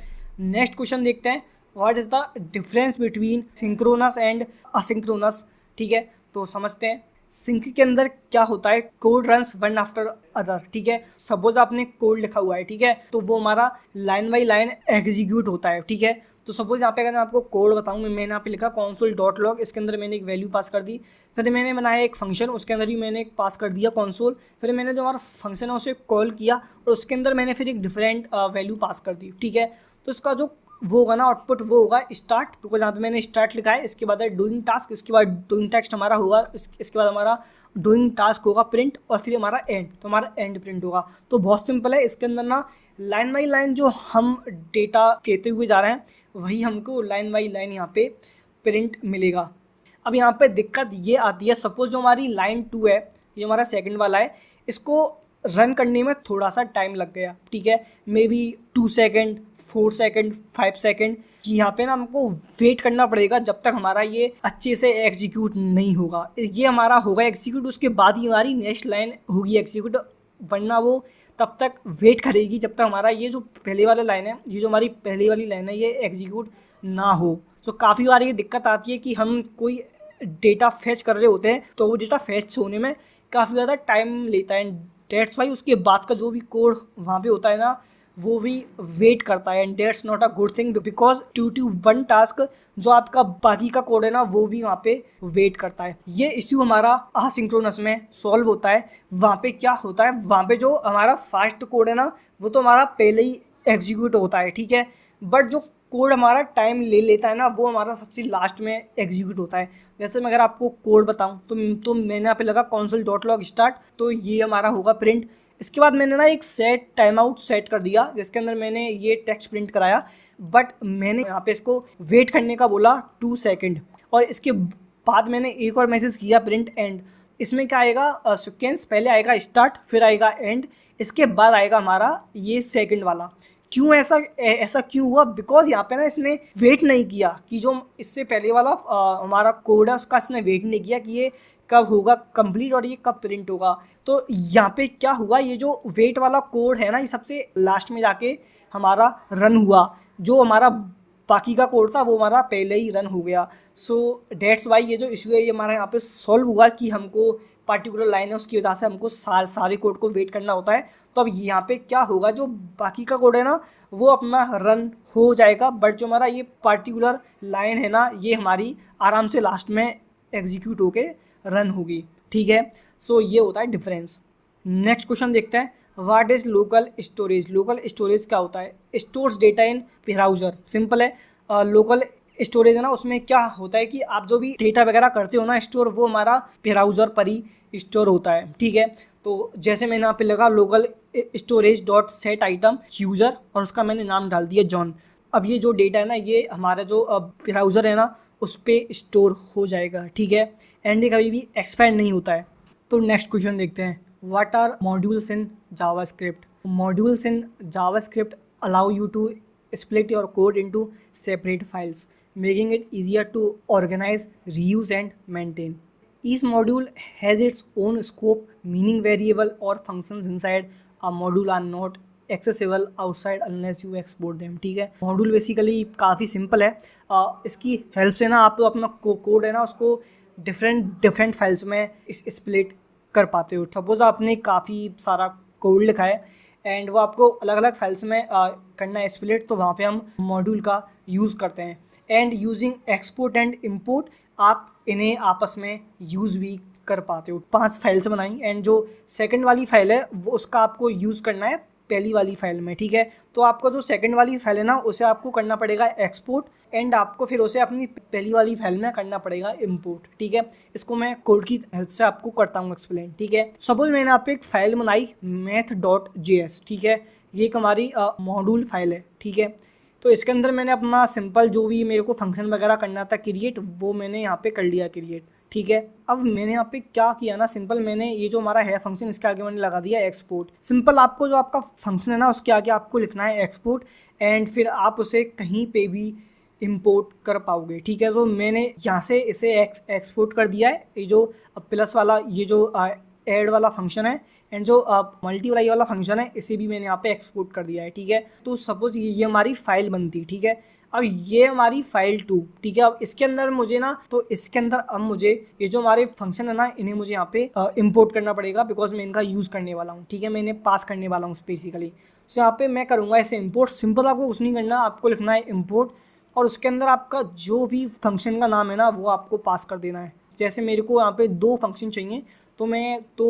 नेक्स्ट क्वेश्चन देखते हैं, what is the difference between synchronous and asynchronous, ठीक है। तो समझते हैं सिंक के अंदर क्या होता है, code runs one after other, ठीक है। सपोज आपने कोड लिखा हुआ है, ठीक है, तो वो हमारा लाइन बाई लाइन एग्जीक्यूट होता है, ठीक है। तो सपोज यहाँ पे अगर मैं आपको कोड बताऊँ, मैंने यहाँ पे लिखा कंसोल डॉट लॉग, इसके अंदर मैंने एक वैल्यू पास कर दी, फिर मैंने बनाया एक फंक्शन, उसके अंदर भी मैंने एक पास कर दिया कंसोल, फिर मैंने जो हमारा फंक्शन है उसे कॉल किया और उसके अंदर मैंने फिर एक डिफरेंट वैल्यू पास कर दी, ठीक है। तो इसका जो वो होगा ना आउटपुट वो होगा स्टार्ट, बिकॉज यहाँ पे मैंने स्टार्ट लिखा है, इसके बाद है डूइंग टास्क, इसके बाद डूइंग टेक्स्ट हमारा होगा, इसके बाद हमारा डूइंग टास्क होगा प्रिंट और फिर हमारा एंड, तो हमारा एंड प्रिंट होगा। तो बहुत सिंपल है, इसके अंदर ना लाइन बाई लाइन जो हम डेटा देते हुए जा रहे हैं वही हमको लाइन बाई लाइन यहाँ पे प्रिंट मिलेगा। अब यहाँ पे दिक्कत ये आती है, सपोज जो हमारी लाइन 2 है, ये हमारा सेकंड वाला है, इसको रन करने में थोड़ा सा टाइम लग गया, ठीक है, may be 2 second 4 second 5 second कि यहाँ पे ना हमको वेट करना पड़ेगा जब तक हमारा ये अच्छे से एग्जीक्यूट नहीं होगा। ये हमारा होगा एग्जीक्यूट, उसके बाद ही हमारी नेक्स्ट लाइन होगी एग्जीक्यूट, वरना वो तब तक वेट करेगी जब तक हमारा ये जो पहले वाला लाइन है, ये जो हमारी पहली वाली लाइन है, ये एग्जीक्यूट ना हो। तो काफ़ी बार ये दिक्कत आती है कि हम कोई डेटा फैच कर रहे होते हैं तो वो डेटा फैच होने में काफ़ी ज़्यादा टाइम लेता है, एंड डेट्स वाई उसके बाद का जो भी कोड वहाँ पे होता है ना वो भी वेट करता है, and that's not a good thing because due to one task जो आपका बाकी का कोड है ना वो भी वहाँ पे वेट करता है। ये इश्यू हमारा असिंक्रोनस में सॉल्व होता है। वहाँ पे क्या होता है, वहाँ पे जो हमारा फास्ट कोड है ना वो तो हमारा पहले ही एग्जीक्यूट होता है, ठीक है, बट जो कोड हमारा टाइम ले लेता है ना वो हमारा सबसे लास्ट में एग्जीक्यूट होता है। जैसे मैं अगर आपको कोड बताऊं तो मैंने यहाँ पे लगा console.log स्टार्ट, तो ये हमारा होगा प्रिंट। इसके बाद मैंने ना एक सेट टाइम आउट सेट कर दिया जिसके अंदर मैंने ये टेक्स्ट प्रिंट कराया, बट मैंने यहाँ पे इसको वेट करने का बोला 2 सेकंड, और इसके बाद मैंने एक और मैसेज किया प्रिंट एंड। इसमें क्या आएगा सीक्वेंस, पहले आएगा स्टार्ट फिर आएगा एंड, इसके बाद आएगा हमारा ये सेकंड वाला। क्यों ऐसा क्यों हुआ, बिकॉज यहाँ पे ना इसने वेट नहीं किया कि जो इससे पहले वाला हमारा कोड है उसका इसने वेट नहीं किया कि ये कब होगा कंप्लीट और ये कब प्रिंट होगा। तो यहाँ पे क्या हुआ, ये जो वेट वाला कोड है ना ये सबसे लास्ट में जाके हमारा रन हुआ, जो हमारा बाकी का कोड था वो हमारा पहले ही रन हो गया। सो डेट्स वाई ये जो इशू है ये हमारा यहाँ पे सॉल्व हुआ कि हमको पर्टिकुलर लाइन है उसकी वजह से हमको सारे कोड को वेट करना होता है। तो अब यहाँ पे क्या होगा, जो बाकी का कोड है ना वो अपना रन हो जाएगा, बट जो हमारा ये पर्टिकुलर लाइन है ना ये हमारी आराम से लास्ट में एग्जीक्यूट होके रन होगी, ठीक है। सो ये होता है डिफरेंस। नेक्स्ट क्वेश्चन देखते हैं, what is local storage. Local storage क्या होता है, स्टोर्स डेटा इन ब्राउज़र। सिंपल है, लोकल स्टोरेज है ना उसमें क्या होता है कि आप जो भी डेटा वगैरह करते हो ना स्टोर, वो हमारा ब्राउज़र पर ही स्टोर होता है, ठीक है। तो जैसे मैंने यहाँ पे लगा local storage dot set item user और उसका मैंने नाम डाल दिया जॉन। अब ये जो डेटा है ना ये हमारा जो ब्राउज़र है ना उस पर स्टोर हो जाएगा, ठीक है, एंड ये कभी भी एक्सपेंड नहीं होता है। तो नेक्स्ट क्वेश्चन देखते हैं, what are modules in JavaScript. Modules in JavaScript allow you to split your code into separate files, making it easier to organize, reuse and maintain. Each module has its own scope, meaning variable or functions inside a module are not accessible outside unless you export them, ठीक है। Module basically काफ़ी simple है, इसकी help से ना आप अपना code है ना उसको डिफरेंट फाइल्स में स्प्लिट कर पाते हो। सपोज आपने काफ़ी सारा कोड लिखा है एंड वो आपको अलग अलग फाइल्स में करना है स्प्लिट, तो वहाँ पे हम मॉड्यूल का यूज़ करते हैं। And using export and import आप इन्हें आपस में यूज़ भी कर पाते हो। 5 फाइल्स बनाई एंड जो सेकंड वाली फाइल है वो उसका आपको यूज़ करना है पहली वाली फाइल में, ठीक है। तो आपको जो सेकंड वाली फाइल है ना उसे आपको करना पड़ेगा एक्सपोर्ट एंड आपको फिर उसे अपनी पहली वाली फाइल में करना पड़ेगा इंपोर्ट, ठीक है। इसको मैं कोड की हेल्प से आपको करता हूँ एक्सप्लेन, ठीक है। सपोज मैंने आप एक फाइल बनाई math.js, ठीक है, ये एक हमारी मॉड्यूल फाइल है, ठीक है। तो इसके अंदर मैंने अपना सिंपल जो भी मेरे को फंक्शन वगैरह करना था क्रिएट, वो मैंने यहाँ पे कर लिया क्रिएट, ठीक है। अब मैंने यहाँ पे क्या किया ना, सिंपल मैंने ये जो हमारा है फंक्शन इसके आगे मैंने लगा दिया एक्सपोर्ट। सिंपल आपको जो आपका फंक्शन है ना उसके आगे आपको लिखना है एक्सपोर्ट एंड फिर आप उसे कहीं पे भी इंपोर्ट कर पाओगे, ठीक है। तो मैंने यहाँ से इसे एक्सपोर्ट कर दिया है, ये जो प्लस वाला ये जो ऐड वाला फंक्शन है एंड जो मल्टीप्लाई वाला फंक्शन है इसे भी मैंने यहाँ पे एक्सपोर्ट कर दिया है, ठीक है। तो सपोज ये हमारी फाइल बनती है, ठीक है। अब ये हमारी फाइल 2, ठीक है। अब इसके अंदर मुझे ना तो इसके अंदर अब मुझे ये जो हमारे फंक्शन है ना इन्हें मुझे यहाँ पे इंपोर्ट करना पड़ेगा बिकॉज मैं इनका यूज़ करने वाला हूँ, ठीक है। मैं इन्हें पास करने वाला हूँ बेसिकली। तो यहाँ पे मैं करूँगा ऐसे इंपोर्ट। सिंपल आपको कुछ नहीं करना, आपको लिखना है इंपोर्ट और उसके अंदर आपका जो भी फंक्शन का नाम है ना वो आपको पास कर देना है। जैसे मेरे को यहाँ पे 2 फंक्शन चाहिए तो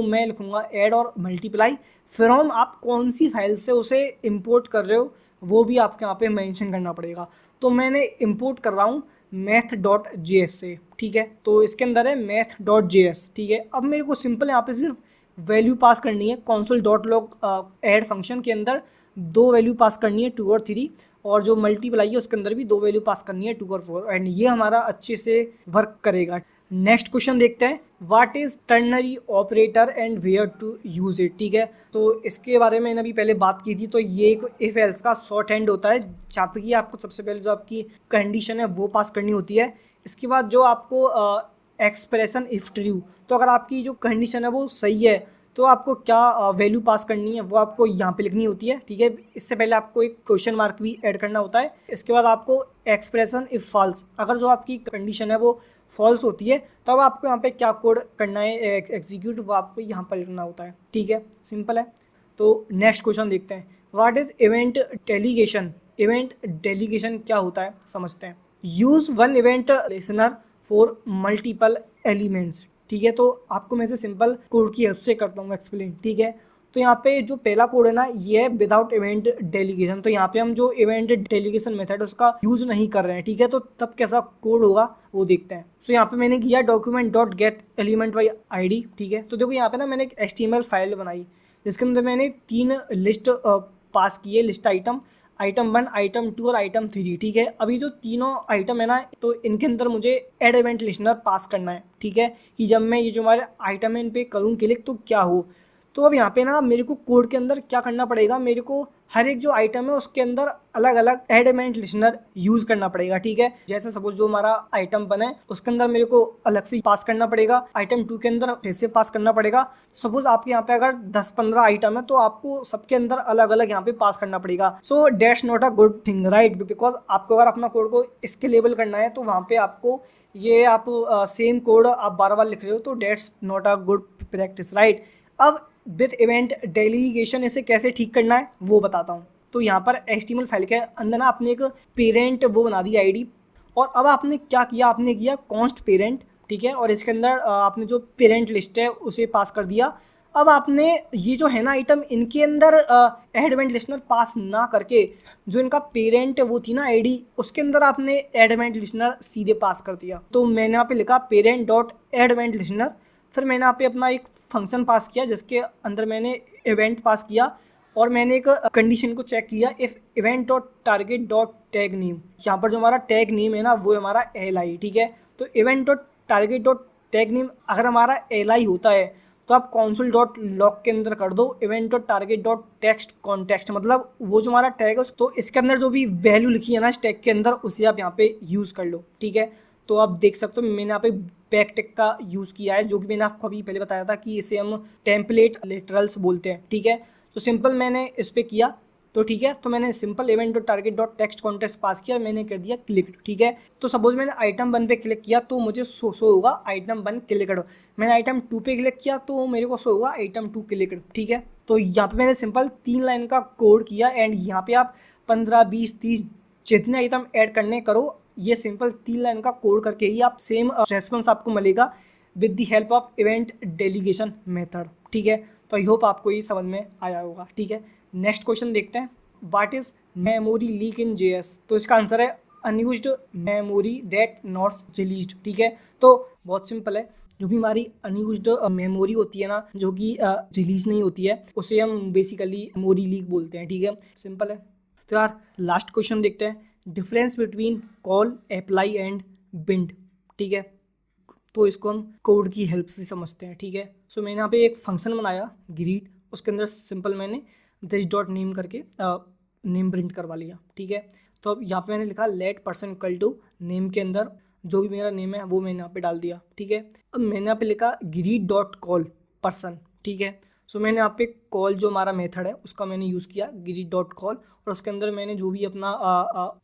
मैं लिखूँगा ऐड और मल्टीप्लाई। फ्रॉम आप कौन सी फाइल से उसे इंपोर्ट कर रहे हो वो भी आपके यहाँ पे मेंशन करना पड़ेगा। तो मैंने इंपोर्ट कर रहा हूँ math.js से, ठीक है। तो इसके अंदर है math.js, ठीक है। अब मेरे को सिंपल यहाँ पे सिर्फ वैल्यू पास करनी है। console.log ऐड फंक्शन के अंदर 2 वैल्यू पास करनी है 2 और 3, और जो मल्टीप्लाई है उसके अंदर भी 2 वैल्यू पास करनी है 2 और 4, एंड ये हमारा अच्छे से वर्क करेगा। नेक्स्ट क्वेश्चन देखते हैं, what is ternary operator and where to use it. ठीक है, तो इसके बारे में मैंने अभी पहले बात की थी। तो ये एक इफ एल्स का शॉर्ट हैंड होता है, जहाँ पे कि आपको सबसे पहले जो आपकी कंडीशन है वो पास करनी होती है। इसके बाद जो आपको एक्सप्रेशन इफ ट्रू, तो अगर आपकी जो कंडीशन है वो सही है तो आपको क्या वैल्यू पास करनी है वो आपको यहाँ पे लिखनी होती है। ठीक है, इससे पहले आपको एक क्वेश्चन मार्क भी ऐड करना होता है। इसके बाद आपको एक्सप्रेशन इफ फॉल्स, अगर जो आपकी कंडीशन है वो फॉल्स होती है तब आपको यहाँ पे क्या कोड करना है एग्जीक्यूट, वो आपको यहाँ पर लिखना होता है। ठीक है, सिंपल है। तो नेक्स्ट क्वेश्चन देखते हैं, what is event delegation. Event delegation क्या होता है समझते हैं। Use one event listener for multiple elements. ठीक है, तो आपको मैं से सिंपल कोड की हेल्प से करता हूँ एक्सप्लेन। ठीक है, तो यहाँ पे जो पहला कोड है ना ये है विदाउट इवेंट डेलीगेशन। तो यहाँ पे हम जो इवेंट डेलीगेशन मेथड उसका यूज नहीं कर रहे हैं। ठीक है, तो तब कैसा कोड होगा वो देखते हैं। सो यहाँ पे मैंने किया document dot gate element by ID। ठीक है, तो देखो यहाँ पे ना मैंने एक HTML फाइल बनाई जिसके अंदर मैंने 3 लिस्ट पास किए, लिस्ट आइटम 1, आइटम 2 और आइटम 3। ठीक है, अभी जो तीनों आइटम है ना तो इनके अंदर मुझे एड इवेंट लिस्नर पास करना है। ठीक है, कि जब मैं ये जो हमारे आइटम है इन पे करूँ क्लिक तो क्या हो। तो अब यहाँ पे ना मेरे को कोड के अंदर क्या करना पड़ेगा, मेरे को हर एक जो आइटम है उसके अंदर अलग अलग एड इवेंट लिस्नर यूज करना पड़ेगा। ठीक है, जैसे सपोज जो हमारा आइटम 1 है उसके अंदर मेरे को अलग से पास करना पड़ेगा, आइटम 2 के अंदर फिर से पास करना पड़ेगा। सपोज आपके यहाँ पे अगर 10-15 आइटम है तो आपको सबके अंदर अलग अलग यहाँ पे पास करना पड़ेगा। So that's not a good thing right, because आपको अगर अपना कोड को स्केलेबल करना है तो वहाँ पे आपको ये आप सेम कोड आप बार बार लिख रहे हो तो that's not a good practice right. अब विथ इवेंट डेलीगेशन इसे कैसे ठीक करना है वो बताता हूँ। तो यहाँ पर HTML फाइल के अंदर ना आपने एक पेरेंट वो बना दी ID, और अब आपने क्या किया, आपने किया कॉन्स्ट पेरेंट। ठीक है, और इसके अंदर आपने जो पेरेंट लिस्ट है उसे पास कर दिया। अब आपने ये जो है ना आइटम इनके अंदर एड इवेंट लिस्नर पास ना करके जो इनका पेरेंट वो थी ना ID उसके अंदर आपने एड इवेंट लिस्नर सीधे पास कर दिया। तो मैंने यहाँ पे लिखा parent dot add event listener, फिर मैंने यहाँ पे अपना एक फंक्शन पास किया जिसके अंदर मैंने इवेंट पास किया और मैंने एक कंडीशन को चेक किया if event dot target dot tag name. यहाँ पर जो हमारा टैग नेम है ना वो है हमारा LI। ठीक है, तो event dot target dot tag name अगर हमारा LI होता है तो आप कॉन्सोल डॉट लॉग के अंदर कर दो event dot target dot text context, मतलब वो जो हमारा टैग है तो इसके अंदर जो भी वैल्यू लिखी है ना इस टैग के अंदर उसे आप यहाँ पे यूज़ कर लो। ठीक है, तो आप देख सकते हो मैंने यहाँ पे बैक टिक का यूज़ किया है जो कि मैंने आपको अभी पहले बताया था कि इसे हम टेम्पलेट लिटरल्स बोलते हैं। ठीक है, तो सिंपल मैंने इस पर किया तो ठीक है, तो मैंने simple event dot target dot text context pass किया और मैंने कर दिया क्लिक। ठीक है, तो सपोज मैंने आइटम 1 पे क्लिक किया तो मुझे शो होगा आइटम 1 क्लिकड। मैंने आइटम 2 पे क्लिक किया तो मेरे को शो होगा आइटम 2 क्लिकड। ठीक है, तो यहाँ पे मैंने सिंपल 3 लाइन का कोड किया एंड यहाँ पे आप 15, 20, 30 जितने आइटम ऐड करने करो, ये सिंपल 3 लाइन का कोड करके ही आप सेम रेस्पॉन्स आपको मिलेगा with the help of event delegation method. ठीक है, तो आई होप आपको ये समझ में आया होगा। ठीक है, नेक्स्ट क्वेश्चन देखते हैं, what is memory leak in JS। तो इसका आंसर है unused memory that not released. ठीक है, तो बहुत सिंपल है, जो भी हमारी अनयूज्ड मेमोरी होती है ना जो कि रिलीज नहीं होती है उसे हम बेसिकली मेमोरी लीक बोलते हैं। ठीक है, सिंपल है। तो यार लास्ट क्वेश्चन देखते हैं, difference between call, apply and bind. ठीक है, तो इसको हम कोड की हेल्प से समझते हैं। ठीक है, सो मैंने यहाँ पे एक फंक्शन बनाया ग्रीट, उसके अंदर सिंपल मैंने दिस डॉट नेम करके नेम प्रिंट करवा लिया। ठीक है, तो अब यहाँ पे मैंने लिखा let person equal to name के अंदर जो भी मेरा नेम है वो मैंने यहाँ पे डाल दिया। ठीक है, अब मैंने यहाँ पे लिखा ग्रीट डॉट कॉल पर्सन। ठीक है, सो मैंने यहाँ पे कॉल जो हमारा मेथड है उसका मैंने यूज़ किया ग्रीट डॉट कॉल, और उसके अंदर मैंने जो भी अपना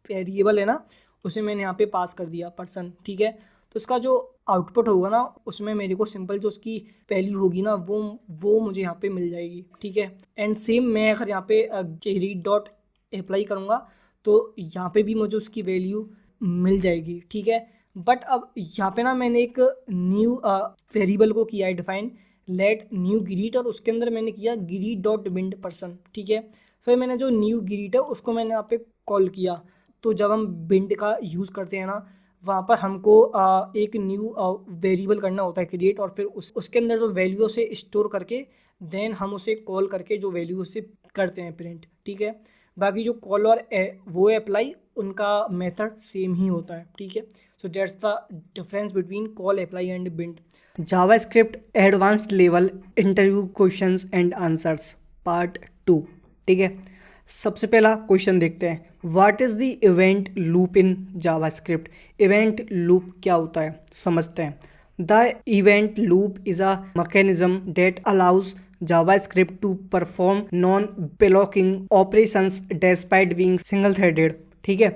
वेरिएबल है ना उसे मैंने यहाँ पे पास कर दिया पर्सन। ठीक है, तो इसका जो आउटपुट होगा ना उसमें मेरे को सिंपल जो उसकी वैल्यू होगी ना वो मुझे यहाँ पे मिल जाएगी। ठीक है, एंड सेम मैं अगर यहाँ पे रीड डॉट अप्लाई करूँगा तो यहाँ पे भी मुझे उसकी वैल्यू मिल जाएगी। ठीक है, बट अब यहाँ पे ना मैंने एक न्यू वेरिएबल को किया है डिफाइन लेट न्यू ग्रीट, और उसके अंदर मैंने किया ग्रीट डॉट बिंड पर्सन। ठीक है, फिर मैंने जो न्यू ग्रीट है उसको मैंने यहाँ पे कॉल किया। तो जब हम बिंड का यूज़ करते हैं ना वहाँ पर हमको एक न्यू वेरिएबल करना होता है क्रिएट, और फिर उसके अंदर जो वैल्यू से स्टोर करके देन हम उसे कॉल करके जो वैल्यू उसे करते हैं प्रिंट। ठीक है, बाकी जो कॉल और वो अप्लाई उनका मेथड सेम ही होता है। ठीक है, So that's the difference between call, apply and bind. JavaScript advanced level interview questions and answers part 2. ठीक है, सबसे पहला क्वेश्चन देखते हैं, what is the event loop in JavaScript. Event loop क्या होता है समझते हैं। The event loop is a mechanism that allows JavaScript to perform non-blocking operations despite being single threaded। ठीक है,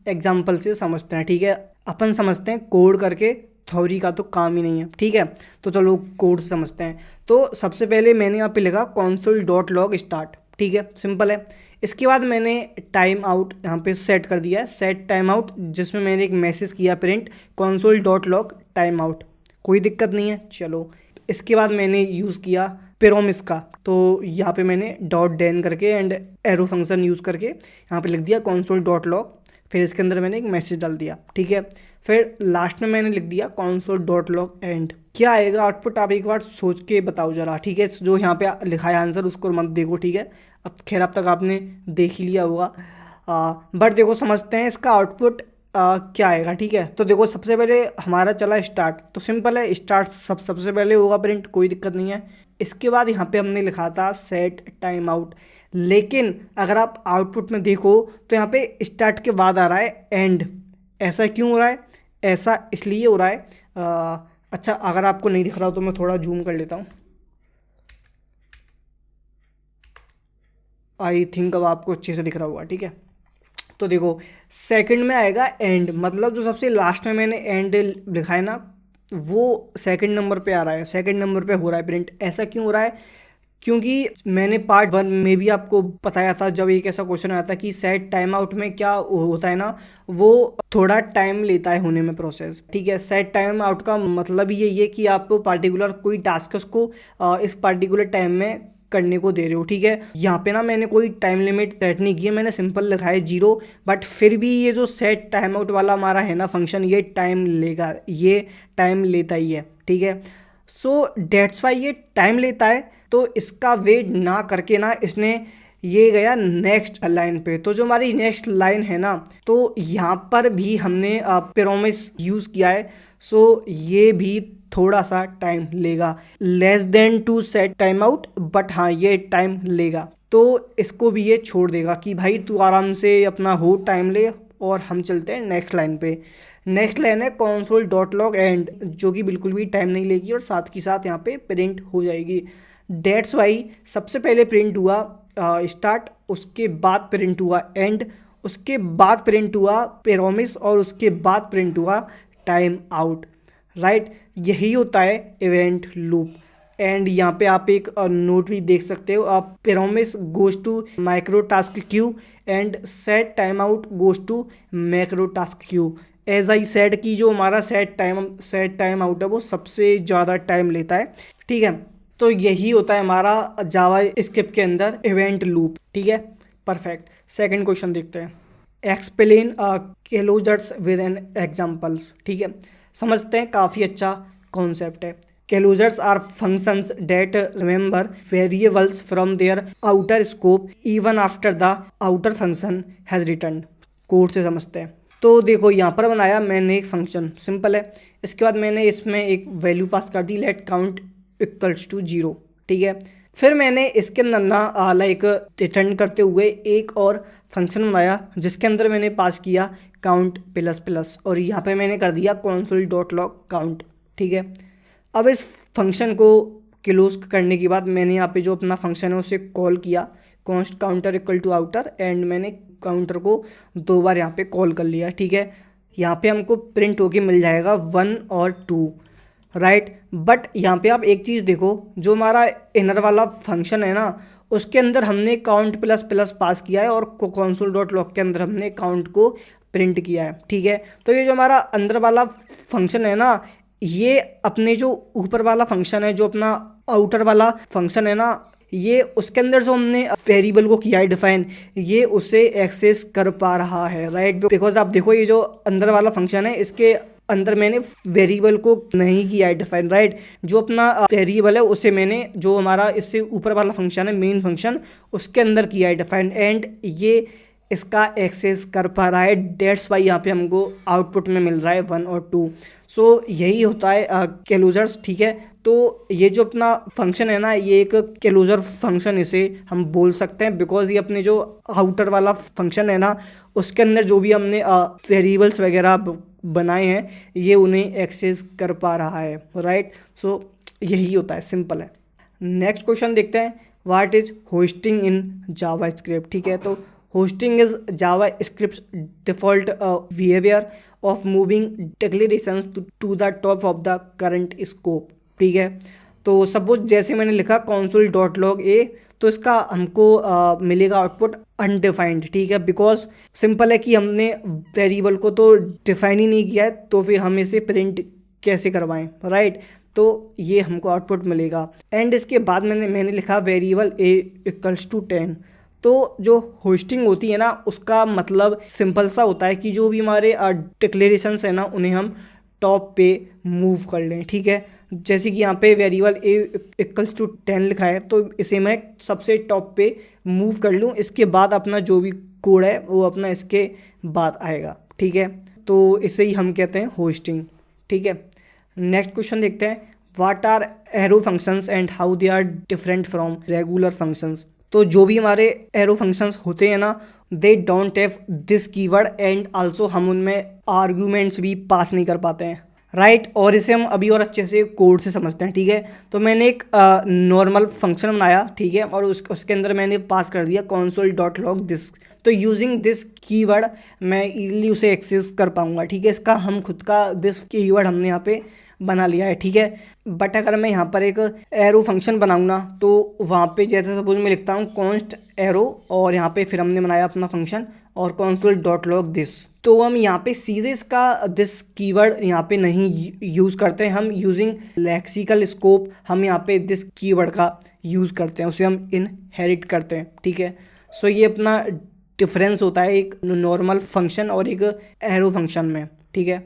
एग्जाम्पल से समझते हैं। ठीक है, अपन समझते हैं कोड करके थ्योरी का तो काम ही नहीं है। ठीक है, तो चलो कोड समझते हैं। तो सबसे पहले मैंने यहाँ पे लिखा console.log स्टार्ट। ठीक है, सिंपल है। इसके बाद मैंने टाइम आउट यहाँ पे सेट कर दिया है, सेट टाइम आउट, जिसमें मैंने एक मैसेज किया प्रिंट console.log टाइम आउट। कोई दिक्कत नहीं है, चलो। इसके बाद मैंने यूज़ किया पेरोमिस का, तो यहाँ पे मैंने डॉट डेन करके एंड एरो फंक्शन यूज़ करके यहाँ पे लिख दिया console.log। फिर इसके अंदर मैंने एक मैसेज डाल दिया। ठीक है, फिर लास्ट में मैंने लिख दिया console.log एंड। क्या आएगा आउटपुट आप एक बार सोच के बताओ ज़रा। ठीक है, जो यहाँ पे लिखा है आंसर उसको मत देखो। ठीक है, अब खैर अब तक आपने देख ही लिया होगा, बट देखो समझते हैं इसका आउटपुट क्या आएगा। ठीक है, तो देखो सबसे पहले हमारा चला स्टार्ट, तो सिंपल है, स्टार्ट सबसे पहले होगा प्रिंट, कोई दिक्कत नहीं है। इसके बाद यहाँ पे हमने लिखा था सेट टाइम आउट, लेकिन अगर आप आउटपुट में देखो तो यहाँ पे स्टार्ट के बाद आ रहा है एंड। ऐसा क्यों हो रहा है? ऐसा इसलिए हो रहा है, अच्छा अगर आपको नहीं दिख रहा हो तो मैं थोड़ा जूम कर लेता हूँ। आई थिंक अब आपको अच्छे से दिख रहा होगा। ठीक है, तो देखो सेकंड में आएगा एंड, मतलब जो सबसे लास्ट में मैंने एंड लिखा है ना, वो सेकंड नंबर पे आ रहा है, सेकंड नंबर पे हो रहा है प्रिंट। ऐसा क्यों हो रहा है? क्योंकि मैंने पार्ट 1 में भी आपको बताया था, जब एक ऐसा क्वेश्चन आया था कि सेट टाइम आउट में क्या होता है ना, वो थोड़ा टाइम लेता है होने में प्रोसेस। ठीक है, सेट टाइम आउट का मतलब ये है कि आप पार्टिकुलर कोई टास्क उसको इस पार्टिकुलर टाइम में करने को दे रहे हो। ठीक है, यहाँ पे ना मैंने कोई टाइम लिमिट सेट नहीं की है, मैंने सिंपल लिखा है 0, बट फिर भी ये जो सेट टाइम आउट वाला हमारा है ना फंक्शन, ये टाइम लेगा, ये टाइम लेता ही है। ठीक है, सो डेट्स वाई ये टाइम लेता है, तो इसका वेट ना करके ना इसने ये गया नेक्स्ट लाइन पे। तो जो हमारी नेक्स्ट लाइन है ना, तो यहाँ पर भी हमने पेरोमिस यूज़ किया है, सो ये भी थोड़ा सा टाइम लेगा, less than to set time out, but हाँ ये टाइम लेगा। तो इसको भी ये छोड़ देगा कि भाई तू आराम से अपना हो टाइम ले, और हम चलते हैं नेक्स्ट लाइन पे। नेक्स्ट लाइन है console.log एंड, जो कि बिल्कुल भी टाइम नहीं लेगी और साथ ही साथ यहाँ पे प्रिंट हो जाएगी। डेट्स वाई सबसे पहले प्रिंट हुआ स्टार्ट, उसके बाद प्रिंट हुआ एंड, उसके बाद प्रिंट हुआ पेरोमिस, और उसके बाद प्रिंट हुआ टाइम आउट। राइट, यही होता है इवेंट लूप। एंड यहाँ पे आप एक नोट भी देख सकते हो, आप promise goes to micro task queue and set time out goes to macro task queue. As I said कि जो हमारा सेट टाइम आउट है वो सबसे ज़्यादा टाइम लेता है। ठीक है, तो यही होता है हमारा जावा स्क्रिप्ट के अंदर इवेंट लूप। ठीक है, परफेक्ट। सेकंड क्वेश्चन देखते हैं, explain closures with an examples. ठीक है, समझते हैं, काफ़ी अच्छा कॉन्सेप्ट है। Closures are functions that remember variables from their outer scope even after the outer function has return. Code से समझते हैं। तो देखो यहाँ पर बनाया मैंने एक फंक्शन, सिंपल है। इसके बाद मैंने इसमें एक वैल्यू पास कर दी, लेट काउंट इक्वल्स टू 0। ठीक है, फिर मैंने इसके अंदर ना लाइक रिटर्न करते हुए एक और फंक्शन बनाया, जिसके अंदर मैंने पास किया काउंट प्लस प्लस, और यहाँ पे मैंने कर दिया console.log काउंट। ठीक है, अब इस फंक्शन को क्लोज करने के बाद मैंने यहाँ पे जो अपना फंक्शन है उसे कॉल किया, const counter equal to outer, and मैंने काउंटर को 2 बार यहाँ पे कॉल कर लिया। ठीक है, यहाँ पे हमको प्रिंट होके मिल जाएगा 1 और 2। राइट, बट यहाँ पे आप एक चीज़ देखो, जो हमारा इनर वाला फंक्शन है ना, उसके अंदर हमने काउंट प्लस प्लस पास किया है, और console.log के अंदर हमने काउंट को प्रिंट किया है। ठीक है, तो ये जो हमारा अंदर वाला फंक्शन है ना, ये अपने जो ऊपर वाला फंक्शन है, जो अपना आउटर वाला फंक्शन है ना, ये उसके अंदर जो हमने वेरिएबल को किया है डिफाइन, ये उसे एक्सेस कर पा रहा है। राइट, बिकॉज आप देखो ये जो अंदर वाला फंक्शन है, इसके अंदर मैंने वेरिएबल को नहीं किया है डिफाइन। राइट, जो अपना वेरिएबल है उसे मैंने, जो हमारा इससे ऊपर वाला फंक्शन है मेन फंक्शन, उसके अंदर किया है डिफाइन। एंड ये इसका एक्सेस कर पा रहा है, डेट्स वाई यहाँ पे हमको आउटपुट में मिल रहा है 1 और 2। सो यही होता है क्लोजर्स, ठीक है। तो ये जो अपना फंक्शन है ना, ये एक क्लोजर फंक्शन इसे हम बोल सकते हैं, बिकॉज ये अपने जो आउटर वाला फंक्शन है ना, उसके अंदर जो भी हमने वेरिएबल्स वगैरह बनाए हैं ये उन्हें एक्सेस कर पा रहा है, राइट। सो यही होता है, सिंपल है। नेक्स्ट क्वेश्चन देखते हैं, what is hoisting in JavaScript, ठीक है। तो hoisting is JavaScript default behaviour of moving declarations to the top of the current scope, ठीक है। तो सपोज जैसे मैंने लिखा console.log a, तो इसका हमको मिलेगा आउटपुट अनडिफाइंड, ठीक है, बिकॉज सिंपल है कि हमने वेरिएबल को तो डिफाइन ही नहीं किया है, तो फिर हम इसे प्रिंट कैसे करवाएं, राइट। तो ये हमको आउटपुट मिलेगा। एंड इसके बाद मैंने लिखा वेरिएबल a इक्वल्स टू 10। तो जो होस्टिंग होती है ना, उसका मतलब सिंपल सा होता है कि जो भी हमारे डिक्लेरेशंस है ना, उन्हें हम टॉप पे मूव कर लें, ठीक है। जैसे कि यहाँ पे वेरिएबल a इक्वल्स टू 10 लिखा है, तो इसे मैं सबसे टॉप पे मूव कर लूँ, इसके बाद अपना जो भी कोड है वो अपना इसके बाद आएगा, ठीक है। तो इसे ही हम कहते हैं होस्टिंग, ठीक है। नेक्स्ट क्वेश्चन देखते हैं, what are arrow functions and how they are different from regular functions. तो जो भी हमारे एरो फंक्शंस होते हैं ना, they don't have this keyword and also हम उनमें आर्ग्यूमेंट्स भी पास नहीं कर पाते हैं, राइट। और इसे हम अभी और अच्छे से कोड से समझते हैं, ठीक है। तो मैंने एक नॉर्मल फंक्शन बनाया, ठीक है, और उसके अंदर मैंने पास कर दिया console.log this। तो यूजिंग दिस कीवर्ड मैं इजीली उसे एक्सेस कर पाऊंगा, ठीक है। इसका हम खुद का दिस कीवर्ड हमने यहाँ पे बना लिया है, ठीक है। बट अगर मैं यहाँ पर एक एरो फंक्शन बनाऊँ ना, तो वहाँ पे जैसे सपोज मैं लिखता हूँ कॉन्स्ट एरो, और यहाँ पे फिर हमने बनाया अपना फंक्शन और console.log this। तो हम यहाँ पे सीधे इसका दिस कीवर्ड यहाँ पे नहीं यूज़ करते हैं, हम यूजिंग लेक्सिकल स्कोप हम यहाँ पे दिस कीवर्ड का यूज़ करते हैं, उसे हम इनहेरिट करते हैं, ठीक है। सो ये अपना डिफरेंस होता है एक नॉर्मल फंक्शन और एक एरो फंक्शन में, ठीक है।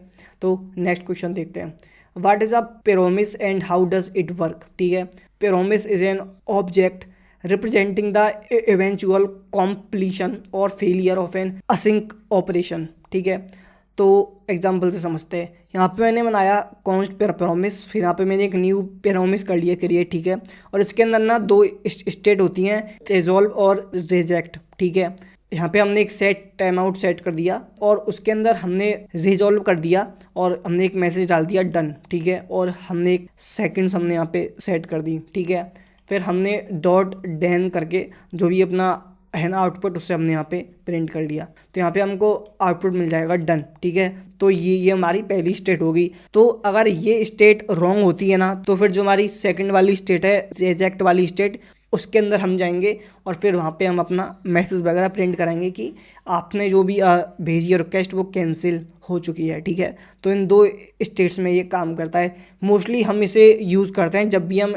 तो नेक्स्ट क्वेश्चन देखते हैं, what is a promise and how does it work, ठीक है। Promise is an object representing the eventual completion और failure of an async operation, ठीक है। तो एग्जांपल से समझते हैं, यहाँ पे मैंने बनाया कॉन्स्ट प्रोमिस, फिर यहाँ पे मैंने एक न्यू प्रोमिस कर लिया क्रिएट, ठीक है। और इसके अंदर ना दो स्टेट होती हैं, रिजॉल्व और रिजेक्ट, ठीक है। यहाँ पे हमने एक सेट टाइम आउट सेट कर दिया और उसके अंदर हमने रिजॉल्व कर दिया और हमने एक मैसेज डाल दिया डन, ठीक है। और हमने एक सेकंड्स हमने यहाँ पे सेट कर दी, ठीक है। फिर हमने डॉट डैन करके जो भी अपना है ना आउटपुट, उससे हमने यहाँ पे प्रिंट कर लिया, तो यहाँ पे हमको आउटपुट मिल जाएगा डन, ठीक है। तो ये हमारी पहली स्टेट होगी। तो अगर ये स्टेट रॉन्ग होती है ना, तो फिर जो हमारी सेकंड वाली स्टेट है, रिजेक्ट वाली स्टेट, उसके अंदर हम जाएंगे और फिर वहाँ पे हम अपना मैसेज वगैरह प्रिंट कराएंगे कि आपने जो भी भेजी है रिक्वेस्ट वो कैंसिल हो चुकी है, ठीक है। तो इन दो स्टेट्स में ये काम करता है। मोस्टली हम इसे यूज़ करते हैं जब भी हम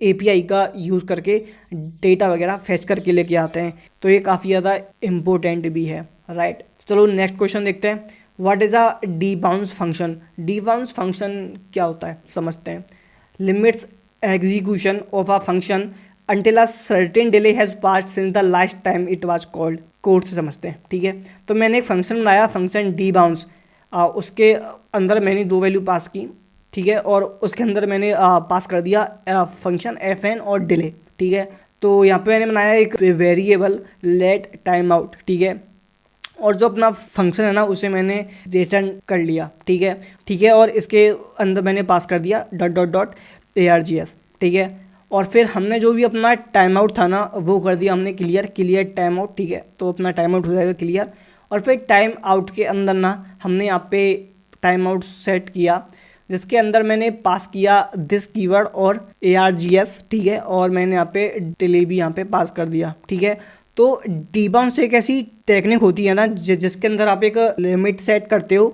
API का यूज़ करके डेटा वगैरह फेच करके लेके आते हैं, तो ये काफ़ी ज़्यादा इम्पोर्टेंट भी है, राइट। चलो नेक्स्ट क्वेश्चन देखते हैं, what is a debounce function. Debounce function क्या होता है समझते हैं। Limits execution of a function until a certain delay has passed since the last time it was called। Code से समझते हैं, ठीक है। तो मैंने एक फंक्शन बनाया, फंक्शन डीबाउंस, उसके अंदर मैंने दो वैल्यू पास की, ठीक है। और उसके अंदर मैंने पास कर दिया फंक्शन fn और डिले, ठीक है। तो यहाँ पे मैंने बनाया एक वेरिएबल लेट टाइम आउट, ठीक है। और जो अपना फंक्शन है ना उसे मैंने रिटर्न कर लिया, ठीक है, ठीक है। और इसके अंदर मैंने पास कर दिया डॉट डॉट डॉट args, ठीक है। और फिर हमने जो भी अपना टाइम आउट था ना वो कर दिया हमने क्लियर टाइम आउट, ठीक है। तो अपना टाइम आउट हो जाएगा क्लियर। और फिर टाइम आउट के अंदर ना हमने यहाँ पे टाइम आउट सेट किया, जिसके अंदर मैंने पास किया दिस कीवर्ड और args, ठीक है। और मैंने यहाँ पे डिले भी यहाँ पे पास कर दिया, ठीक है। तो डीबाउंस एक ऐसी टेक्निक होती है ना जिसके अंदर आप एक लिमिट सेट करते हो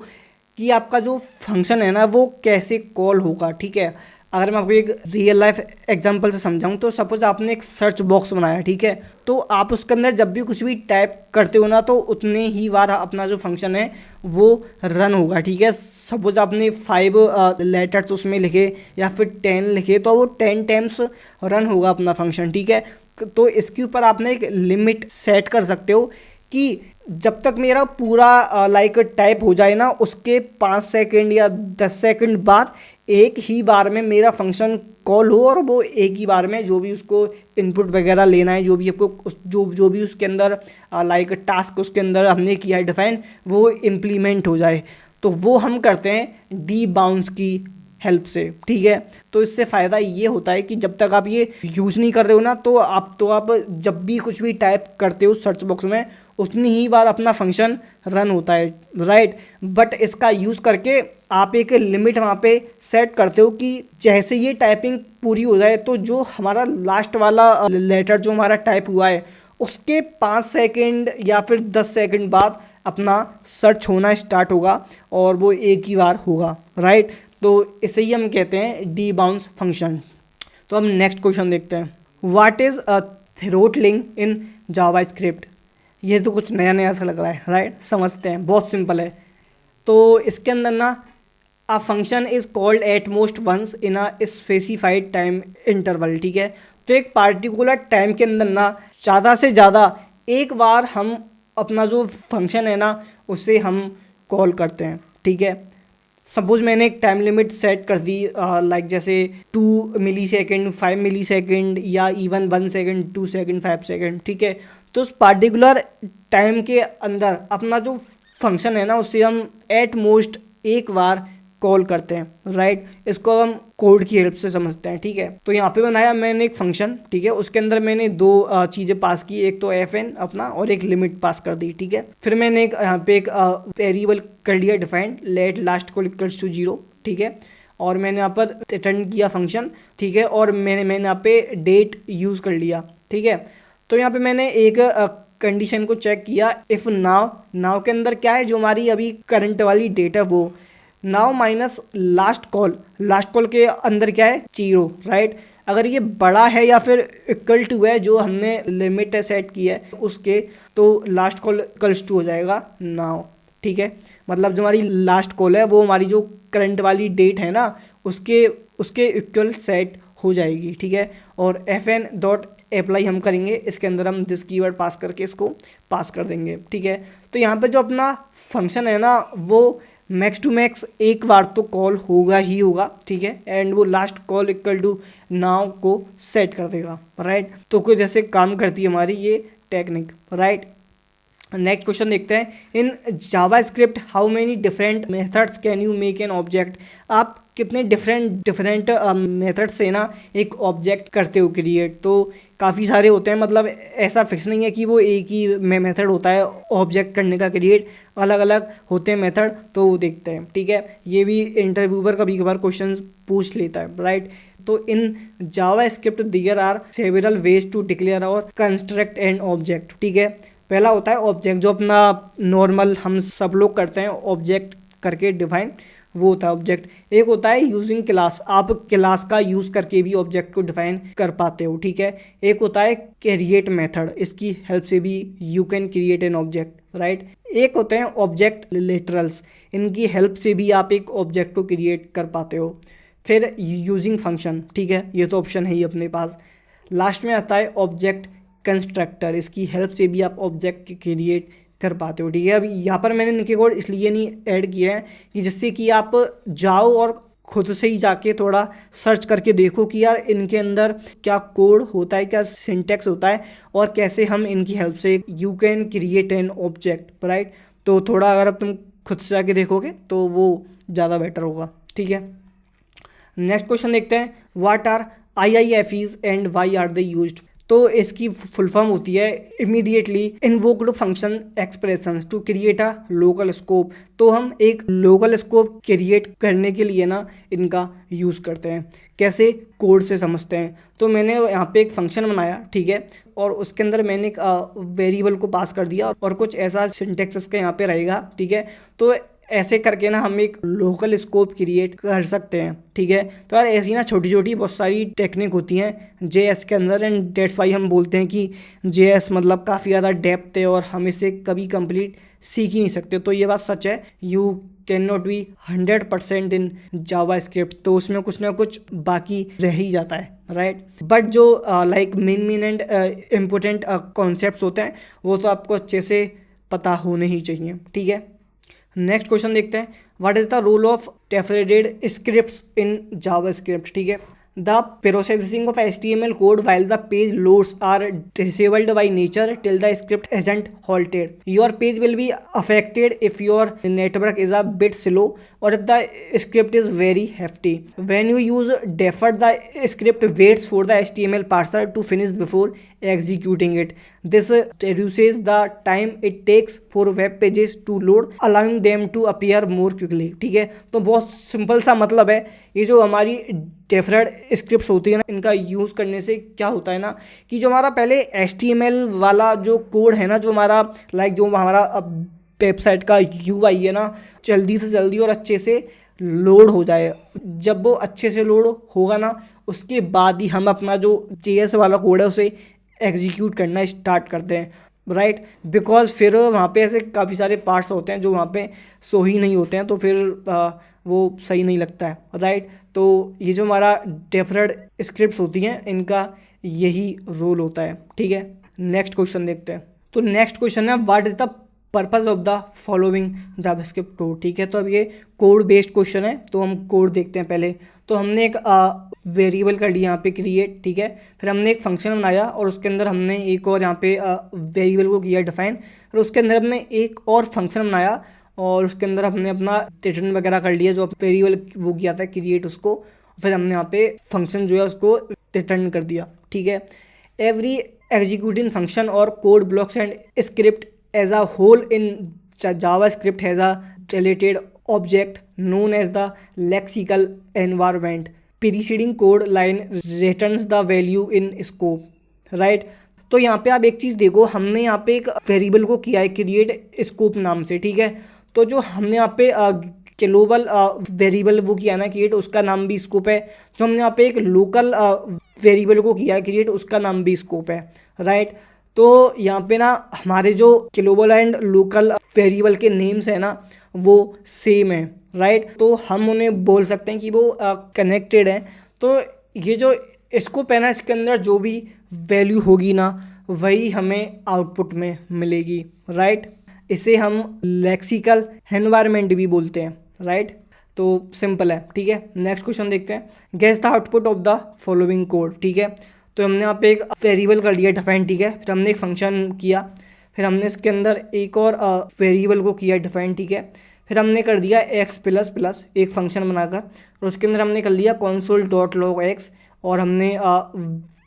कि आपका जो फंक्शन है ना वो कैसे कॉल होगा, ठीक है। अगर मैं आपको एक रियल लाइफ एग्जांपल से समझाऊं, तो सपोज आपने एक सर्च बॉक्स बनाया, ठीक है। तो आप उसके अंदर जब भी कुछ भी टाइप करते हो ना, तो उतने ही बार अपना जो फंक्शन है वो रन होगा, ठीक है। सपोज आपने 5 लेटर्स उसमें लिखे या फिर 10 लिखे, तो वो 10 टाइम्स रन होगा अपना फंक्शन, ठीक है। तो इसके ऊपर आपने एक लिमिट सेट कर सकते हो कि जब तक मेरा पूरा लाइक टाइप हो जाए ना, उसके 5 सेकंड या 10 सेकंड बाद एक ही बार में मेरा फंक्शन कॉल हो, और वो एक ही बार में जो भी उसको इनपुट वगैरह लेना है, जो भी आपको जो भी उसके अंदर लाइक टास्क उसके अंदर हमने किया है डिफाइन, वो इम्प्लीमेंट हो जाए। तो वो हम करते हैं डी बाउंस की हेल्प से, ठीक है। तो इससे फ़ायदा ये होता है कि जब तक आप ये यूज़ नहीं कर रहे हो ना, तो आप जब भी कुछ भी टाइप करते हो सर्च बॉक्स में, उतनी ही बार अपना फंक्शन रन होता है, राइट। बट इसका यूज़ करके आप एक लिमिट वहाँ पे सेट करते हो कि जैसे ये टाइपिंग पूरी हो जाए, तो जो हमारा लास्ट वाला लेटर जो हमारा टाइप हुआ है, उसके 5 सेकंड या फिर 10 सेकंड बाद अपना सर्च होना स्टार्ट होगा, और वो एक ही बार होगा, राइट। तो इसे ही हम कहते हैं डी बाउंस फंक्शन। तो हम नेक्स्ट क्वेश्चन देखते हैं, what is a throttling in JavaScript. ये तो कुछ नया नया सा लग रहा है, राइट। समझते हैं, बहुत सिंपल है। तो इसके अंदर ना, a function is called at most once in a specified time interval, ठीक है। तो एक पार्टिकुलर टाइम के अंदर ना ज़्यादा से ज़्यादा एक बार हम अपना जो फंक्शन है ना, उसे हम कॉल करते हैं, ठीक है। सपोज मैंने एक टाइम लिमिट सेट कर दी, लाइक जैसे 2 मिली सेकेंड, 5 मिली सेकेंड, या इवन 1 सेकेंड, 2 सेकेंड, 5 सेकेंड, ठीक है। तो उस पार्टिकुलर टाइम के अंदर अपना जो फंक्शन है ना, उसे हम एट मोस्ट एक बार कॉल करते हैं, राइट। इसको हम कोड की हेल्प से समझते हैं, ठीक है। तो यहाँ पे बनाया मैंने एक फंक्शन, ठीक है। उसके अंदर मैंने दो चीज़ें पास की, एक तो FN अपना, और एक लिमिट पास कर दी, ठीक है। फिर मैंने एक यहाँ पे एक वेरिएबल कर लिया defined, let last call equals to 0, ठीक है। और मैंने यहाँ पर रिटर्न किया फंक्शन, ठीक है। और मैंने यहाँ पे डेट यूज़ कर लिया, ठीक है। तो यहाँ पे मैंने एक कंडीशन को चेक किया, इफ़ नाव के अंदर क्या है, जो हमारी अभी करंट वाली डेट है वो, नाउ माइनस लास्ट कॉल के अंदर क्या है, 0, राइट। अगर ये बड़ा है या फिर इक्वल टू है जो हमने लिमिट सेट की है उसके, तो लास्ट कॉल इक्वल्स टू हो जाएगा नाउ, ठीक है। मतलब जो हमारी लास्ट कॉल है वो हमारी जो करंट वाली डेट है ना, उसके इक्वल सेट हो जाएगी, ठीक है। और FN डॉट अप्लाई हम करेंगे, इसके अंदर हम दिस कीवर्ड पास करके इसको पास कर देंगे, ठीक है। तो यहाँ पे जो अपना फंक्शन है ना, वो मैक्स टू मैक्स एक बार तो कॉल होगा ही होगा, ठीक है। एंड वो last call equal to now को सेट कर देगा, राइट। तो कुछ जैसे काम करती है हमारी ये टेक्निक, राइट। नेक्स्ट क्वेश्चन देखते हैं, in JavaScript how many different methods can you make an object. आप कितने डिफरेंट मेथड से ना एक ऑब्जेक्ट करते हो क्रिएट। तो काफ़ी सारे होते हैं, मतलब ऐसा फिक्स नहीं है कि वो एक ही मेथड होता है ऑब्जेक्ट करने का क्रिएट, अलग अलग होते हैं मेथड। तो वो देखते हैं, ठीक है। ये भी इंटरव्यूअर कभी कभार क्वेश्चन पूछ लेता है, राइट। तो in JavaScript there are several ways to declare और कंस्ट्रक्ट एन ऑब्जेक्ट, ठीक है। पहला होता है ऑब्जेक्ट, जो अपना नॉर्मल हम सब लोग करते हैं ऑब्जेक्ट करके डिफाइन, वो होता है ऑब्जेक्ट। एक होता है यूजिंग क्लास, आप क्लास का यूज़ करके भी ऑब्जेक्ट को डिफाइन कर पाते हो, ठीक है। एक होता है क्रिएट मेथड, इसकी हेल्प से भी you can create an object, right. एक होते हैं ऑब्जेक्ट लिटरल्स, इनकी हेल्प से भी आप एक ऑब्जेक्ट को क्रिएट कर पाते हो। फिर यूजिंग फंक्शन, ठीक है, ये तो ऑप्शन है ही अपने पास। लास्ट में आता है ऑब्जेक्ट कंस्ट्रक्टर, इसकी हेल्प से भी आप ऑब्जेक्ट क्रिएट कर पाते हो, ठीक है। अभी यहाँ पर मैंने इनके कोड इसलिए नहीं ऐड किए हैं कि जिससे कि आप जाओ और खुद से ही जाके थोड़ा सर्च करके देखो कि यार इनके अंदर क्या कोड होता है, क्या सिंटैक्स होता है, और कैसे हम इनकी हेल्प से you can create an object, right. तो थोड़ा अगर तुम खुद से जाके देखोगे तो वो ज़्यादा बेटर होगा, ठीक है। नेक्स्ट क्वेश्चन देखते हैं, what are IIFEs and why are they used. तो इसकी फुल फॉर्म होती है immediately invoked function expressions to create a local scope. तो हम एक लोकल स्कोप क्रिएट करने के लिए ना इनका यूज़ करते हैं। कैसे, कोड से समझते हैं। तो मैंने यहाँ पे एक फंक्शन बनाया, ठीक है, और उसके अंदर मैंने एक वेरिएबल को पास कर दिया, और कुछ ऐसा सिंटेक्स इसका यहाँ पे रहेगा, ठीक है। तो ऐसे करके ना हम एक लोकल स्कोप क्रिएट कर सकते हैं, ठीक है। तो यार ऐसी ना छोटी छोटी बहुत सारी टेक्निक होती हैं JS के अंदर, एंड डेट्स वाई हम बोलते हैं कि JS मतलब काफ़ी ज़्यादा डेप्थ है और हम इसे कभी कंप्लीट सीख ही नहीं सकते। तो ये बात सच है, you can not be 100% in JavaScript, तो उसमें कुछ ना कुछ बाकी रह ही जाता है, राइट। बट जो like main and important concepts होते हैं वो तो आपको अच्छे से पता होने ही चाहिए, ठीक है। नेक्स्ट क्वेश्चन देखते हैं, what is the role of deferred scripts in JavaScript, ठीक है। The processing of HTML code while the page loads are disabled by nature till the script isn't halted. Your page will be affected if your network is a bit slow or if the script is very hefty. When you use deferred, the script waits for the HTML parser to finish before executing it. This reduces the time it takes for web pages to load, allowing them to appear more quickly, ठीक है। तो बहुत simple सा मतलब है, ये जो हमारी डेफरेड स्क्रिप्ट्स होती है ना, इनका यूज़ करने से क्या होता है ना कि जो हमारा पहले HTML वाला जो कोड है ना, जो हमारा जो हमारा वेबसाइट का UI है ना, जल्दी से जल्दी और अच्छे से लोड हो जाए। जब वो अच्छे से लोड होगा ना, उसके बाद ही हम अपना जो JS वाला कोड है उसे एग्जीक्यूट करना स्टार्ट करते हैं, राइट। बिकॉज फिर वहाँ पे ऐसे काफ़ी सारे पार्ट्स होते हैं जो वहाँ पे सो ही नहीं होते हैं, तो फिर वो सही नहीं लगता है, राइट। तो ये जो हमारा डेफरेड स्क्रिप्ट्स होती हैं, इनका यही रोल होता है, ठीक है। नेक्स्ट क्वेश्चन देखते हैं। तो नेक्स्ट क्वेश्चन है, what is the purpose of the following JavaScript code, ठीक है। तो अब ये कोड बेस्ड क्वेश्चन है, तो हम कोड देखते हैं पहले। तो हमने एक वेरिएबल कर लिया यहाँ पे क्रिएट, ठीक है। फिर हमने एक फंक्शन बनाया और उसके अंदर हमने एक और यहाँ पे वेरिएबल को किया डिफाइन, फिर उसके अंदर हमने एक और फंक्शन बनाया और उसके अंदर हमने अपना रिटर्न वगैरह कर लिया, जो वेरिएबल वो किया था क्रिएट उसको, फिर हमने यहाँ पे फंक्शन जो है उसको रिटर्न कर दिया, ठीक है। एवरी एग्जीक्यूटिंग फंक्शन और code blocks and script as a whole in JavaScript has a related object known as the lexical environment. Preceding code line returns the value in scope, right? तो यहाँ पे आप एक चीज़ देखो, हमने यहाँ पे एक वेरिएबल को किया है क्रिएट स्कोप नाम से, ठीक है। तो जो हमने यहाँ पे ग्लोबल वेरिएबल वो किया ना क्रिएट, उसका नाम भी स्कोप है। जो हमने यहाँ पे एक लोकल वेरिएबल को किया है क्रिएट, उसका नाम भी स्कोप है, राइट। तो यहाँ पे ना हमारे जो ग्लोबल एंड लोकल वेरिएबल के नेम्स है ना, वो सेम है, राइट। तो हम उन्हें बोल सकते हैं कि वो कनेक्टेड हैं। तो ये जो स्कोप है ना, इसके अंदर जो भी वैल्यू होगी ना, वही हमें आउटपुट में मिलेगी, राइट। इसे हम लेक्सिकल एनवायरनमेंट भी बोलते हैं, राइट। तो सिंपल है, ठीक है। नेक्स्ट क्वेश्चन देखते हैं, guess the output of the following code, ठीक है। तो हमने यहाँ पे एक वेरिएबल कर लिया डिफाइन, ठीक है। फिर हमने एक फंक्शन किया, फिर हमने इसके अंदर एक और वेरिएबल को किया डिफाइन, ठीक है। फिर हमने कर दिया x प्लस प्लस एक फंक्शन बनाकर, और उसके अंदर हमने कर लिया console.log x, और हमने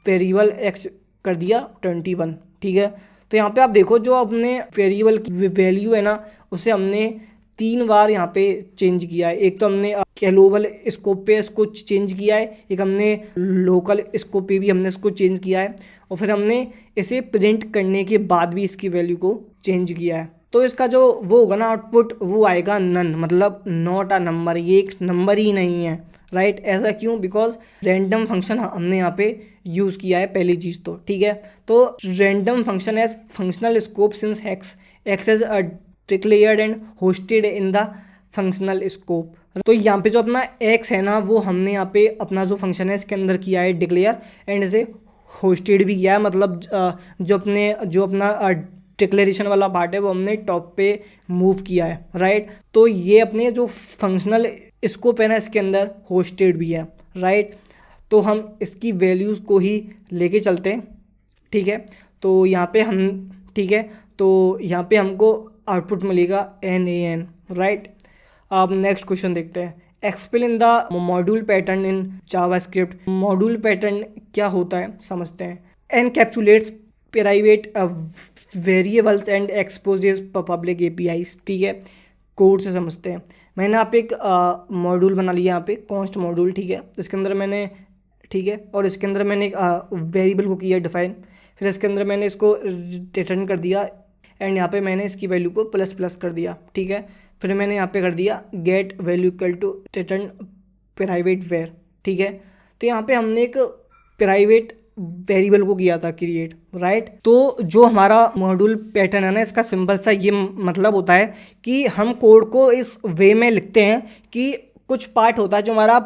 वेरिएबल x कर दिया 21, ठीक है। तो यहाँ पे आप देखो, जो अपने वेरिएबल की वैल्यू है ना, उसे हमने 3 बार यहाँ पे चेंज किया है। एक तो हमने ग्लोबल स्कोप पे इसको चेंज किया है, एक हमने लोकल स्कोप पे भी हमने इसको चेंज किया है, और फिर हमने इसे प्रिंट करने के बाद भी इसकी वैल्यू को चेंज किया है। तो इसका जो वो होगा ना आउटपुट, वो आएगा नन, मतलब नॉट अ नंबर, ये एक नंबर ही नहीं है, राइट। ऐसा क्यों? बिकॉज रैंडम फंक्शन हमने यहाँ पे यूज़ किया है, पहली चीज़ तो, ठीक है। तो random function as functional scope since x is declared and hoisted in the functional scope. तो यहाँ पे जो अपना x है ना, वो हमने यहाँ पे अपना जो फंक्शन है इसके अंदर किया है डिक्लेयर, एंड इसे होस्टेड भी किया है, मतलब जो अपना डिक्लेरेशन वाला पार्ट है वो हमने टॉप पे मूव किया है, राइट। तो ये अपने जो फंक्शनल स्कोप है ना, इसके अंदर होस्टेड भी है, राइट। तो हम इसकी वैल्यूज़ को ही लेके चलते हैं, ठीक है। तो यहाँ पे हम, ठीक है, तो यहाँ पे हमको आउटपुट मिलेगा NaN, राइट। अब नेक्स्ट क्वेश्चन देखते हैं, explain the module pattern in JavaScript. Module pattern क्या होता है समझते हैं। Encapsulates private variables and exposes public APIs, ठीक है। कोड से समझते हैं। मैंने आप एक मॉड्यूल बना लिया यहाँ पे, कॉन्स्ट मॉड्यूल, ठीक है। इसके अंदर मैंने, ठीक है, और इसके अंदर मैंने एक वेरिएबल को किया डिफाइन, फिर इसके अंदर मैंने इसको रिटर्न कर दिया, एंड यहाँ पे मैंने इसकी वैल्यू को प्लस प्लस कर दिया, ठीक है। फिर मैंने यहाँ पे कर दिया get value equal to return private var, ठीक है। तो यहाँ पे हमने एक प्राइवेट वेरिएबल को किया था क्रिएट, राइट। तो जो हमारा मॉड्यूल पैटर्न है ना, इसका सिंपल सा ये मतलब होता है कि हम कोड को इस वे में लिखते हैं कि कुछ पार्ट होता है जो हमारा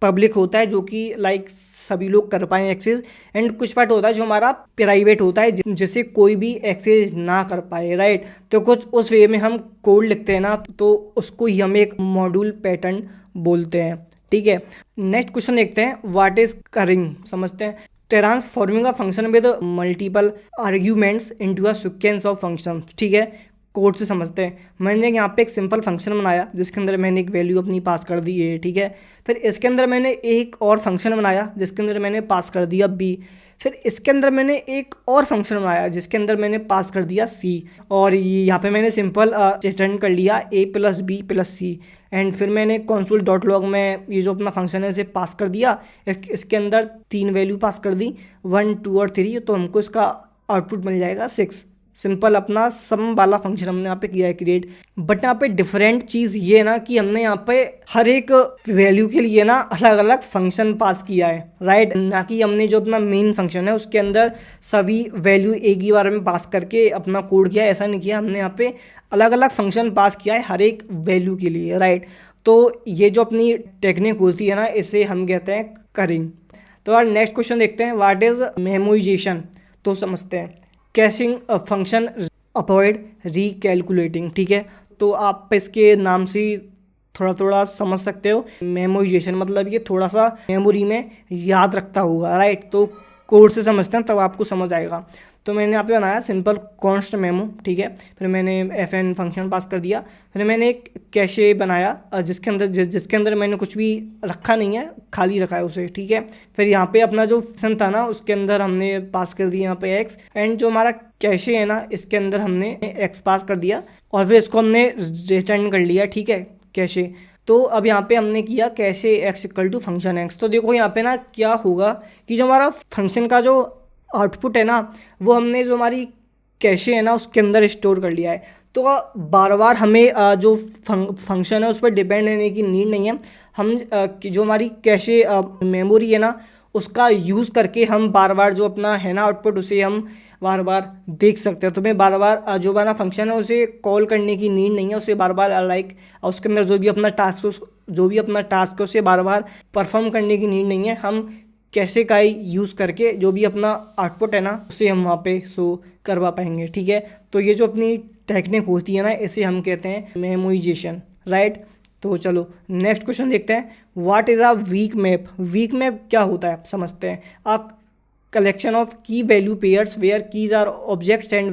पब्लिक होता है जो कि लाइक सभी लोग कर पाएँ एक्सेस, एंड कुछ पार्ट होता है जो हमारा प्राइवेट होता है जिसे कोई भी एक्सेस ना कर पाए, राइट। तो कुछ उस वे में हम कोड लिखते हैं ना, तो उसको ही हम एक मॉड्यूल पैटर्न बोलते हैं, ठीक है। नेक्स्ट क्वेश्चन देखते हैं, व्हाट इज करिंग, समझते हैं। Transforming a function with multiple arguments into a sequence of function, ठीक है। कोड से समझते हैं। मैंने यहाँ पे एक सिंपल फंक्शन बनाया जिसके अंदर मैंने एक वैल्यू अपनी पास कर दी है, ठीक है। फिर इसके अंदर मैंने एक और फंक्शन बनाया जिसके अंदर मैंने पास कर दिया बी। फिर इसके अंदर मैंने एक और फंक्शन बनाया जिसके अंदर मैंने पास कर दिया सी, और यहाँ पे मैंने सिंपल रिटर्न कर लिया a plus b plus c. And फिर मैंने कंसोल डॉट लॉग में ये जो अपना फंक्शन है इसे पास कर दिया। इसके अंदर 3 वैल्यू पास कर दी, 1 2 और 3, तो हमको इसका आउटपुट मिल जाएगा 6। सिंपल अपना सम वाला फंक्शन हमने यहाँ पे किया है क्रिएट। बट यहाँ पे डिफरेंट चीज़ ये ना कि हमने यहाँ पे हर एक वैल्यू के लिए ना अलग अलग फंक्शन पास किया है, राइट। ना कि हमने जो अपना मेन फंक्शन है उसके अंदर सभी वैल्यू एक ही बार में पास करके अपना कोड किया, ऐसा नहीं किया। हमने यहाँ पे अलग अलग फंक्शन पास किया है हर एक वैल्यू के लिए, राइट। तो ये जो अपनी टेक्निक होती है ना, इसे हम कहते हैं करिंग। तो यार नेक्स्ट क्वेश्चन देखते हैं, व्हाट इज मेमोइजेशन। तो समझते हैं, कैशिंग फंक्शन अवॉइड रिकैलकुलेटिंग, ठीक है। तो आप इसके नाम से थोड़ा थोड़ा समझ सकते हो। मेमोइजेशन मतलब ये थोड़ा सा मेमोरी में याद रखता होगा, राइट। तो कोड से समझते हैं तब आपको समझ आएगा। तो मैंने यहाँ पे बनाया सिंपल कॉन्स्ट मेमो, ठीक है। फिर मैंने fn फंक्शन पास कर दिया। फिर मैंने एक कैशे बनाया जिसके अंदर मैंने कुछ भी रखा नहीं है, खाली रखा है उसे, ठीक है। फिर यहाँ पे अपना जो फंक्शन था ना उसके अंदर हमने पास कर दिया यहाँ पे x, एंड जो हमारा कैशे है ना इसके अंदर हमने x पास कर दिया, और फिर इसको हमने रिटर्न कर लिया, ठीक है, कैशे। तो अब यहाँ पे हमने किया cache x equal to function x। तो देखो यहाँ पे ना क्या होगा कि जो हमारा फंक्शन का जो आउटपुट है ना वो हमने जो हमारी कैशे है ना उसके अंदर स्टोर कर लिया है। तो बार बार हमें जो फंक्शन है उस पर डिपेंड रहने की नीड नहीं है। हम जो हमारी कैशे मेमोरी है ना उसका यूज़ करके हम बार बार जो अपना है ना आउटपुट उसे हम बार बार देख सकते हैं। तो मैं बार बार जो हमारा फंक्शन है उसे कॉल करने की नीड नहीं है, उसे बार बार लाइक उसके अंदर जो भी अपना टास्क है उसे बार बार परफॉर्म करने की नीड नहीं है। हम कैसे का ही यूज़ करके जो भी अपना आउटपुट है ना उसे हम वहाँ पे शो करवा पाएंगे, ठीक है। तो ये जो अपनी टेक्निक होती है ना इसे हम कहते हैं मेमोइजेशन, राइट। तो चलो नेक्स्ट क्वेश्चन देखते हैं, what is a weak map. Weak map क्या होता है समझते हैं। A collection of key value pairs where keys are objects and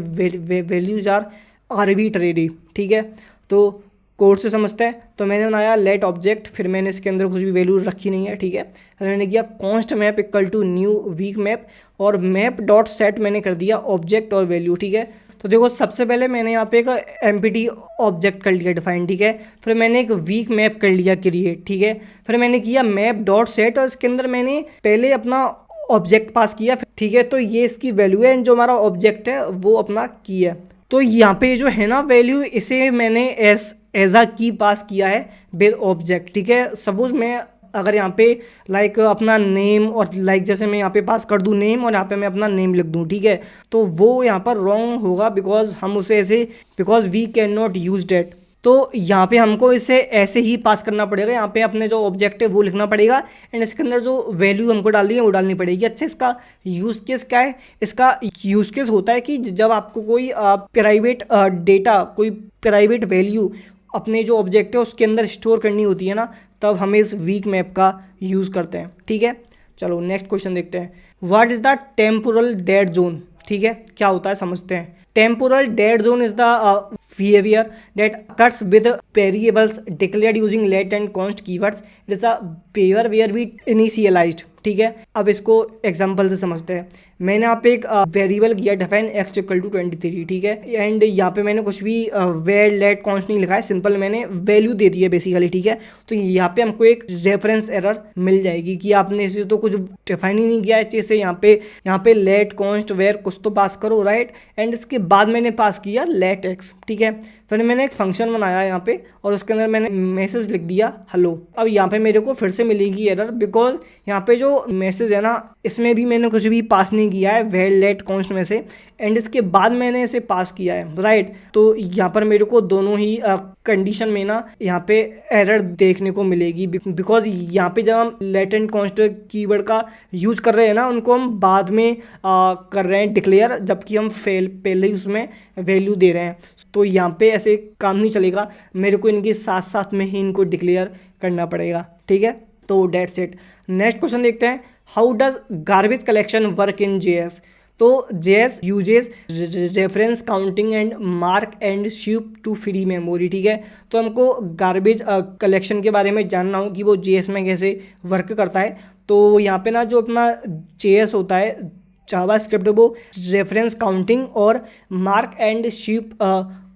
values are arbitrary, ठीक है। तो कोड से समझते हैं। तो मैंने बनाया लेट ऑब्जेक्ट, फिर मैंने इसके अंदर कुछ भी वैल्यू रखी नहीं है, ठीक है। फिर मैंने किया const map equal to new weak map, और मैप डॉट सेट मैंने कर दिया ऑब्जेक्ट और वैल्यू, ठीक है। तो देखो सबसे पहले मैंने यहाँ पे एक एम्प्टी ऑब्जेक्ट कर लिया डिफाइन, ठीक है। फिर मैंने एक वीक मैप कर लिया क्रिएट, ठीक है। फिर मैंने किया मैप डॉट सेट, और इसके अंदर मैंने पहले अपना ऑब्जेक्ट पास किया, ठीक है। तो ये इसकी वैल्यू है, एंड जो हमारा ऑब्जेक्ट है वो अपना की है। तो यहाँ पे जो है ना वैल्यू इसे मैंने एज अ की पास किया है विद ऑब्जेक्ट, ठीक है। सपोज मैं अगर यहाँ पे लाइक अपना नेम और लाइक जैसे मैं यहाँ पे पास कर दूँ नेम और यहाँ पे मैं अपना नेम लिख दूँ, ठीक है। तो वो यहाँ पर रॉन्ग होगा because we can not use date. तो यहाँ पे हमको इसे ऐसे ही पास करना पड़ेगा। यहाँ पे अपने जो ऑब्जेक्ट है वो लिखना पड़ेगा, एंड इसके अंदर जो वैल्यू हमको डालनी है वो डालनी पड़ेगी। अच्छा, इसका यूज़ केस क्या है। इसका यूज़ केस होता है कि जब आपको कोई प्राइवेट डेटा, कोई प्राइवेट वैल्यू अपने जो ऑब्जेक्ट है उसके अंदर स्टोर करनी होती है ना, तब हमें इस वीक मैप का यूज़ करते हैं, ठीक है। चलो नेक्स्ट क्वेश्चन देखते हैं, what is the temporal dead zone, ठीक है। क्या होता है समझते हैं। Temporal dead zone is the behavior that occurs with variables declared using let and const keywords. It is a behavior where we initialized, ठीक है। अब इसको एग्जांपल से समझते हैं। मैंने यहाँ पे एक वेरिएबल किया डिफाइन x इक्वल टू 23, ठीक है। एंड यहाँ पे मैंने कुछ भी वेर लेट कॉन्स्ट नहीं लिखा है, सिंपल मैंने वैल्यू दे दी है बेसिकली, ठीक है। तो यहाँ पे हमको एक रेफरेंस एरर मिल जाएगी कि आपने इसे तो कुछ डिफाइन ही नहीं किया है अच्छे से। यहाँ पे लेट कॉन्स्ट वेर कुछ तो पास करो, राइट। एंड इसके बाद मैंने पास किया लेट x, ठीक है। फिर मैंने एक फंक्शन बनाया यहाँ पे और उसके अंदर मैंने मैसेज लिख दिया हेलो। अब यहाँ पे मेरे को फिर से मिलेगी एरर, बिकॉज यहाँ पे जो मैसेज है ना इसमें भी मैंने कुछ भी पास नहीं किया है वेल लेट कॉन्स्ट में से, एंड इसके बाद मैंने इसे पास किया है, राइट। तो यहाँ पर मेरे को दोनों ही कंडीशन में ना यहाँ पे एरर देखने को मिलेगी, बिकॉज यहाँ पे जब हम लेटेंट कॉन्स्ट कीवर्ड का यूज़ कर रहे हैं ना उनको हम बाद में कर रहे हैं डिक्लेयर, जबकि हम पहले ही उसमें वैल्यू दे रहे हैं। तो यहाँ पे ऐसे काम नहीं चलेगा, मेरे को इनके साथ साथ में ही इनको डिक्लेयर करना पड़ेगा, ठीक है। तो डेट्स इट। नेक्स्ट क्वेश्चन देखते हैं, how does garbage collection work in JS। तो JS uses reference counting and mark and sweep to free memory, ठीक है। तो हमको गार्बेज कलेक्शन के बारे में जानना हो कि वो JS में कैसे वर्क करता है। तो यहाँ पे ना जो अपना JS होता है जावास्क्रिप्ट, वो रेफरेंस काउंटिंग और मार्क एंड शिप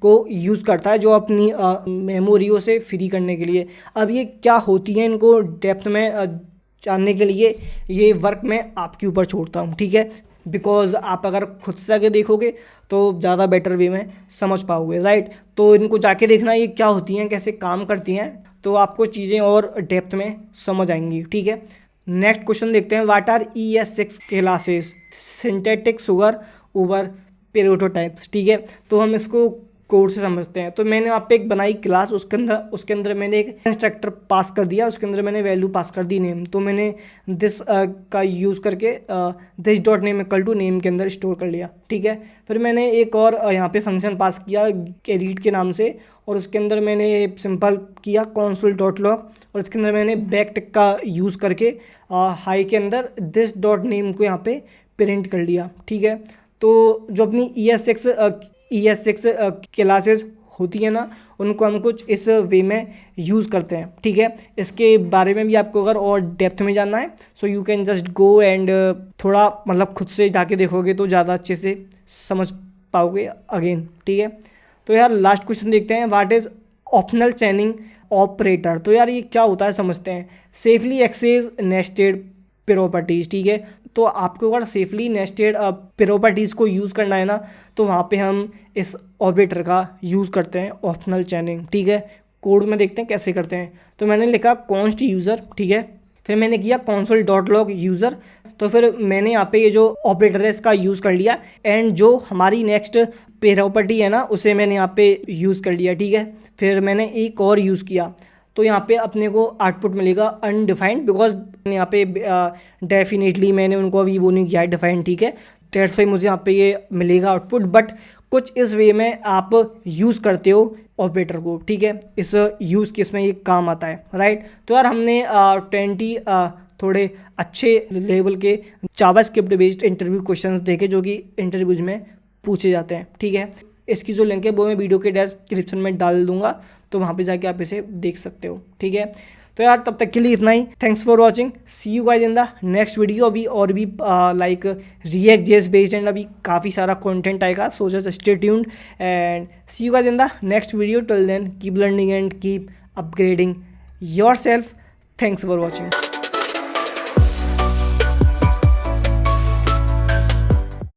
को यूज़ करता है जो अपनी मेमोरियों से फ्री करने के लिए। अब ये क्या होती है इनको डेप्थ में जानने के लिए ये वर्क मैं आपके ऊपर छोड़ता हूँ, ठीक है, बिकॉज आप अगर खुद से आके देखोगे तो ज़्यादा बेटर वे में समझ पाओगे, राइट। तो इनको जाके देखना ये क्या होती हैं, कैसे काम करती हैं, तो आपको चीज़ें और डेप्थ में समझ आएंगी, ठीक है। नेक्स्ट क्वेश्चन देखते हैं, what are ES6 classes synthetic sugar over prototypes, ठीक है। तो हम इसको कोड से समझते हैं। तो मैंने यहाँ पे एक बनाई क्लास, उसके अंदर मैंने एक इंस्ट्रक्टर पास कर दिया, उसके अंदर मैंने वैल्यू पास कर दी नेम। तो मैंने दिस का यूज़ करके this dot name equal to name के अंदर स्टोर कर लिया, ठीक है। फिर मैंने एक और यहाँ पे फंक्शन पास किया रीड के नाम से, और उसके अंदर मैंने सिंपल किया console डॉट लॉग, और इसके अंदर मैंने बैक टिक का यूज़ करके हाई के अंदर दिस डॉट नेम को यहाँ पे प्रिंट कर लिया, ठीक है। तो जो अपनी ES6 क्लासेस होती है ना उनको हम कुछ इस वे में यूज़ करते हैं, ठीक है। इसके बारे में भी आपको अगर और डेप्थ में जानना है so you can just go and थोड़ा मतलब खुद से जाके देखोगे तो ज़्यादा अच्छे से समझ पाओगे अगेन, ठीक है। तो यार लास्ट क्वेश्चन देखते हैं, व्हाट इज़ ऑप्शनल चैनिंग ऑपरेटर। तो यार ये क्या होता है समझते हैं। सेफली एक्सेस नेस्टेड प्रॉपर्टीज़, ठीक है। तो आपको अगर सेफली नेस्टेड प्रॉपर्टीज़ को यूज़ करना है ना तो वहाँ पे हम इस ऑपरेटर का यूज़ करते हैं ऑप्शनल चैनिंग, ठीक है। कोड में देखते हैं कैसे करते हैं। तो मैंने लिखा कॉन्स्ट यूज़र, ठीक है। फिर मैंने किया console डॉट लॉग यूज़र। तो फिर मैंने यहाँ पे ये जो ऑपरेटर है इसका यूज़ कर लिया, एंड जो हमारी नेक्स्ट प्रॉपर्टी है ना उसे मैंने यहाँ पे यूज़ कर लिया, ठीक है। फिर मैंने एक और यूज़ किया, तो यहाँ पे अपने को आउटपुट मिलेगा अनडिफाइंड, बिकॉज यहाँ पे डेफिनेटली मैंने उनको अभी वो नहीं किया है डिफाइंड, ठीक है। दैट्स वाई मुझे यहाँ पे ये मिलेगा आउटपुट, बट कुछ इस वे में आप यूज़ करते हो ऑपरेटर को, ठीक है। इस यूज़ केस में ये काम आता है, राइट। तो यार हमने 20 थोड़े अच्छे लेवल के जावास्क्रिप्ट बेस्ड इंटरव्यू क्वेश्चंस देखे जो कि इंटरव्यूज में पूछे जाते हैं, ठीक है। इसकी जो लिंक है वो मैं वीडियो के डिस्क्रिप्शन में डाल दूंगा, तो वहाँ पे जाके आप इसे देख सकते हो, ठीक है। तो यार तब तक के लिए इतना ही, thanks for watching, see you guys in the next video. अभी और भी लाइक React.js बेस्ड एंड अभी काफ़ी सारा कंटेंट आएगा, so just stay tuned and see you guys in the next video. Till then keep learning and keep upgrading yourself. Thanks for watching.